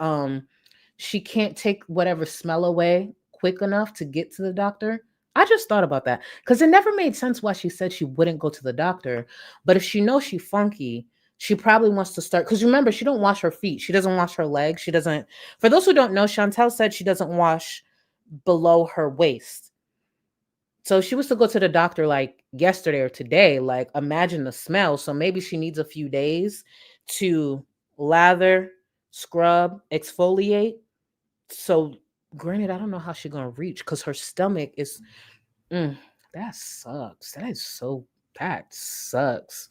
she can't take whatever smell away quick enough to get to the doctor? I just thought about that because it never made sense why she said she wouldn't go to the doctor. But if she knows she funky, she probably wants to start. Because remember, she don't wash her feet. She doesn't wash her legs. She doesn't. For those who don't know, Chantel said she doesn't wash below her waist. So she was to go to the doctor like yesterday or today. Like imagine the smell. So maybe she needs a few days to lather, scrub, exfoliate. So granted, I don't know how she's gonna reach because her stomach is that sucks. That sucks.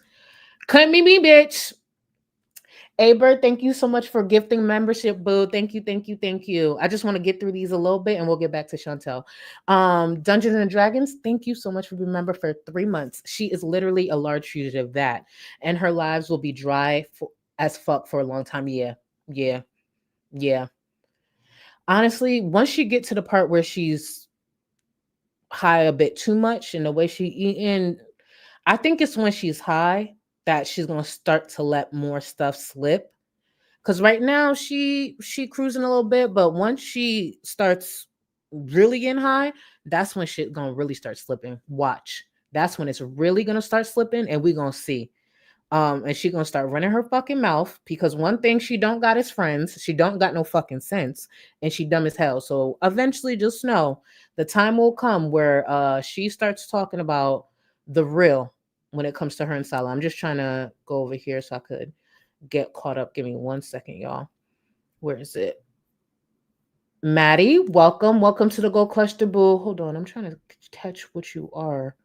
Couldn't be me, bitch. Aber, thank you so much for gifting membership, boo. Thank you, thank you, thank you. I just want to get through these a little bit and we'll get back to Chantel. Dungeons and Dragons, thank you so much for being a member for 3 months. She is literally a large fugitive that, and her lives will be dry as fuck for a long time. Yeah, yeah. Honestly, once you get to the part where she's high a bit too much and the way she eating, I think it's when she's high that she's gonna start to let more stuff slip. Cause right now she cruising a little bit, but once she starts really getting high, that's when shit gonna really start slipping. Watch. That's when it's really gonna start slipping, and we gonna see. And she gonna start running her fucking mouth because one thing she don't got is friends. She don't got no fucking sense, and she dumb as hell. So eventually, just know the time will come where she starts talking about the real when it comes to her and Salah. I'm just trying to go over here so I could get caught up. Give me 1 second, y'all. Where is it? Maddie, welcome. Welcome to the Gold Cluster Boo. Hold on. I'm trying to catch what you are.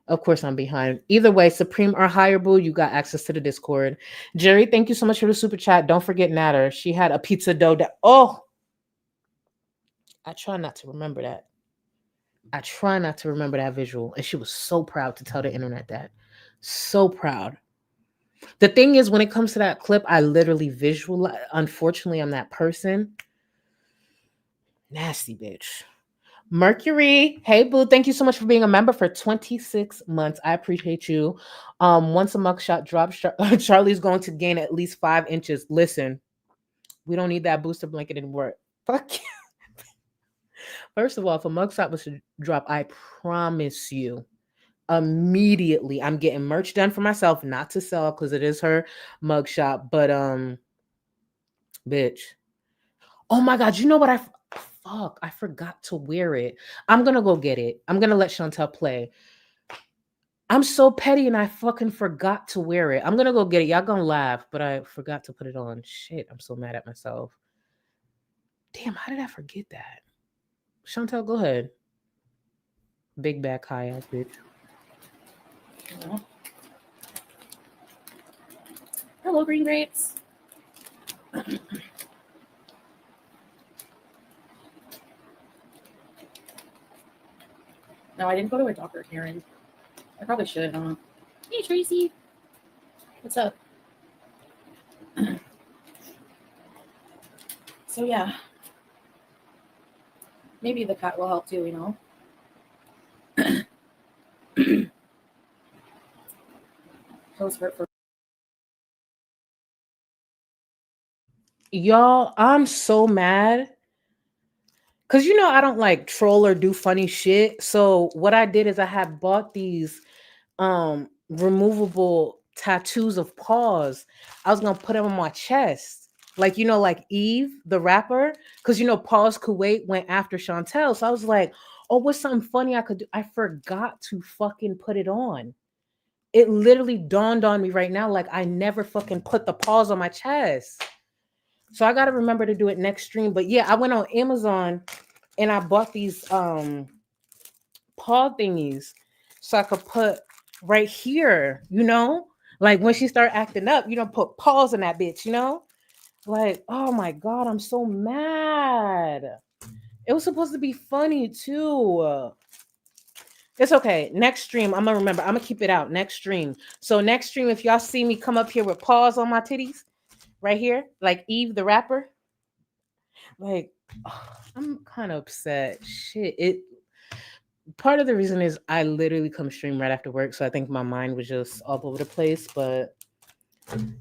Of course, I'm behind. Either way, Supreme or Higher Boo, you got access to the Discord. Jerry, thank you so much for the super chat. Don't forget Natter. She had a pizza dough that. Oh, I try not to remember that. I try not to remember that visual. And she was so proud to tell the internet that. So proud. The thing is, when it comes to that clip, I literally visualize. Unfortunately, I'm that person. Nasty bitch. Mercury, hey boo, thank you so much for being a member for 26 months. I appreciate you. Once a mugshot drops, Charlie's going to gain at least 5 inches. Listen, we don't need that booster blanket anymore. Fuck you. First of all, if a mugshot was to drop, I promise you, immediately I'm getting merch done for myself, not to sell because it is her mugshot. But bitch. Oh my god, you know what fuck, I forgot to wear it. I'm gonna go get it. I'm gonna let Chantel play. I'm so petty and I fucking forgot to wear it. I'm gonna go get it. Y'all gonna laugh, but I forgot to put it on. Shit, I'm so mad at myself. Damn, how did I forget that? Chantel, go ahead. Big back high ass bitch. Yeah. Hello, green grapes. No, I didn't go to a doctor, Karen. I probably should, huh? Hey, Tracy. What's up? So, yeah. Maybe the cat will help too, you know? Y'all, I'm so mad. Cause you know I don't like troll or do funny shit. So what I did is I had bought these removable tattoos of paws. I was gonna put them on my chest. Like, you know, like Eve, the rapper. Cause you know, Post-Kuwait went after Chantel. So I was like, oh, what's something funny I could do? I forgot to fucking put it on. It literally dawned on me right now. Like I never fucking put the paws on my chest. So I gotta remember to do it next stream. But yeah, I went on Amazon and I bought these paw thingies so I could put right here, you know? Like when she start acting up, you don't put paws in that bitch, you know? Like, oh my god, I'm so mad. It was supposed to be funny too. It's okay. Next stream, I'm gonna remember. I'm gonna keep it out. Next stream. So next stream, if y'all see me come up here with paws on my titties, right here, like Eve the rapper, like I'm kind of upset. Shit. It part of the reason is I literally come stream right after work, so I think my mind was just all over the place. But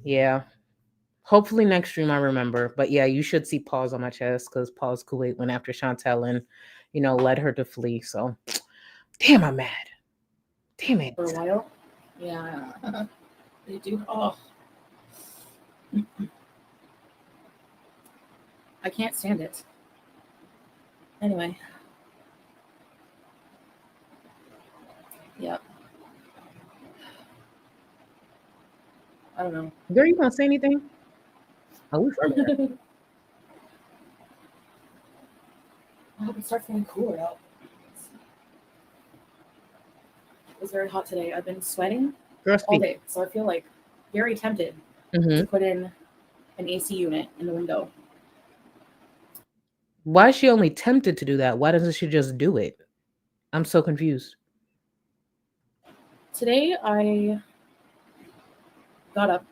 yeah. Hopefully next stream I remember. But yeah, you should see paws on my chest because Post-Kuwait went after Chantal and, led her to flee. So damn, I'm mad. Damn it. For a while. Yeah. They do. Oh. I can't stand it. Anyway. Yep. I don't know. Girl, you gonna say anything? Oh, we from there. I hope it starts getting cooler out. It was very hot today. I've been sweating Girl, all speak. day, so I feel like very tempted Mm-hmm. to put in an AC unit in the window. Why is she only tempted to do that? Why doesn't she just do it? I'm so confused. Today I got up.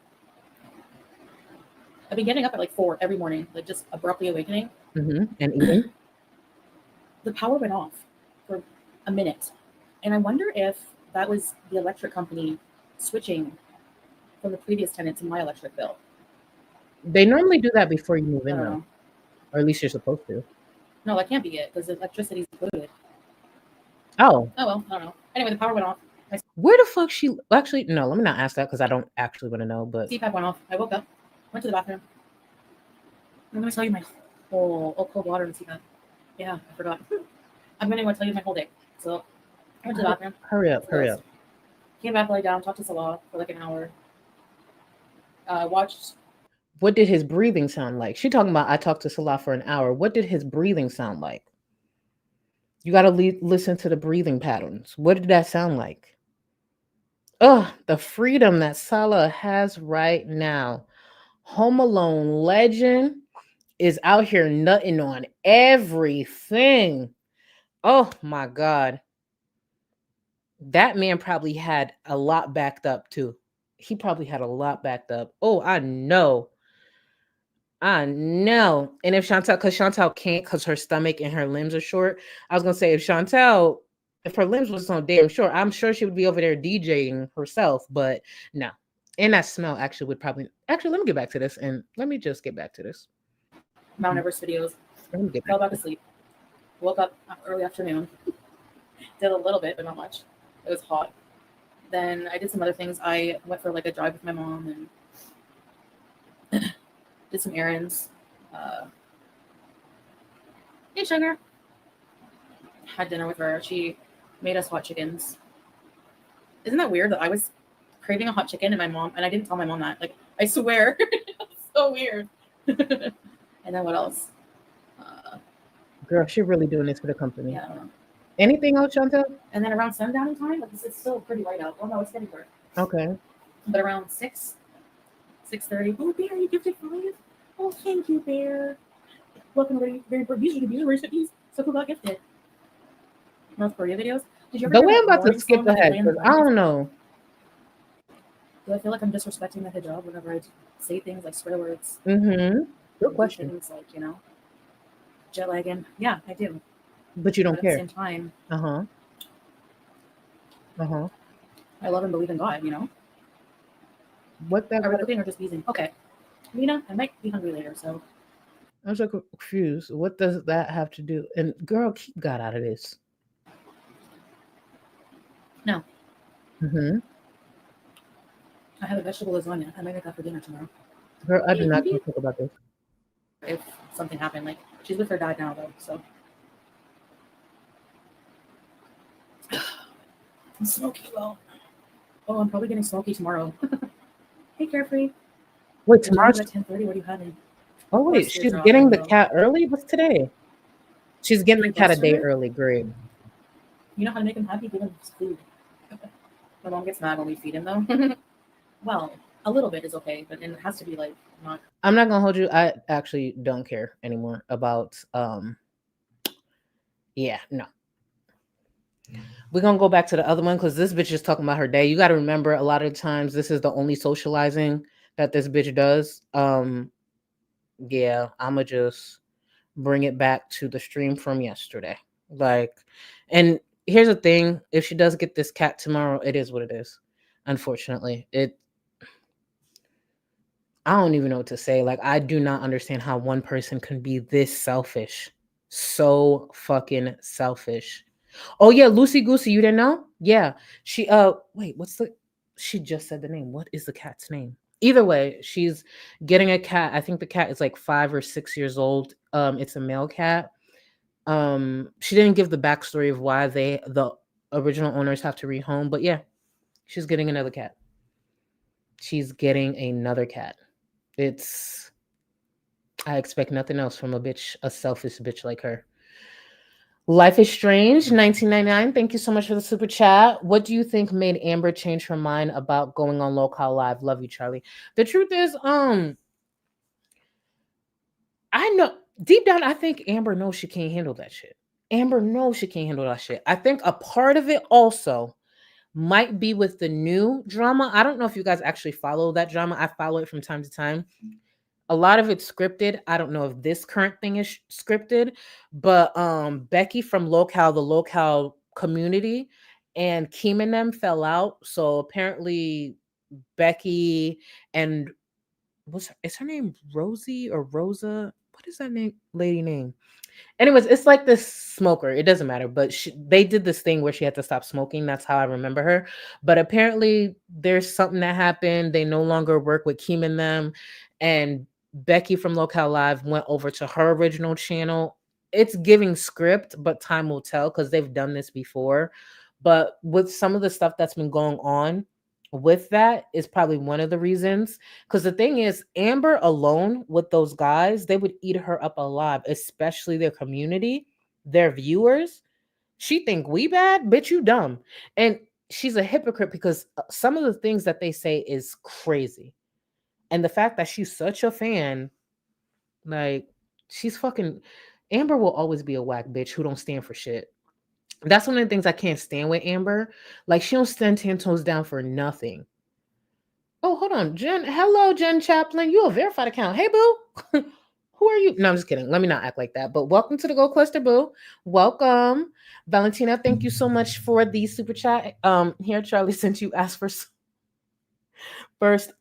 I've been getting up at like 4 every morning, like just abruptly awakening. Mm-hmm. And eating? The power went off for a minute. And I wonder if that was the electric company switching from the previous tenant to my electric bill. They normally do that before you move I in, don't though. know. Or at least you're supposed to. No, that can't be it because the electricity's included. Oh. Oh, well, I don't know. Anyway, the power went off. Where the fuck she... Actually, no, let me not ask that because I don't actually want to know, but... CPAP went off. I woke up, went to the bathroom. I'm going to tell you my whole cold water and CPAP. Yeah, I forgot. I'm going to tell you my whole day. So I went to the bathroom. Hurry up. Came back, lay down, talked to Salah for like an hour. Watched. What did his breathing sound like? She talking about I talked to Salah for an hour. What did his breathing sound like? You got to listen to the breathing patterns. What did that sound like? Oh, the freedom that Salah has right now. Home Alone legend is out here nutting on everything. Oh my God. That man probably had a lot backed up too. He probably had a lot backed up. Oh, I know. And if Chantal can't because her stomach and her limbs are short, I was going to say if her limbs was so damn short, I'm sure she would be over there DJing herself, but no. And that smell actually would probably, let me get back to this and let me just get back to this. Mount Everest videos. Fell back asleep. Woke up early afternoon. Did a little bit, but not much. It was hot. Then I did some other things. I went for like a drive with my mom and did some errands. Hey, sugar. Had dinner with her. She made us hot chickens. Isn't that weird that I was craving a hot chicken and I didn't tell my mom that. Like, I swear. It's so weird. And then what else? Girl, she's really doing this for the company. Yeah, I don't know. Anything else, Chantal? And then around sundowning time, like it's still pretty light out. Oh no, it's getting dark. Okay. But around 6:30. Oh, Bear, you gifted 5? Oh, thank you, Bear. Welcome to these are the recipes. So who got gifted? North Korea videos. Did you ever The hear way that I'm about to morning skip song that they ahead, play in the because I don't know. Do I feel like I'm disrespecting the hijab whenever I say things like swear words? Mm-hmm. Good question. Things like, jet lagging. Yeah, I do. But you don't care. At the same time, I love and believe in God, What that? Are we cooking or just eating? Okay. Lena, I might be hungry later, so. I was like confused. What does that have to do? And girl, keep God out of this. No. Mm-hmm. I have a vegetable lasagna. I might make that for dinner tomorrow. Girl, I do not want to talk about this. If something happened, like she's with her dad now though, so. I'm smoky well. Oh, I'm probably getting smoky tomorrow. Hey, Carefree. Wait, tomorrow's at 10:30. What are you having? Oh wait, she's getting the cat early? What's today? She's getting the cat a day early. Great. You know how to make him happy? Give him food. My mom gets mad when we feed him though. Well, a little bit is okay, but it has to be like not. I'm not gonna hold you. I actually don't care anymore about Yeah, no. We're gonna go back to the other one because this bitch is talking about her day. You got to remember, a lot of times this is the only socializing that this bitch does. Yeah, I'ma just bring it back to the stream from yesterday. Like, and here's the thing: if she does get this cat tomorrow, it is what it is. Unfortunately, I don't even know what to say. Like, I do not understand how one person can be this selfish. So fucking selfish. Oh yeah, Lucy Goosey, you didn't know? Yeah. She wait, she just said the name. What is the cat's name? Either way, she's getting a cat. I think the cat is like 5 or 6 years old. It's a male cat. She didn't give the backstory of why the original owners have to rehome, but yeah, she's getting another cat. She's getting another cat. I expect nothing else from a selfish bitch like her. Life is Strange, 1999. Thank you so much for the super chat. What do you think made Amber change her mind about going on Local Live? Love you, Charlie. The truth is, I know deep down, I think Amber knows she can't handle that shit. Amber knows she can't handle that shit. I think a part of it also might be with the new drama. I don't know if you guys actually follow that drama. I follow it from time to time. A lot of it's scripted. I don't know if this current thing is scripted, but Becky from the Local community, and Keem and them fell out. So apparently Becky and is her name Rosie or Rosa? What is that lady name? Anyways, it's like this smoker. It doesn't matter, but they did this thing where she had to stop smoking. That's how I remember her. But apparently, there's something that happened. They no longer work with Keem and them, and Becky from Local Live went over to her original channel. It's giving script, but time will tell because they've done this before. But with some of the stuff that's been going on with that is probably one of the reasons. Because the thing is, Amber alone with those guys, they would eat her up alive, especially their community, their viewers. She think we bad, bitch, you dumb. And she's a hypocrite because some of the things that they say is crazy. And the fact that she's such a fan, like, she's fucking Amber will always be a whack bitch who don't stand for shit. That's one of the things I can't stand with Amber. Like, she don't stand 10 toes down for nothing. Oh, hold on. Jen. Hello, Jen Chaplin. You a verified account. Hey, boo. Who are you? No, I'm just kidding. Let me not act like that. But welcome to the Gold Cluster, boo. Welcome. Valentina, thank you so much for the super chat. Here, Charlie, since you asked for first.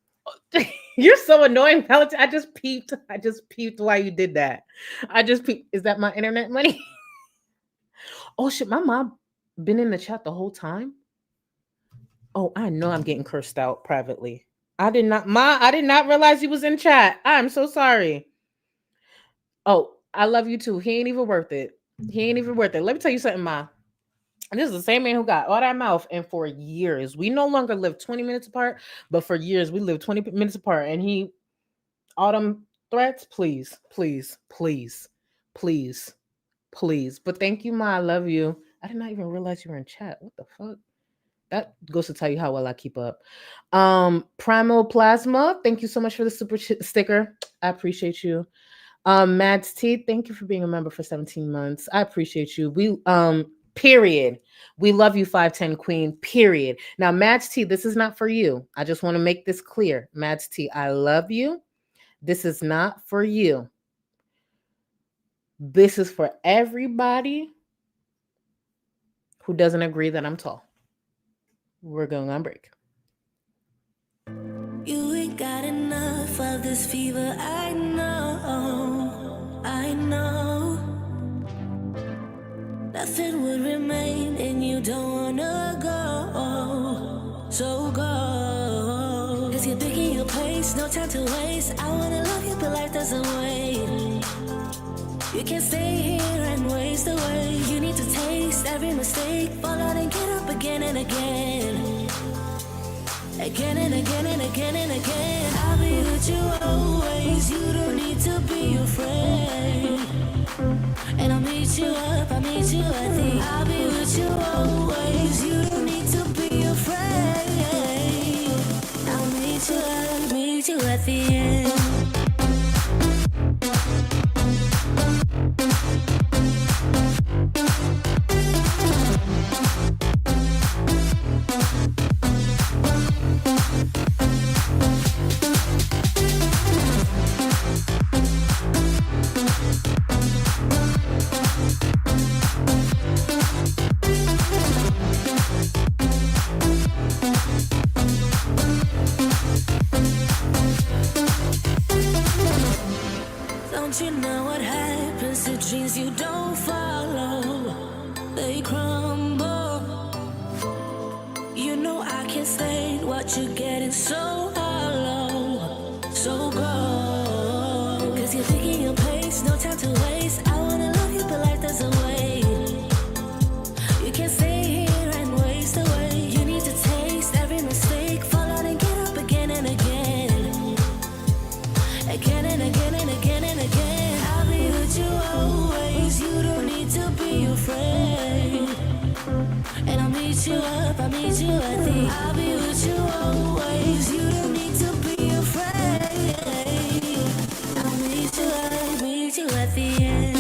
You're so annoying, Valentina. I just peeped why you did that. I just peeped. Is that my internet money? Oh, shit. My mom been in the chat the whole time? Oh, I know I'm getting cursed out privately. I did not realize he was in chat. I'm so sorry. Oh, I love you too. He ain't even worth it. Let me tell you something, Ma. This is the same man who got all that mouth, and for years, we no longer live 20 minutes apart, but for years, we lived 20 minutes apart, and all them threats, please. But thank you, Ma. I love you. I did not even realize you were in chat. What the fuck? That goes to tell you how well I keep up. Primal Plasma, thank you so much for the super sticker. I appreciate you. Mads T, thank you for being a member for 17 months. I appreciate you. Period. We love you, 510 Queen, period. Now, Mads T, this is not for you. I just want to make this clear. Mads T, I love you. This is not for you. This is for everybody who doesn't agree that I'm tall. We're going on break. You ain't got enough of this fever, I know. Nothing would remain and you don't wanna go. So go. Cause you're picking your place, no time to waste. I wanna love you, but life doesn't wait. You can't stay here and waste away. You need to taste every mistake, fall out and get up again and again. Again and again and again and again. I'll be with you always. You don't need to be afraid. And I'll meet you at the. I'll be with you always. You don't need to be afraid. I'll meet you at the end. you're getting so hollow. So go. Cause you're picking your pace, no time to waste. I wanna love you, but life doesn't wait. You can't stay here and waste away. You need to taste every mistake, fall out and get up again and again. Again and again and again and again. I'll be with you always. You don't need to be afraid. And I'll meet you up, I'll meet you at the. I'll be with you always. You don't need to be afraid. I'll meet you at the end.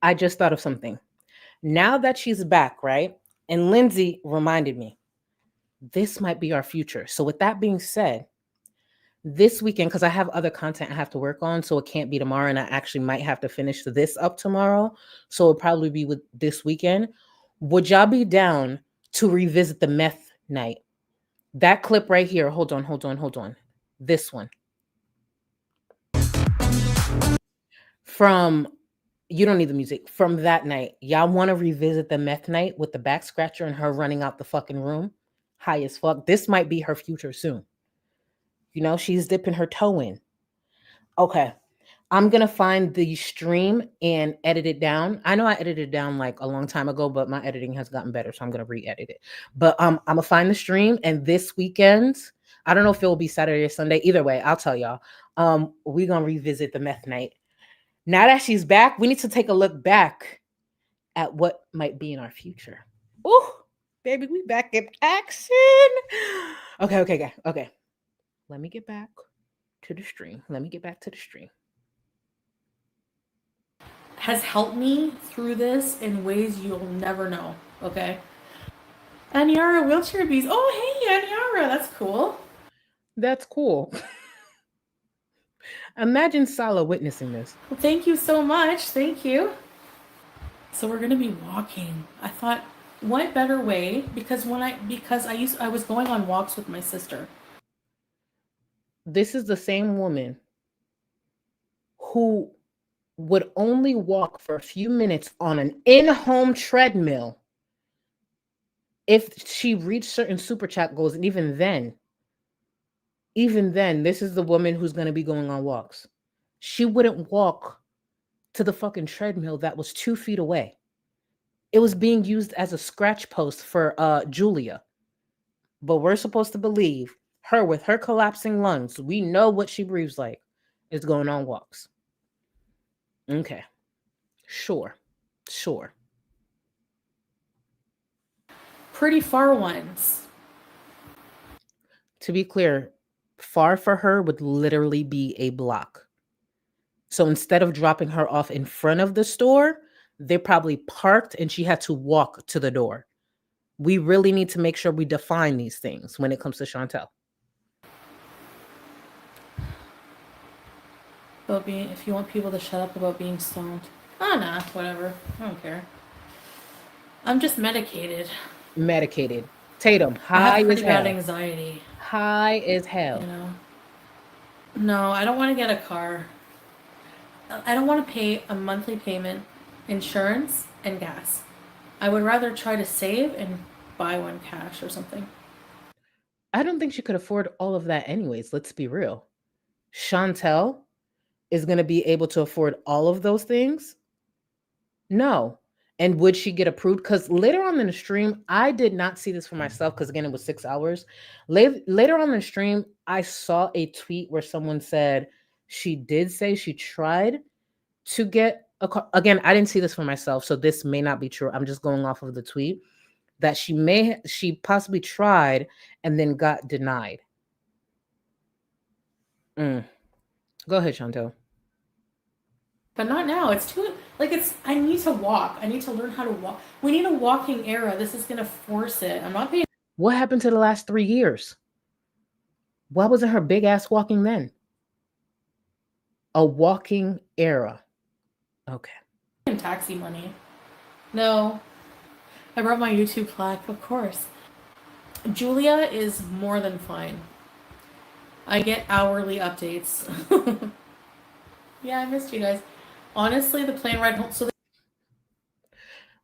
I just thought of something. Now that she's back, right? And Lindsay reminded me, this might be our future. So with that being said, this weekend, because I have other content I have to work on, so it can't be tomorrow, and I actually might have to finish this up tomorrow. So it'll probably be with this weekend. Would y'all be down to revisit the meth night? That clip right here. Hold on. This one. From, you don't need the music, from that night. Y'all want to revisit the meth night with the back scratcher and her running out the fucking room? High as fuck. This might be her future soon. You know, she's dipping her toe in. Okay. I'm going to find the stream and edit it down. I know I edited it down like a long time ago, but my editing has gotten better, so I'm going to re-edit it. But I'm going to find the stream, and this weekend, I don't know if it will be Saturday or Sunday. Either way, I'll tell y'all. We're going to revisit the meth night. Now that she's back, we need to take a look back at what might be in our future. Oh, baby, we back in action. Okay. Let me get back to the stream. Has helped me through this in ways you'll never know, okay? Aniara, wheelchair bees. Oh, hey, Aniara, that's cool. That's cool. Imagine Sala witnessing this. Well, thank you so much. Thank you. So we're gonna be walking. I thought, what better way? Because I was going on walks with my sister. This is the same woman who would only walk for a few minutes on an in-home treadmill if she reached certain super chat goals. And even then, this is the woman who's going to be going on walks. She wouldn't walk to the fucking treadmill that was 2 feet away. It was being used as a scratch post for Julia. But we're supposed to believe her with her collapsing lungs. We know what she breathes like is going on walks. Okay. Sure. Pretty far ones. To be clear, far for her would literally be a block. So instead of dropping her off in front of the store, they probably parked and she had to walk to the door. We really need to make sure we define these things when it comes to Chantal. If you want people to shut up about being stoned. Oh, nah, whatever. I don't care. I'm just medicated. Tatum, high I have as pretty bad hell. anxiety. High as hell. You know? No, I don't want to get a car. I don't want to pay a monthly payment, insurance, and gas. I would rather try to save and buy one cash or something. I don't think she could afford all of that anyways. Let's be real. Chantal is going to be able to afford all of those things? No. And would she get approved? Because later on in the stream, I did not see this for myself because, again, it was 6 hours. Later on in the stream, I saw a tweet where someone said she did say she tried to get a car. Again, I didn't see this for myself, so this may not be true. I'm just going off of the tweet that she possibly tried and then got denied. Go ahead, Chantal. But not now. It's too, I need to walk. I need to learn how to walk. We need a walking era. This is going to force it. I'm not paying. What happened to the last 3 years? Why wasn't her big ass walking then? A walking era. Okay. Taxi money. No. I brought my YouTube plaque, of course. Julia is more than fine. I get hourly updates. Yeah, I missed you guys. Honestly, the plane ride home. So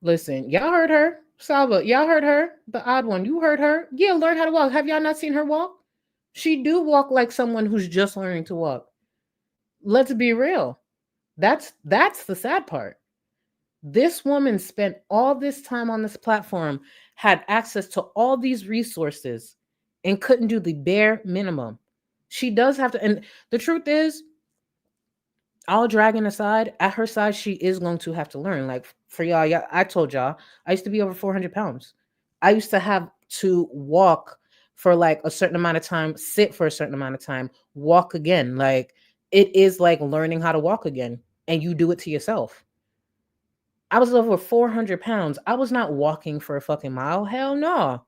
Listen, y'all heard her. Salva, y'all heard her. The odd one. You heard her. Yeah, learn how to walk. Have y'all not seen her walk? She do walk like someone who's just learning to walk. Let's be real. That's the sad part. This woman spent all this time on this platform, had access to all these resources, and couldn't do the bare minimum. She does have to, and the truth is, all dragging aside, at her size, she is going to have to learn. Like for y'all, yeah, I told y'all, I used to be over 400 pounds. I used to have to walk for like a certain amount of time, sit for a certain amount of time, walk again. Like it is like learning how to walk again, and you do it to yourself. I was over 400 pounds. I was not walking for a fucking mile. Hell no.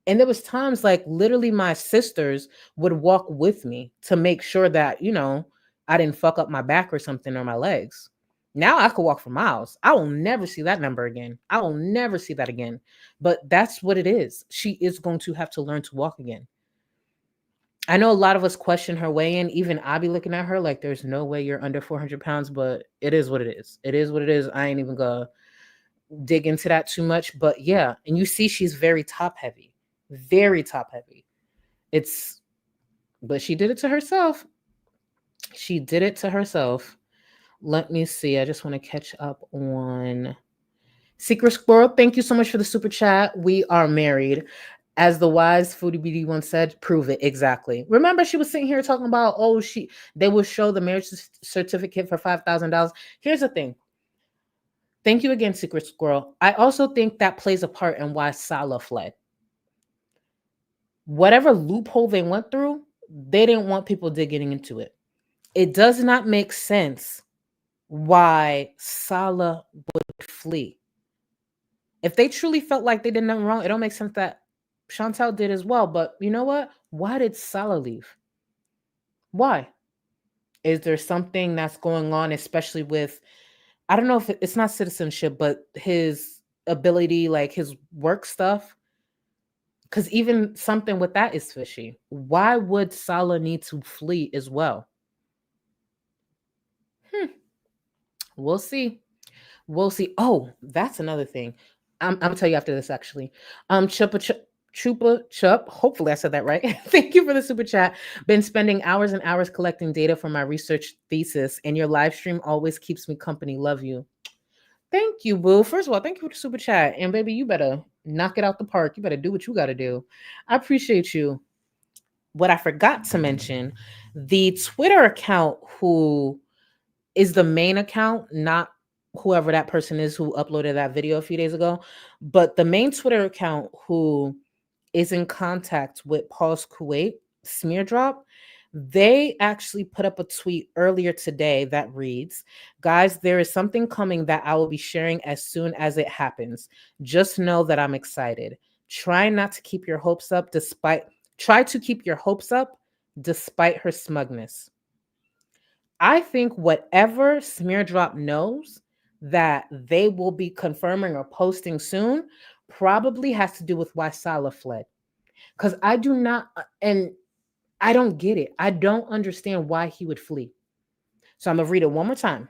And there was times like literally my sisters would walk with me to make sure that, I didn't fuck up my back or something or my legs. Now I could walk for miles. I will never see that number again. I will never see that again. But that's what it is. She is going to have to learn to walk again. I know a lot of us question her weigh in. Even I be looking at her like there's no way you're under 400 pounds, but it is what it is. It is what it is. I ain't even gonna dig into that too much. But yeah, and you see she's very top heavy. Very top heavy. But she did it to herself. She did it to herself. Let me see. I just want to catch up on Secret Squirrel. Thank you so much for the super chat. We are married. As the wise Foodie BD once said, prove it. Exactly. Remember, she was sitting here talking about, they will show the marriage certificate for $5,000. Here's the thing. Thank you again, Secret Squirrel. I also think that plays a part in why Salah fled. Whatever loophole they went through, they didn't want people digging into it. It does not make sense why Salah would flee. If they truly felt like they did nothing wrong, it don't make sense that Chantal did as well. But you know what? Why did Salah leave? Why? Is there something that's going on, especially with, I don't know if it's not citizenship, but his ability, like his work stuff? Because even something with that is fishy. Why would Salah need to flee as well? We'll see. We'll see. Oh, that's another thing. I'm gonna tell you after this, actually. Chupa Chup. Hopefully I said that right. Thank you for the super chat. Been spending hours and hours collecting data for my research thesis, and your live stream always keeps me company. Love you. Thank you, boo. First of all, thank you for the super chat. And baby, you better knock it out the park. You better do what you gotta do. I appreciate you. What I forgot to mention, the Twitter account who is the main account, not whoever that person is who uploaded that video a few days ago, but the main Twitter account who is in contact with Post-Kuwait smear drop, they actually put up a tweet earlier today that reads, guys, there is something coming that I will be sharing as soon as it happens. Just know that I'm excited. Try to keep your hopes up despite her smugness. I think whatever smear drop knows that they will be confirming or posting soon probably has to do with why Salah fled. Because I do not, and I don't get it. I don't understand why he would flee. So I'm going to read it one more time.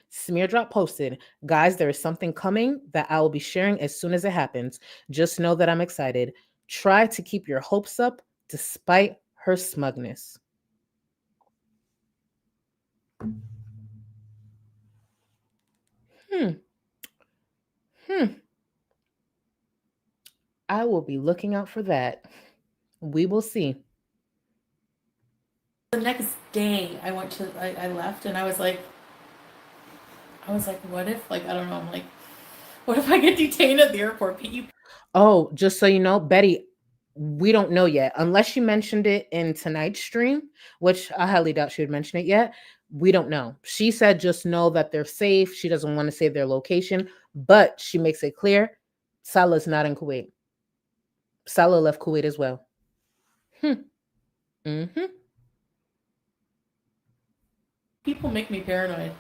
Smear drop posted, guys, there is something coming that I will be sharing as soon as it happens. Just know that I'm excited. Try to keep your hopes up despite her smugness. I will be looking out for that. We will see. the next day, I left, and I was like, what if, like, I don't know, I'm like, what if I get detained at the airport? Oh, just so you know, Betty, we don't know yet. Unless she mentioned it in tonight's stream, which I highly doubt she would mention it yet. We don't know. She said just know that they're safe. She doesn't want to say their location, but she makes it clear Salah's not in Kuwait. Salah left Kuwait as well. People make me paranoid.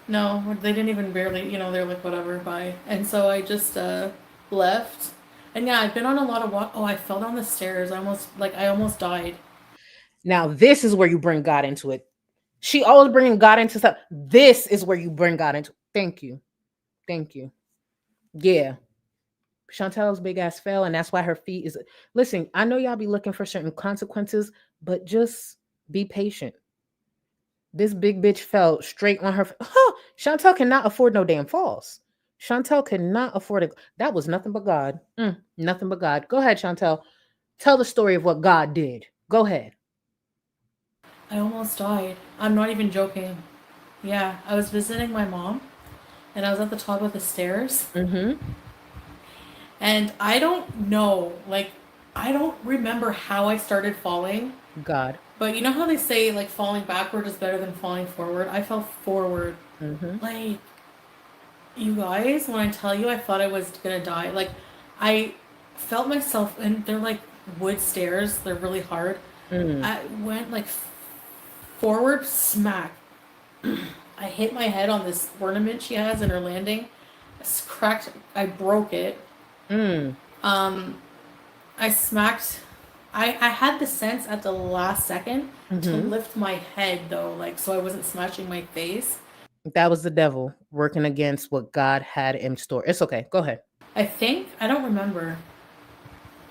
No, they didn't even barely, they're like, whatever, bye. And so I just left. And yeah, I've been on a lot of walk. Oh, I fell down the stairs. I almost died. Now, this is where you bring God into it. She always bringing God into stuff. This is where you bring God into. Thank you. Thank you. Yeah. Chantel's big ass fell, and that's why her feet is. Listen, I know y'all be looking for certain consequences, but just be patient. This big bitch fell straight on her. Huh, Chantel cannot afford no damn falls. Chantel cannot afford it. That was nothing but God. Nothing but God. Go ahead, Chantel. Tell the story of what God did. Go ahead. I almost died. I'm not even joking. Yeah, I was visiting my mom, and I was at the top of the stairs, Mm-hmm. and I don't know, like, I don't remember how I started falling, God. but you know how they say, like, falling backward is better than falling forward? I fell forward. Mm-hmm. Like, you guys, when I tell you I thought I was gonna die, like, I felt myself, and they're like wood stairs, they're really hard. Mm. I went like forward smack. I hit my head on this ornament she has in her landing. Cracked. I broke it. Mm. Um, I smacked. I had the sense at the last second to Mm-hmm. lift my head though, like so I wasn't smashing my face. That was the devil working against what God had in store. It's okay. Go ahead. I think I don't remember.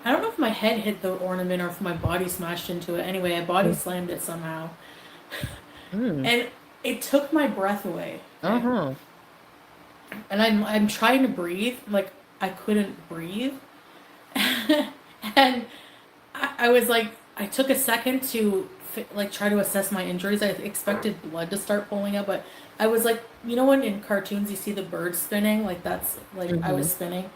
I don't know if my head hit the ornament or if my body smashed into it. Anyway, I body slammed it somehow, Mm. and it took my breath away. Okay, Uh-huh. and I'm trying to breathe, like I couldn't breathe, and I was like, I took a second to like try to assess my injuries. I expected blood to start pulling up, but I was like, when in cartoons you see the bird spinning, like that's like I Mm-hmm. was spinning,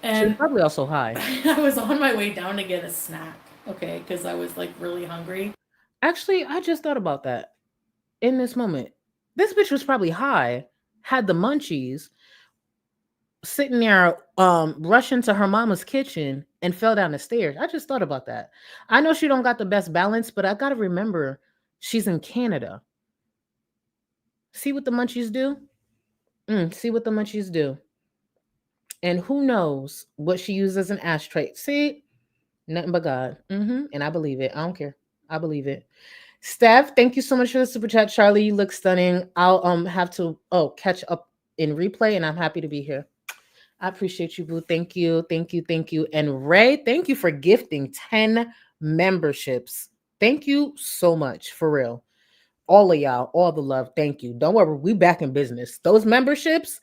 She was and probably also high. I was on my way down to get a snack. Okay, because I was like really hungry. Actually, I just thought about that in this moment. This bitch was probably high, had the munchies, sitting there, rushing to her mama's kitchen and fell down the stairs. I just thought about that. I know she don't got the best balance, but I gotta remember she's in Canada. See what the munchies do? See what the munchies do. And who knows what she used as an ashtray. See, nothing but God. And I believe it. I don't care. I believe it. Steph, thank you so much for the super chat. Charlie, you look stunning. I'll have to catch up in replay, and I'm happy to be here. I appreciate you, boo. Thank you, thank you, thank you. And Ray, thank you for gifting 10 memberships. Thank you so much, for real. All of y'all, all the love. Thank you. Don't worry, we back in business. Those memberships,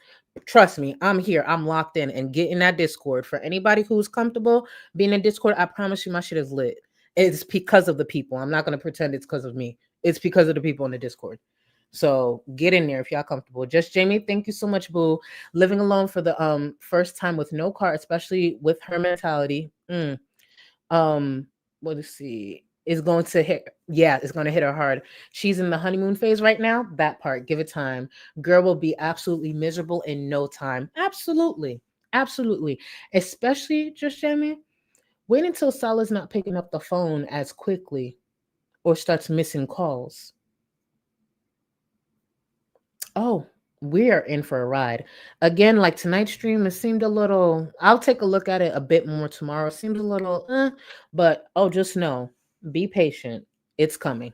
trust me, I'm here. I'm locked in and get in that Discord. For anybody who's comfortable being in Discord, I promise you my shit is lit. It's because of the people. I'm not going to pretend it's because of me. It's because of the people in the Discord. So get in there if y'all comfortable. Just Jamie, thank you so much, boo. Living alone for the first time with no car, especially with her mentality. What us see, is going to hit. Yeah, it's going to hit her hard. She's in the honeymoon phase right now. That part, give it time. Girl will be absolutely miserable in no time. Absolutely, absolutely. Especially, just Jamie, wait until Salah's not picking up the phone as quickly or starts missing calls. Oh, we are in for a ride. Again, like tonight's stream, it seemed a little, I'll take a look at it a bit more tomorrow. It seems a little, but just know, be patient. It's coming.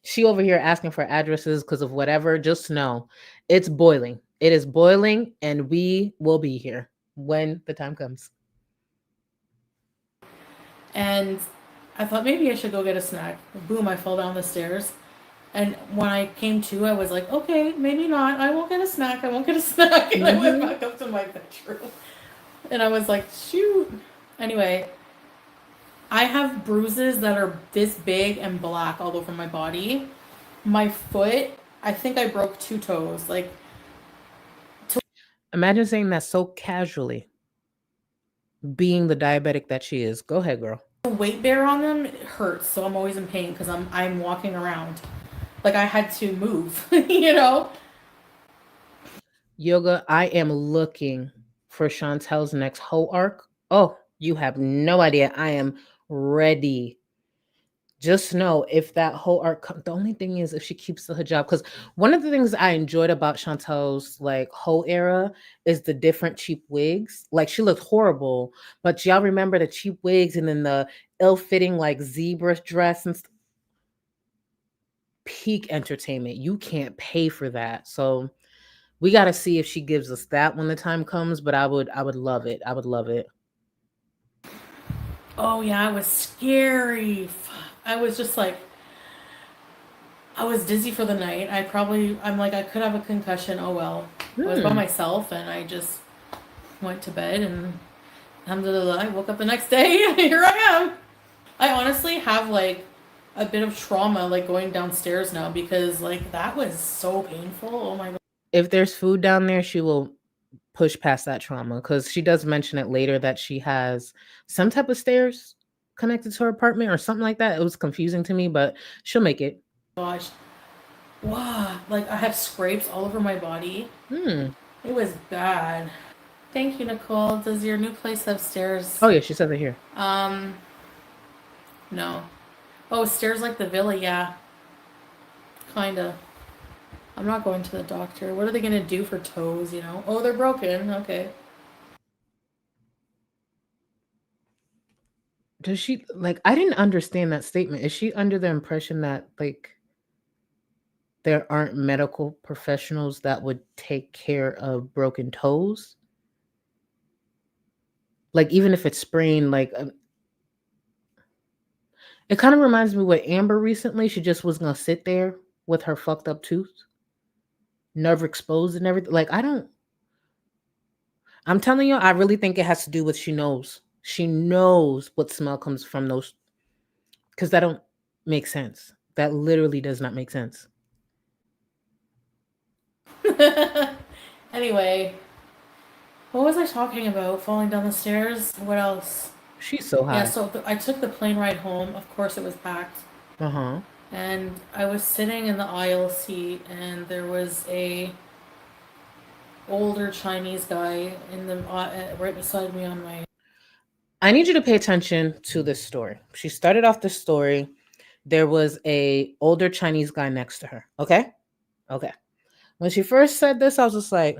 She over here asking for addresses because of whatever. Just know it's boiling. It is boiling, and we will be here when the time comes. And I thought maybe I should go get a snack. Boom, I fell down the stairs. And when I came to, I was like, okay, maybe not. I won't get a snack. I won't get a snack. And I went back up to my bedroom. And I was like, shoot. Anyway, I have bruises that are this big and black all over my body. My foot, I think I broke 2 toes. Like, Imagine saying that so casually, being the diabetic that she is. Go ahead, girl. the weight bear on them it hurts. So I'm always in pain because I'm walking around. Like I had to move, Yoga, I am looking for Chantel's next hoe arc. Oh, you have no idea. I am ready. just know if that whole the only thing is if she keeps the hijab, because one of the things I enjoyed about Chantal's like whole era is the different cheap wigs. Like she looked horrible, but y'all remember the cheap wigs and then the ill-fitting like zebra dress and peak entertainment. You can't pay for that. So we got to see if she gives us that when the time comes, but I would love it. I would love it. Oh yeah, it was scary. I was just like, I was dizzy for the night. I'm like, I could have a concussion. Oh well. I was by myself and I just went to bed and alhamdulillah, I woke up the next day. Here I am. I honestly have like a bit of trauma like going downstairs now because like that was so painful. Oh my god. If there's food down there, she will push past that trauma because she does mention it later that she has some type of stairs connected to her apartment or something like that. It was confusing to me, but she'll make it. Gosh. Wow. Like I have scrapes all over my body. It was bad. Thank you, Nicole. Does your new place have stairs? Oh yeah, she says it here. No. Oh, stairs like the villa, yeah. Kinda. I'm not going to the doctor. What are they gonna do for toes, you know? Oh, they're broken. Okay. Does she like I didn't understand that statement. Is she under the impression that like there aren't medical professionals that would take care of broken toes? Like even if it's sprained, like it kind of reminds me what Amber recently. She just was gonna sit there with her fucked up tooth, nerve exposed and everything. Like I'm telling you, I really think it has to do with she knows. She knows what smell comes from those, because that don't make sense. That literally does not make sense. Anyway, what was I talking about? Falling down the stairs? What else? She's so high. Yeah, so I took the plane ride home. Of course, it was packed. Uh-huh. And I was sitting in the aisle seat, and there was a older Chinese guy in the right beside me on my. I need you to pay attention to this story. She started off the story. There was a older Chinese guy next to her. Okay? Okay. When she first said this, I was just like,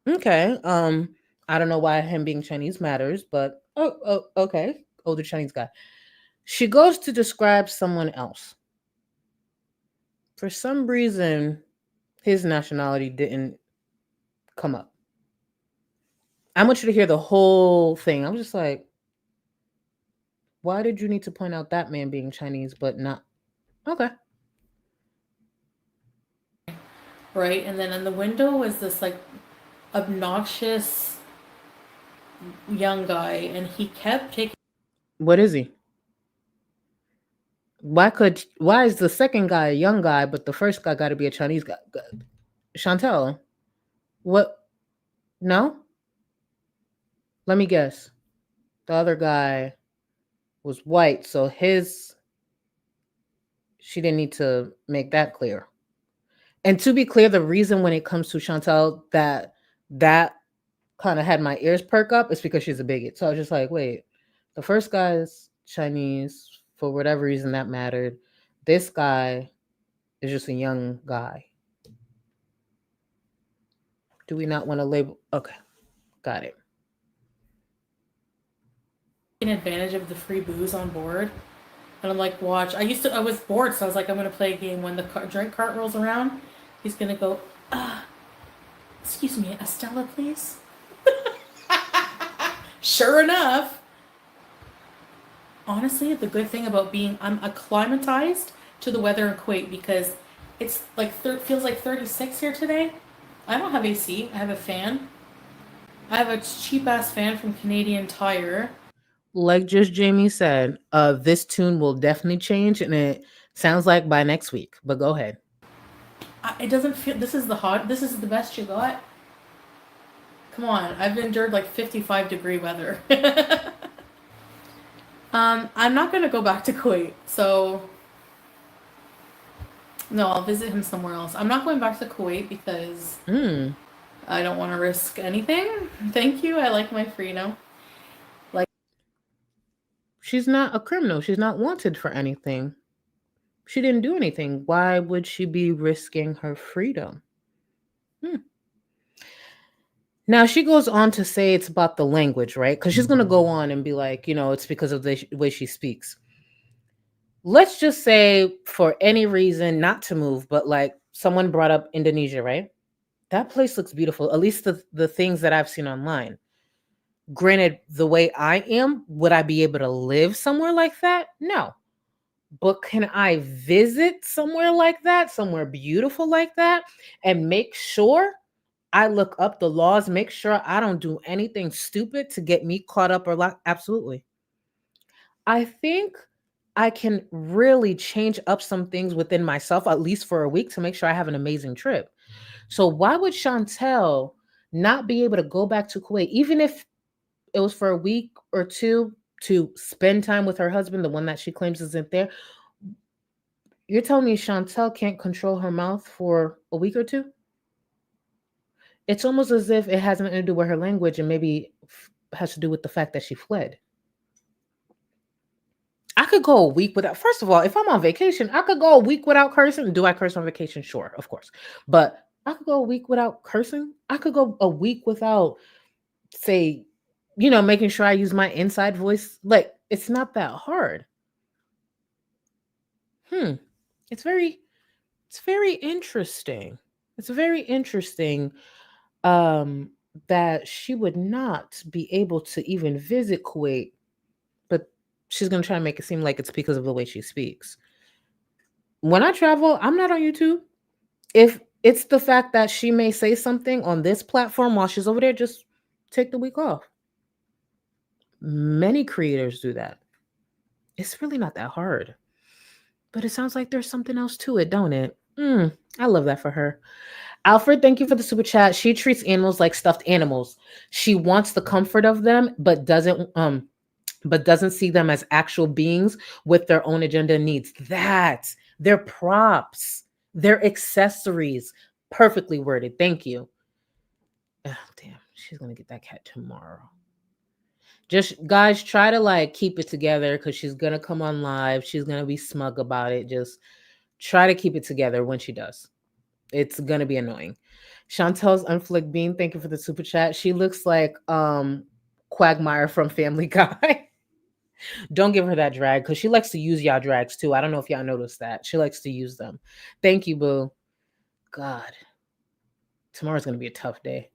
okay. I don't know why him being Chinese matters, but okay. Older Chinese guy. She goes to describe someone else. For some reason, his nationality didn't come up. I want you to hear the whole thing. I'm just like, why did you need to point out that man being Chinese, but not? Okay. Right, and then in the window was this like obnoxious young guy, and he kept taking. What is he? Why is the second guy a young guy, but the first guy got to be a Chinese guy? Chantal, what? No? Let me guess. The other guy was white, so she didn't need to make that clear. And to be clear, the reason when it comes to Chantal that kind of had my ears perk up is because she's a bigot. So I was just like, wait, the first guy is Chinese for whatever reason that mattered. This guy is just a young guy. Do we not want to label? Okay, got it. Taking advantage of the free booze on board. And I'm like, watch. I was bored, so I was like, I'm going to play a game. When the drink cart rolls around, he's going to go, excuse me, Estella, please? Sure enough. Honestly, the good thing about I'm acclimatized to the weather in Kuwait because it's like, feels like 36 here today. I don't have AC. I have a fan. I have a cheap-ass fan from Canadian Tire. Like just Jamie said, this tune will definitely change, and it sounds like by next week. But go ahead. It doesn't feel. This is the best you got. Come on, I've endured like 55-degree weather. I'm not gonna go back to Kuwait, so no, I'll visit him somewhere else. I'm not going back to Kuwait because I don't want to risk anything. Thank you. I like my freedom. She's not a criminal. She's not wanted for anything. She didn't do anything. Why would she be risking her freedom? Now she goes on to say it's about the language, right? Because she's going to go on and be like, it's because of the way she speaks. Let's just say for any reason not to move, but like someone brought up Indonesia, right? That place looks beautiful, at least the things that I've seen online. Granted, the way I am, would I be able to live somewhere like that? No. But can I visit somewhere like that, somewhere beautiful like that, and make sure I look up the laws, make sure I don't do anything stupid to get me caught up or locked? Absolutely. I think I can really change up some things within myself, at least for a week, to make sure I have an amazing trip. So why would Chantel not be able to go back to Kuwait, even if it was for a week or two, to spend time with her husband, the one that she claims isn't there? You're telling me Chantel can't control her mouth for a week or two? It's almost as if it has nothing to do with her language and maybe has to do with the fact that she fled. I could go a week without, first of all, if I'm on vacation, I could go a week without cursing. Do I curse on vacation? Sure, of course. But I could go a week without cursing. I could go a week without, say, making sure I use my inside voice. Like, it's not that hard. It's very interesting. It's very interesting that she would not be able to even visit Kuwait, but she's going to try to make it seem like it's because of the way she speaks. When I travel, I'm not on YouTube. If it's the fact that she may say something on this platform while she's over there, just take the week off. Many creators do that. It's really not that hard. But it sounds like there's something else to it, don't it? I love that for her. Alfred, thank you for the super chat. She treats animals like stuffed animals. She wants the comfort of them, but doesn't see them as actual beings with their own agenda and needs. They're props. They're accessories. Perfectly worded. Thank you. Oh, damn, she's gonna get that cat tomorrow. Just guys, try to keep it together because she's gonna come on live. She's gonna be smug about it. Just try to keep it together when she does. It's gonna be annoying. Chantel's Unflicked Bean, thank you for the super chat. She looks like Quagmire from Family Guy. Don't give her that drag because she likes to use y'all drags too. I don't know if y'all noticed that. She likes to use them. Thank you, boo. God. Tomorrow's gonna be a tough day.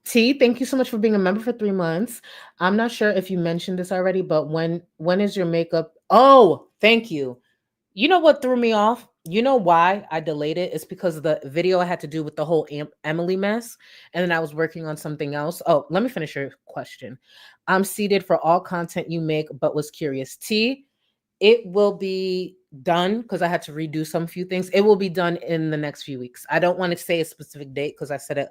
T, thank you so much for being a member for 3 months. I'm not sure if you mentioned this already, but when is your makeup? Oh, thank you. You know what threw me off? You know why I delayed it? It's because of the video I had to do with the whole Emily mess. And then I was working on something else. Oh, let me finish your question. I'm seated for all content you make, but was curious. T, it will be done because I had to redo some few things. It will be done in the next few weeks. I don't want to say a specific date because I said it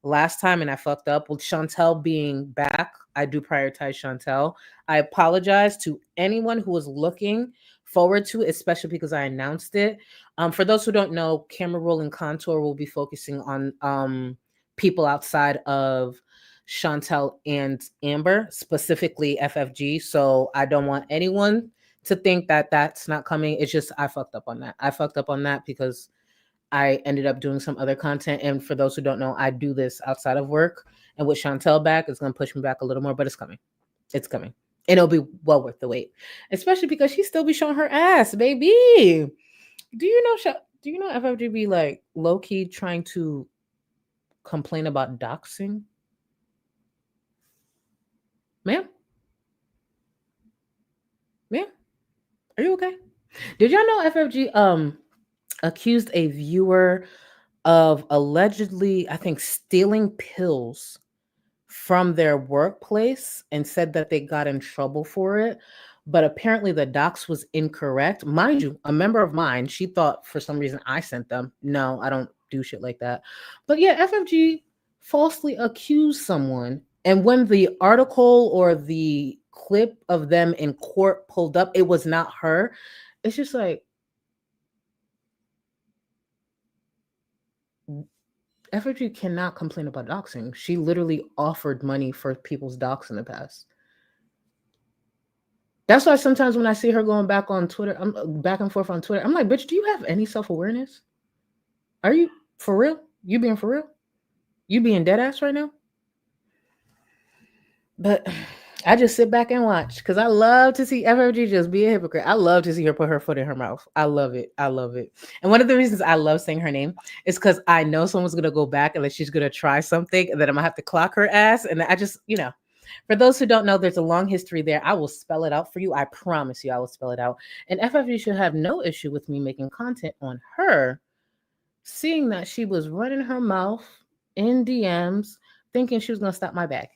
last time and I fucked up. With Chantel being back, I do prioritize Chantel. I apologize to anyone who was looking forward to it, especially because I announced it. For those who don't know, Camera Roll and Contour will be focusing on people outside of Chantel and Amber, specifically FFG. So I don't want anyone to think that that's not coming. It's just I fucked up on that. I fucked up on that because I ended up doing some other content. And for those who don't know, I do this outside of work. And with Chantel back, it's going to push me back a little more, but it's coming. It's coming. And it'll be well worth the wait, especially because she still be showing her ass, baby. Do you know FFG be low key trying to complain about doxing? Ma'am? Are you okay? Did y'all know FFG accused a viewer of allegedly, I think, stealing pills from their workplace and said that they got in trouble for it? But apparently the docs was incorrect. Mind you, a member of mine, she thought for some reason I sent them. No, I don't do shit like that. But yeah, FFG falsely accused someone. And when the article or the clip of them in court pulled up, it was not her. It's just FFG cannot complain about doxing. She literally offered money for people's docs in the past. That's why sometimes when I see her going back on Twitter, I'm back and forth on Twitter. I'm like, bitch, do you have any self-awareness? Are you for real? You being for real? You being dead ass right now? But I just sit back and watch because I love to see FFG just be a hypocrite. I love to see her put her foot in her mouth. I love it. I love it. And one of the reasons I love saying her name is because I know someone's gonna go back and that she's gonna try something and then I'm gonna have to clock her ass. And I just, for those who don't know, there's a long history there. I will spell it out for you. I promise you, I will spell it out. And FFG should have no issue with me making content on her, seeing that she was running her mouth in DMs, thinking she was gonna stop my bag.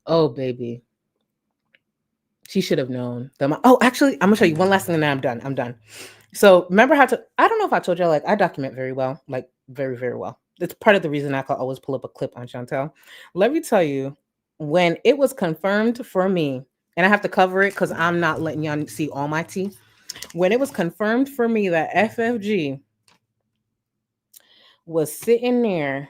Oh, baby. She should have known. Actually, I'm gonna show you one last thing and then I'm done. So remember I don't know if I told you, like, I document very well, like very, very well. It's part of the reason I can always pull up a clip on Chantal. Let me tell you, when it was confirmed for me, and I have to cover it because I'm not letting y'all see all my tea. When it was confirmed for me that FFG was sitting there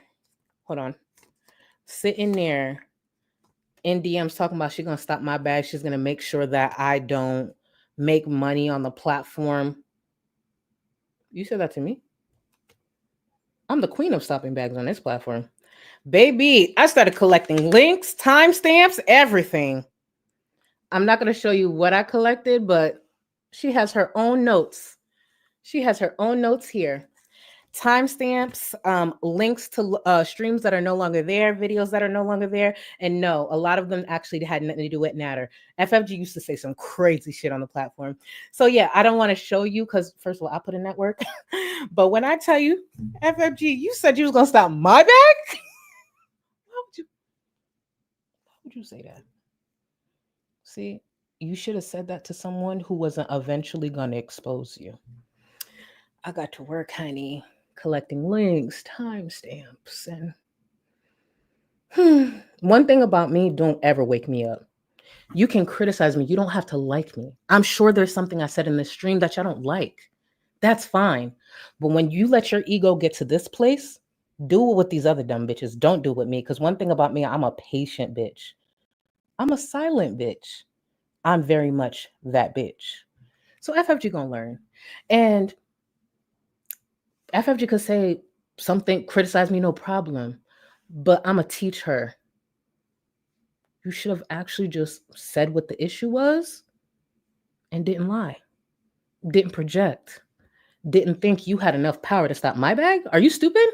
in DMs talking about she's gonna stop my bag. She's gonna make sure that I don't make money on the platform. You said that to me? I'm the queen of stopping bags on this platform. Baby, I started collecting links, timestamps, everything. I'm not gonna show you what I collected, but she has her own notes. She has her own notes here. Timestamps, links to streams that are no longer there, videos that are no longer there. And no, a lot of them actually had nothing to do with Natter. FFG used to say some crazy shit on the platform. So yeah, I don't want to show you because first of all, I put in that work. But when I tell you, FFG, you said you was gonna stop my bag? Why would you say that? See, you should have said that to someone who wasn't eventually gonna expose you. I got to work, honey, collecting links, timestamps, and one thing about me, don't ever wake me up. You can criticize me. You don't have to like me. I'm sure there's something I said in this stream that y'all don't like. That's fine. But when you let your ego get to this place, do it with these other dumb bitches. Don't do it with me. Because one thing about me, I'm a patient bitch. I'm a silent bitch. I'm very much that bitch. So FFG gonna learn. And FFG could say something, criticize me, no problem. But I'm going to teach her. You should have actually just said what the issue was and didn't lie. Didn't project. Didn't think you had enough power to stop my bag. Are you stupid?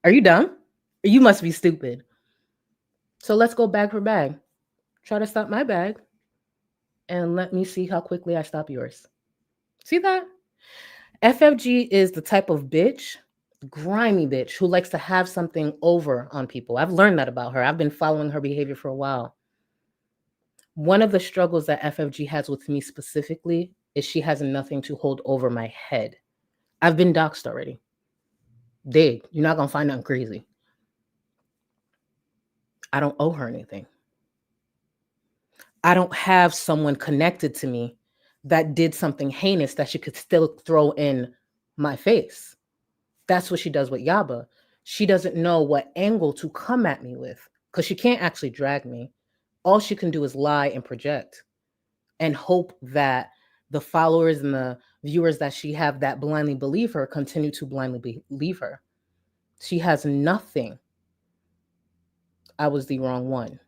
Are you dumb? You must be stupid. So let's go bag for bag. Try to stop my bag and let me see how quickly I stop yours. See that? FFG is the type of bitch, grimy bitch, who likes to have something over on people. I've learned that about her. I've been following her behavior for a while. One of the struggles that FFG has with me specifically is she has nothing to hold over my head. I've been doxed already. Dig, you're not going to find nothing crazy. I don't owe her anything. I don't have someone connected to me that did something heinous that she could still throw in my face. That's what she does with Yaba. She doesn't know what angle to come at me with because she can't actually drag me. All she can do is lie and project and hope that the followers and the viewers that she have that blindly believe her continue to blindly believe her. She has nothing. I was the wrong one.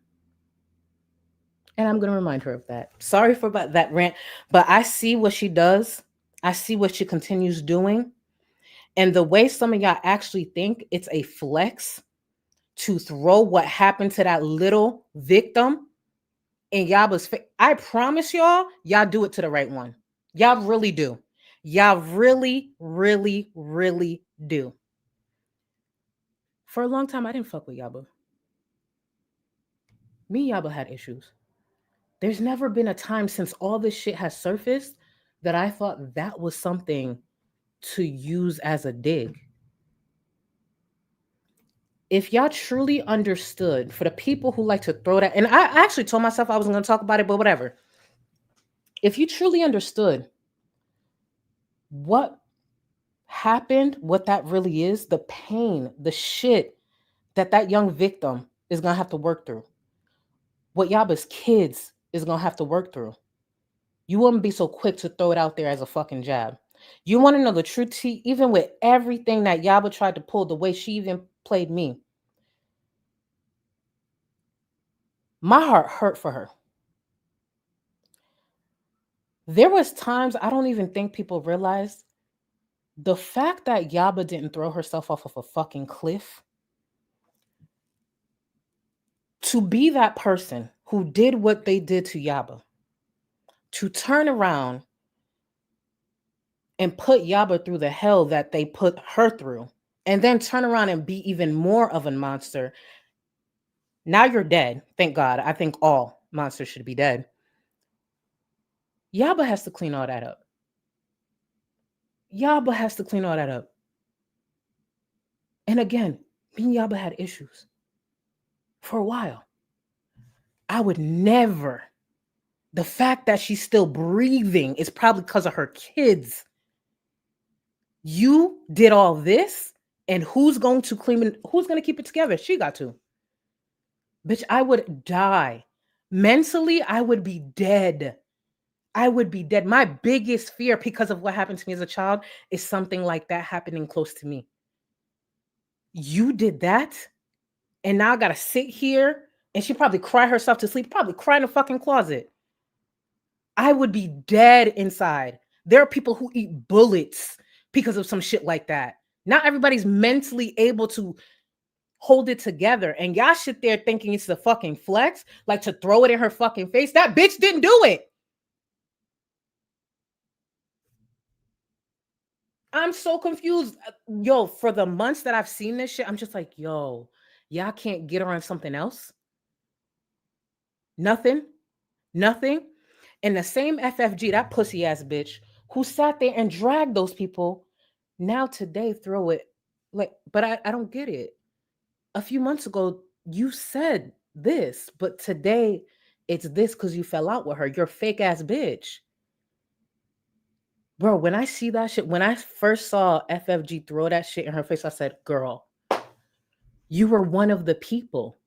And I'm going to remind her of that. Sorry for that rant, but I see what she does. I see what she continues doing. And the way some of y'all actually think it's a flex to throw what happened to that little victim in Yaba's face. I promise y'all do it to the right one. Y'all really do. Y'all really, really, really do. For a long time, I didn't fuck with Yaba. Me and Yaba had issues. There's never been a time since all this shit has surfaced that I thought that was something to use as a dig. If y'all truly understood, for the people who like to throw that, and I actually told myself I wasn't going to talk about it, but whatever. If you truly understood what happened, what that really is, the pain, the shit that young victim is going to have to work through, what Yaba's kids is going to have to work through, You wouldn't be so quick to throw it out there as a fucking jab. You want to know the truth, T? Even with everything that Yaba tried to pull, the way she even played me, my heart hurt for her. There was times I don't even think people realized the fact that Yaba didn't throw herself off of a fucking cliff. To be that person who did what they did to Yaba, to turn around and put Yaba through the hell that they put her through, and then turn around and be even more of a monster. Now you're dead. Thank God. I think all monsters should be dead. Yaba has to clean all that up. Yaba has to clean all that up. And again, me and Yaba had issues for a while. I would never. The fact that she's still breathing is probably because of her kids. You did all this, and who's going to clean it? Who's going to keep it together? She got to. Bitch, I would die. Mentally, I would be dead. I would be dead. My biggest fear, because of what happened to me as a child, is something like that happening close to me. You did that, and now I gotta sit here, and she probably cry herself to sleep, probably cry in the fucking closet. I would be dead inside. There are people who eat bullets because of some shit like that. Not everybody's mentally able to hold it together. And y'all sit there thinking it's the fucking flex, like to throw it in her fucking face. That bitch didn't do it. I'm so confused. Yo, for the months that I've seen this shit, I'm just like, yo, y'all can't get her on something else? Nothing? Nothing? And the same FFG, that pussy ass bitch, who sat there and dragged those people, now today throw it. Like, but I don't get it. A few months ago, you said this, but today it's this because you fell out with her. You're fake ass bitch. Bro, when I see that shit, when I first saw FFG throw that shit in her face, I said, girl, you were one of the people.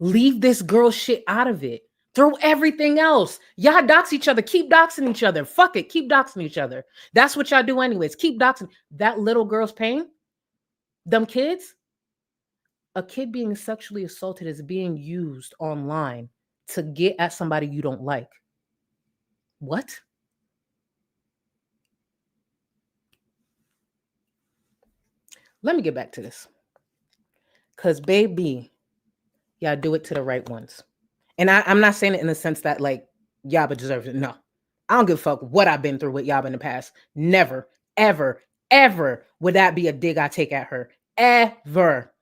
Leave this girl shit out of it. Throw everything else. Y'all dox each other. Keep doxing each other. Fuck it. Keep doxing each other. That's what y'all do anyways. Keep doxing. That little girl's pain, them kids, a kid being sexually assaulted is being used online to get at somebody you don't like. What? Let me get back to this. Because, baby, y'all do it to the right ones. And I'm not saying it in the sense that, like, Yaba deserves it. No. I don't give a fuck what I've been through with Yaba in the past. Never, ever, ever would that be a dig I take at her. Ever.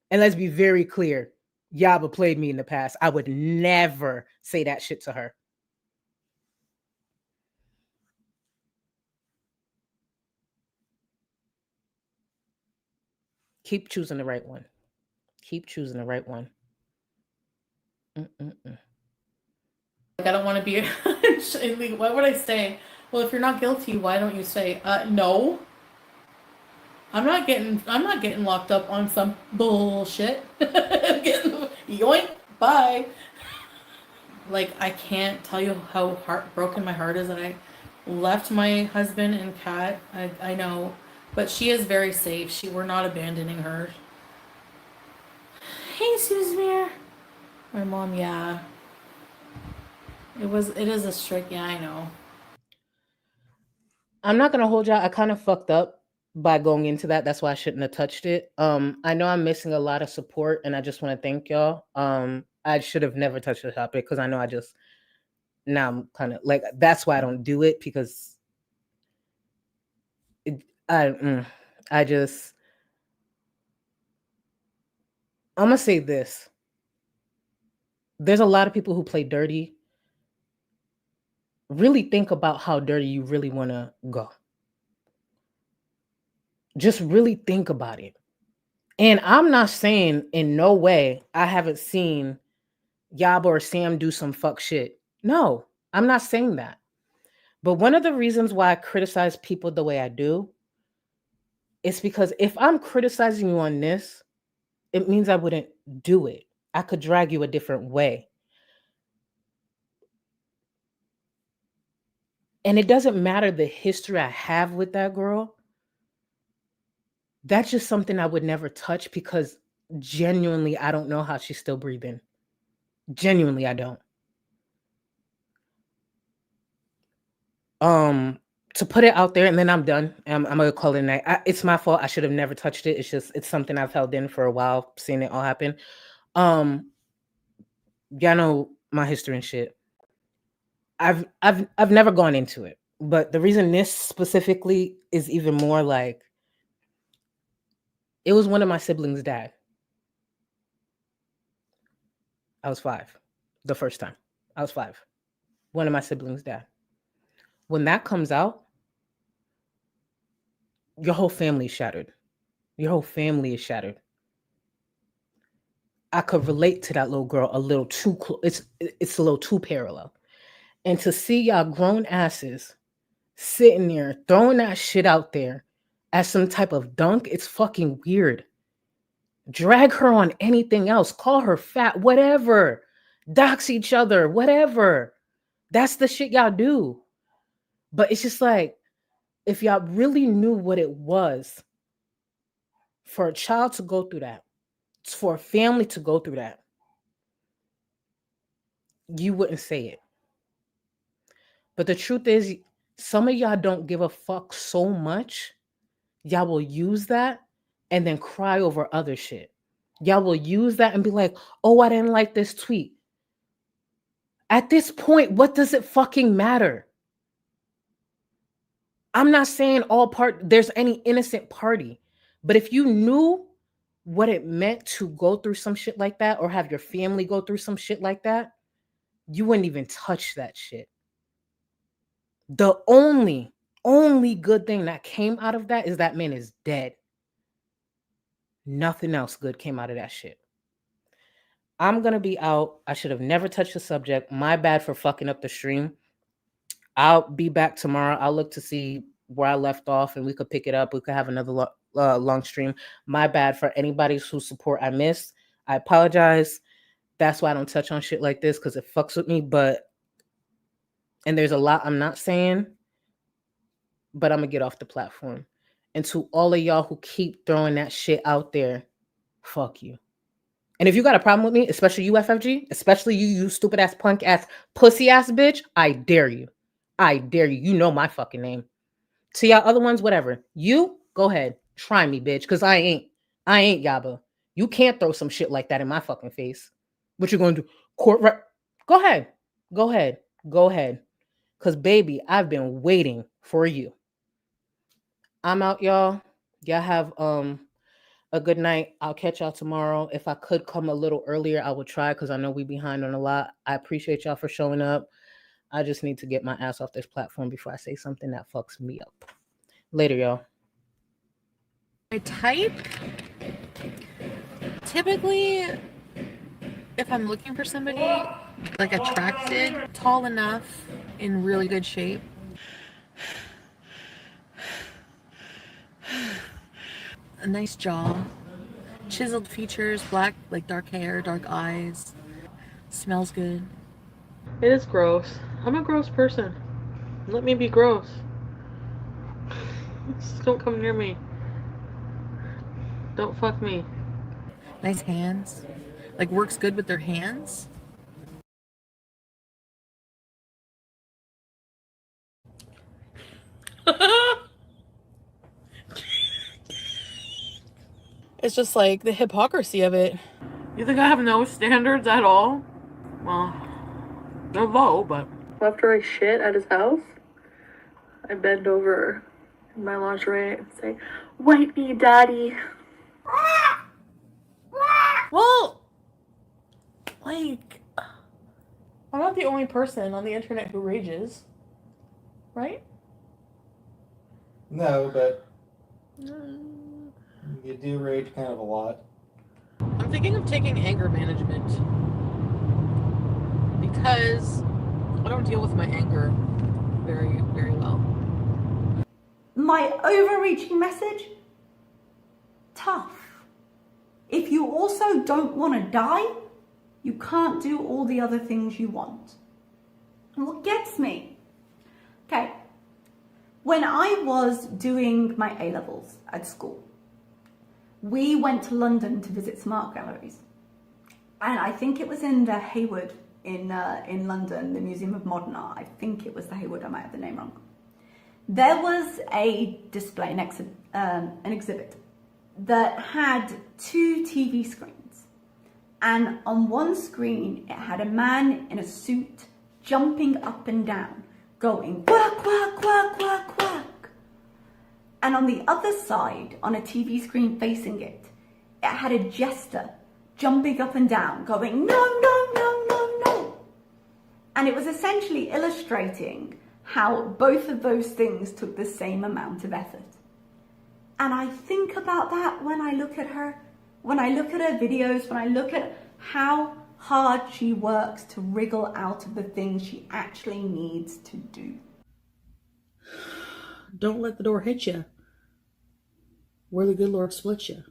And let's be very clear. Yaba played me in the past. I would never say that shit to her. Keep choosing the right one. Keep choosing the right one. Like, I don't want to be. What would I say? Well, if you're not guilty, why don't you say, no? I'm not getting locked up on some bullshit. I'm getting yoink, bye. Like, I can't tell you how heartbroken my heart is that I left my husband and cat. I know, but she is very safe. We're not abandoning her. Hey, Susan. My mom, yeah. It is a strict, yeah, I know. I'm not gonna hold y'all. I kind of fucked up by going into that. That's why I shouldn't have touched it. I know I'm missing a lot of support, and I just want to thank y'all. I should have never touched the topic because I know now I'm kind of like, that's why I don't do it, because I'm gonna say this. There's a lot of people who play dirty. Really think about how dirty you really want to go. Just really think about it. And I'm not saying in no way I haven't seen Yaba or Sam do some fuck shit. No, I'm not saying that. But one of the reasons why I criticize people the way I do is because if I'm criticizing you on this, it means I wouldn't do it. I could drag you a different way. And it doesn't matter the history I have with that girl. That's just something I would never touch because genuinely, I don't know how she's still breathing. Genuinely, I don't. To put it out there, and then I'm done. I'm gonna call it a night. It's my fault. I should have never touched it. It's something I've held in for a while, seeing it all happen. Y'all know my history and shit. I've never gone into it, but the reason this specifically is even more like, it was one of my siblings' dad. I was 5 the first time. I was 5. One of my siblings' dad. When that comes out, your whole family is shattered. Your whole family is shattered. I could relate to that little girl a little too close. It's a little too parallel. And to see y'all grown asses sitting there throwing that shit out there as some type of dunk, it's fucking weird. Drag her on anything else. Call her fat, whatever. Dox each other, whatever. That's the shit y'all do. But it's just like, if y'all really knew what it was for a child to go through that, for a family to go through that, you wouldn't say it. But the truth is, some of y'all don't give a fuck so much, y'all will use that and then cry over other shit. Y'all will use that and be like, oh, I didn't like this tweet. At this point, what does it fucking matter? I'm not saying there's any innocent party, but if you knew what it meant to go through some shit like that or have your family go through some shit like that, you wouldn't even touch that shit. The only good thing that came out of that is that man is dead. Nothing else good came out of that shit. I'm going to be out. I should have never touched the subject. My bad for fucking up the stream. I'll be back tomorrow. I'll look to see where I left off and we could pick it up. We could have another long stream. My bad for anybody whose support I missed. I apologize. That's why I don't touch on shit like this, because it fucks with me. And there's a lot I'm not saying, but I'm going to get off the platform. And to all of y'all who keep throwing that shit out there, fuck you. And if you got a problem with me, especially you, FFG, especially you stupid ass, punk ass, pussy ass bitch, I dare you. I dare you. You know my fucking name. To y'all other ones, whatever. You, go ahead. Try me, bitch, because I ain't Yaba. You can't throw some shit like that in my fucking face. What you gonna do? Go ahead. Go ahead. Go ahead. Because, baby, I've been waiting for you. I'm out, y'all. Y'all have a good night. I'll catch y'all tomorrow. If I could come a little earlier, I would try, because I know we behind on a lot. I appreciate y'all for showing up. I just need to get my ass off this platform before I say something that fucks me up. Later, y'all. My type? Typically, if I'm looking for somebody like attracted, tall enough, in really good shape, a nice jaw, chiseled features, black, like dark hair, dark eyes, smells good. It is gross. I'm a gross person. Let me be gross. Just don't come near me. Don't fuck me. Nice hands. Like, works good with their hands. It's just like the hypocrisy of it. You think I have no standards at all? Well, they're low, but... After I shit at his house, I bend over in my lingerie and say, "Wipe me, daddy." Well, like, I'm not the only person on the internet who rages, right? No, but you do rage kind of a lot. I'm thinking of taking anger management because I don't deal with my anger very, very well. My overreaching message? Tough. If you also don't want to die, you can't do all the other things you want. And what gets me? Okay. When I was doing my A-levels at school, we went to London to visit some art galleries. And I think it was in the Hayward in London, the Museum of Modern Art. I think it was the Hayward, I might have the name wrong. There was a display, an exhibit that had 2 TV screens. And on one screen, it had a man in a suit jumping up and down, going quack, quack, quack, quack, quack. And on the other side, on a TV screen facing it, it had a jester jumping up and down, going no, no, no, no, no. And it was essentially illustrating how both of those things took the same amount of effort. And I think about that when I look at her, when I look at her videos, when I look at how hard she works to wriggle out of the things she actually needs to do. Don't let the door hit you where the good Lord splits you.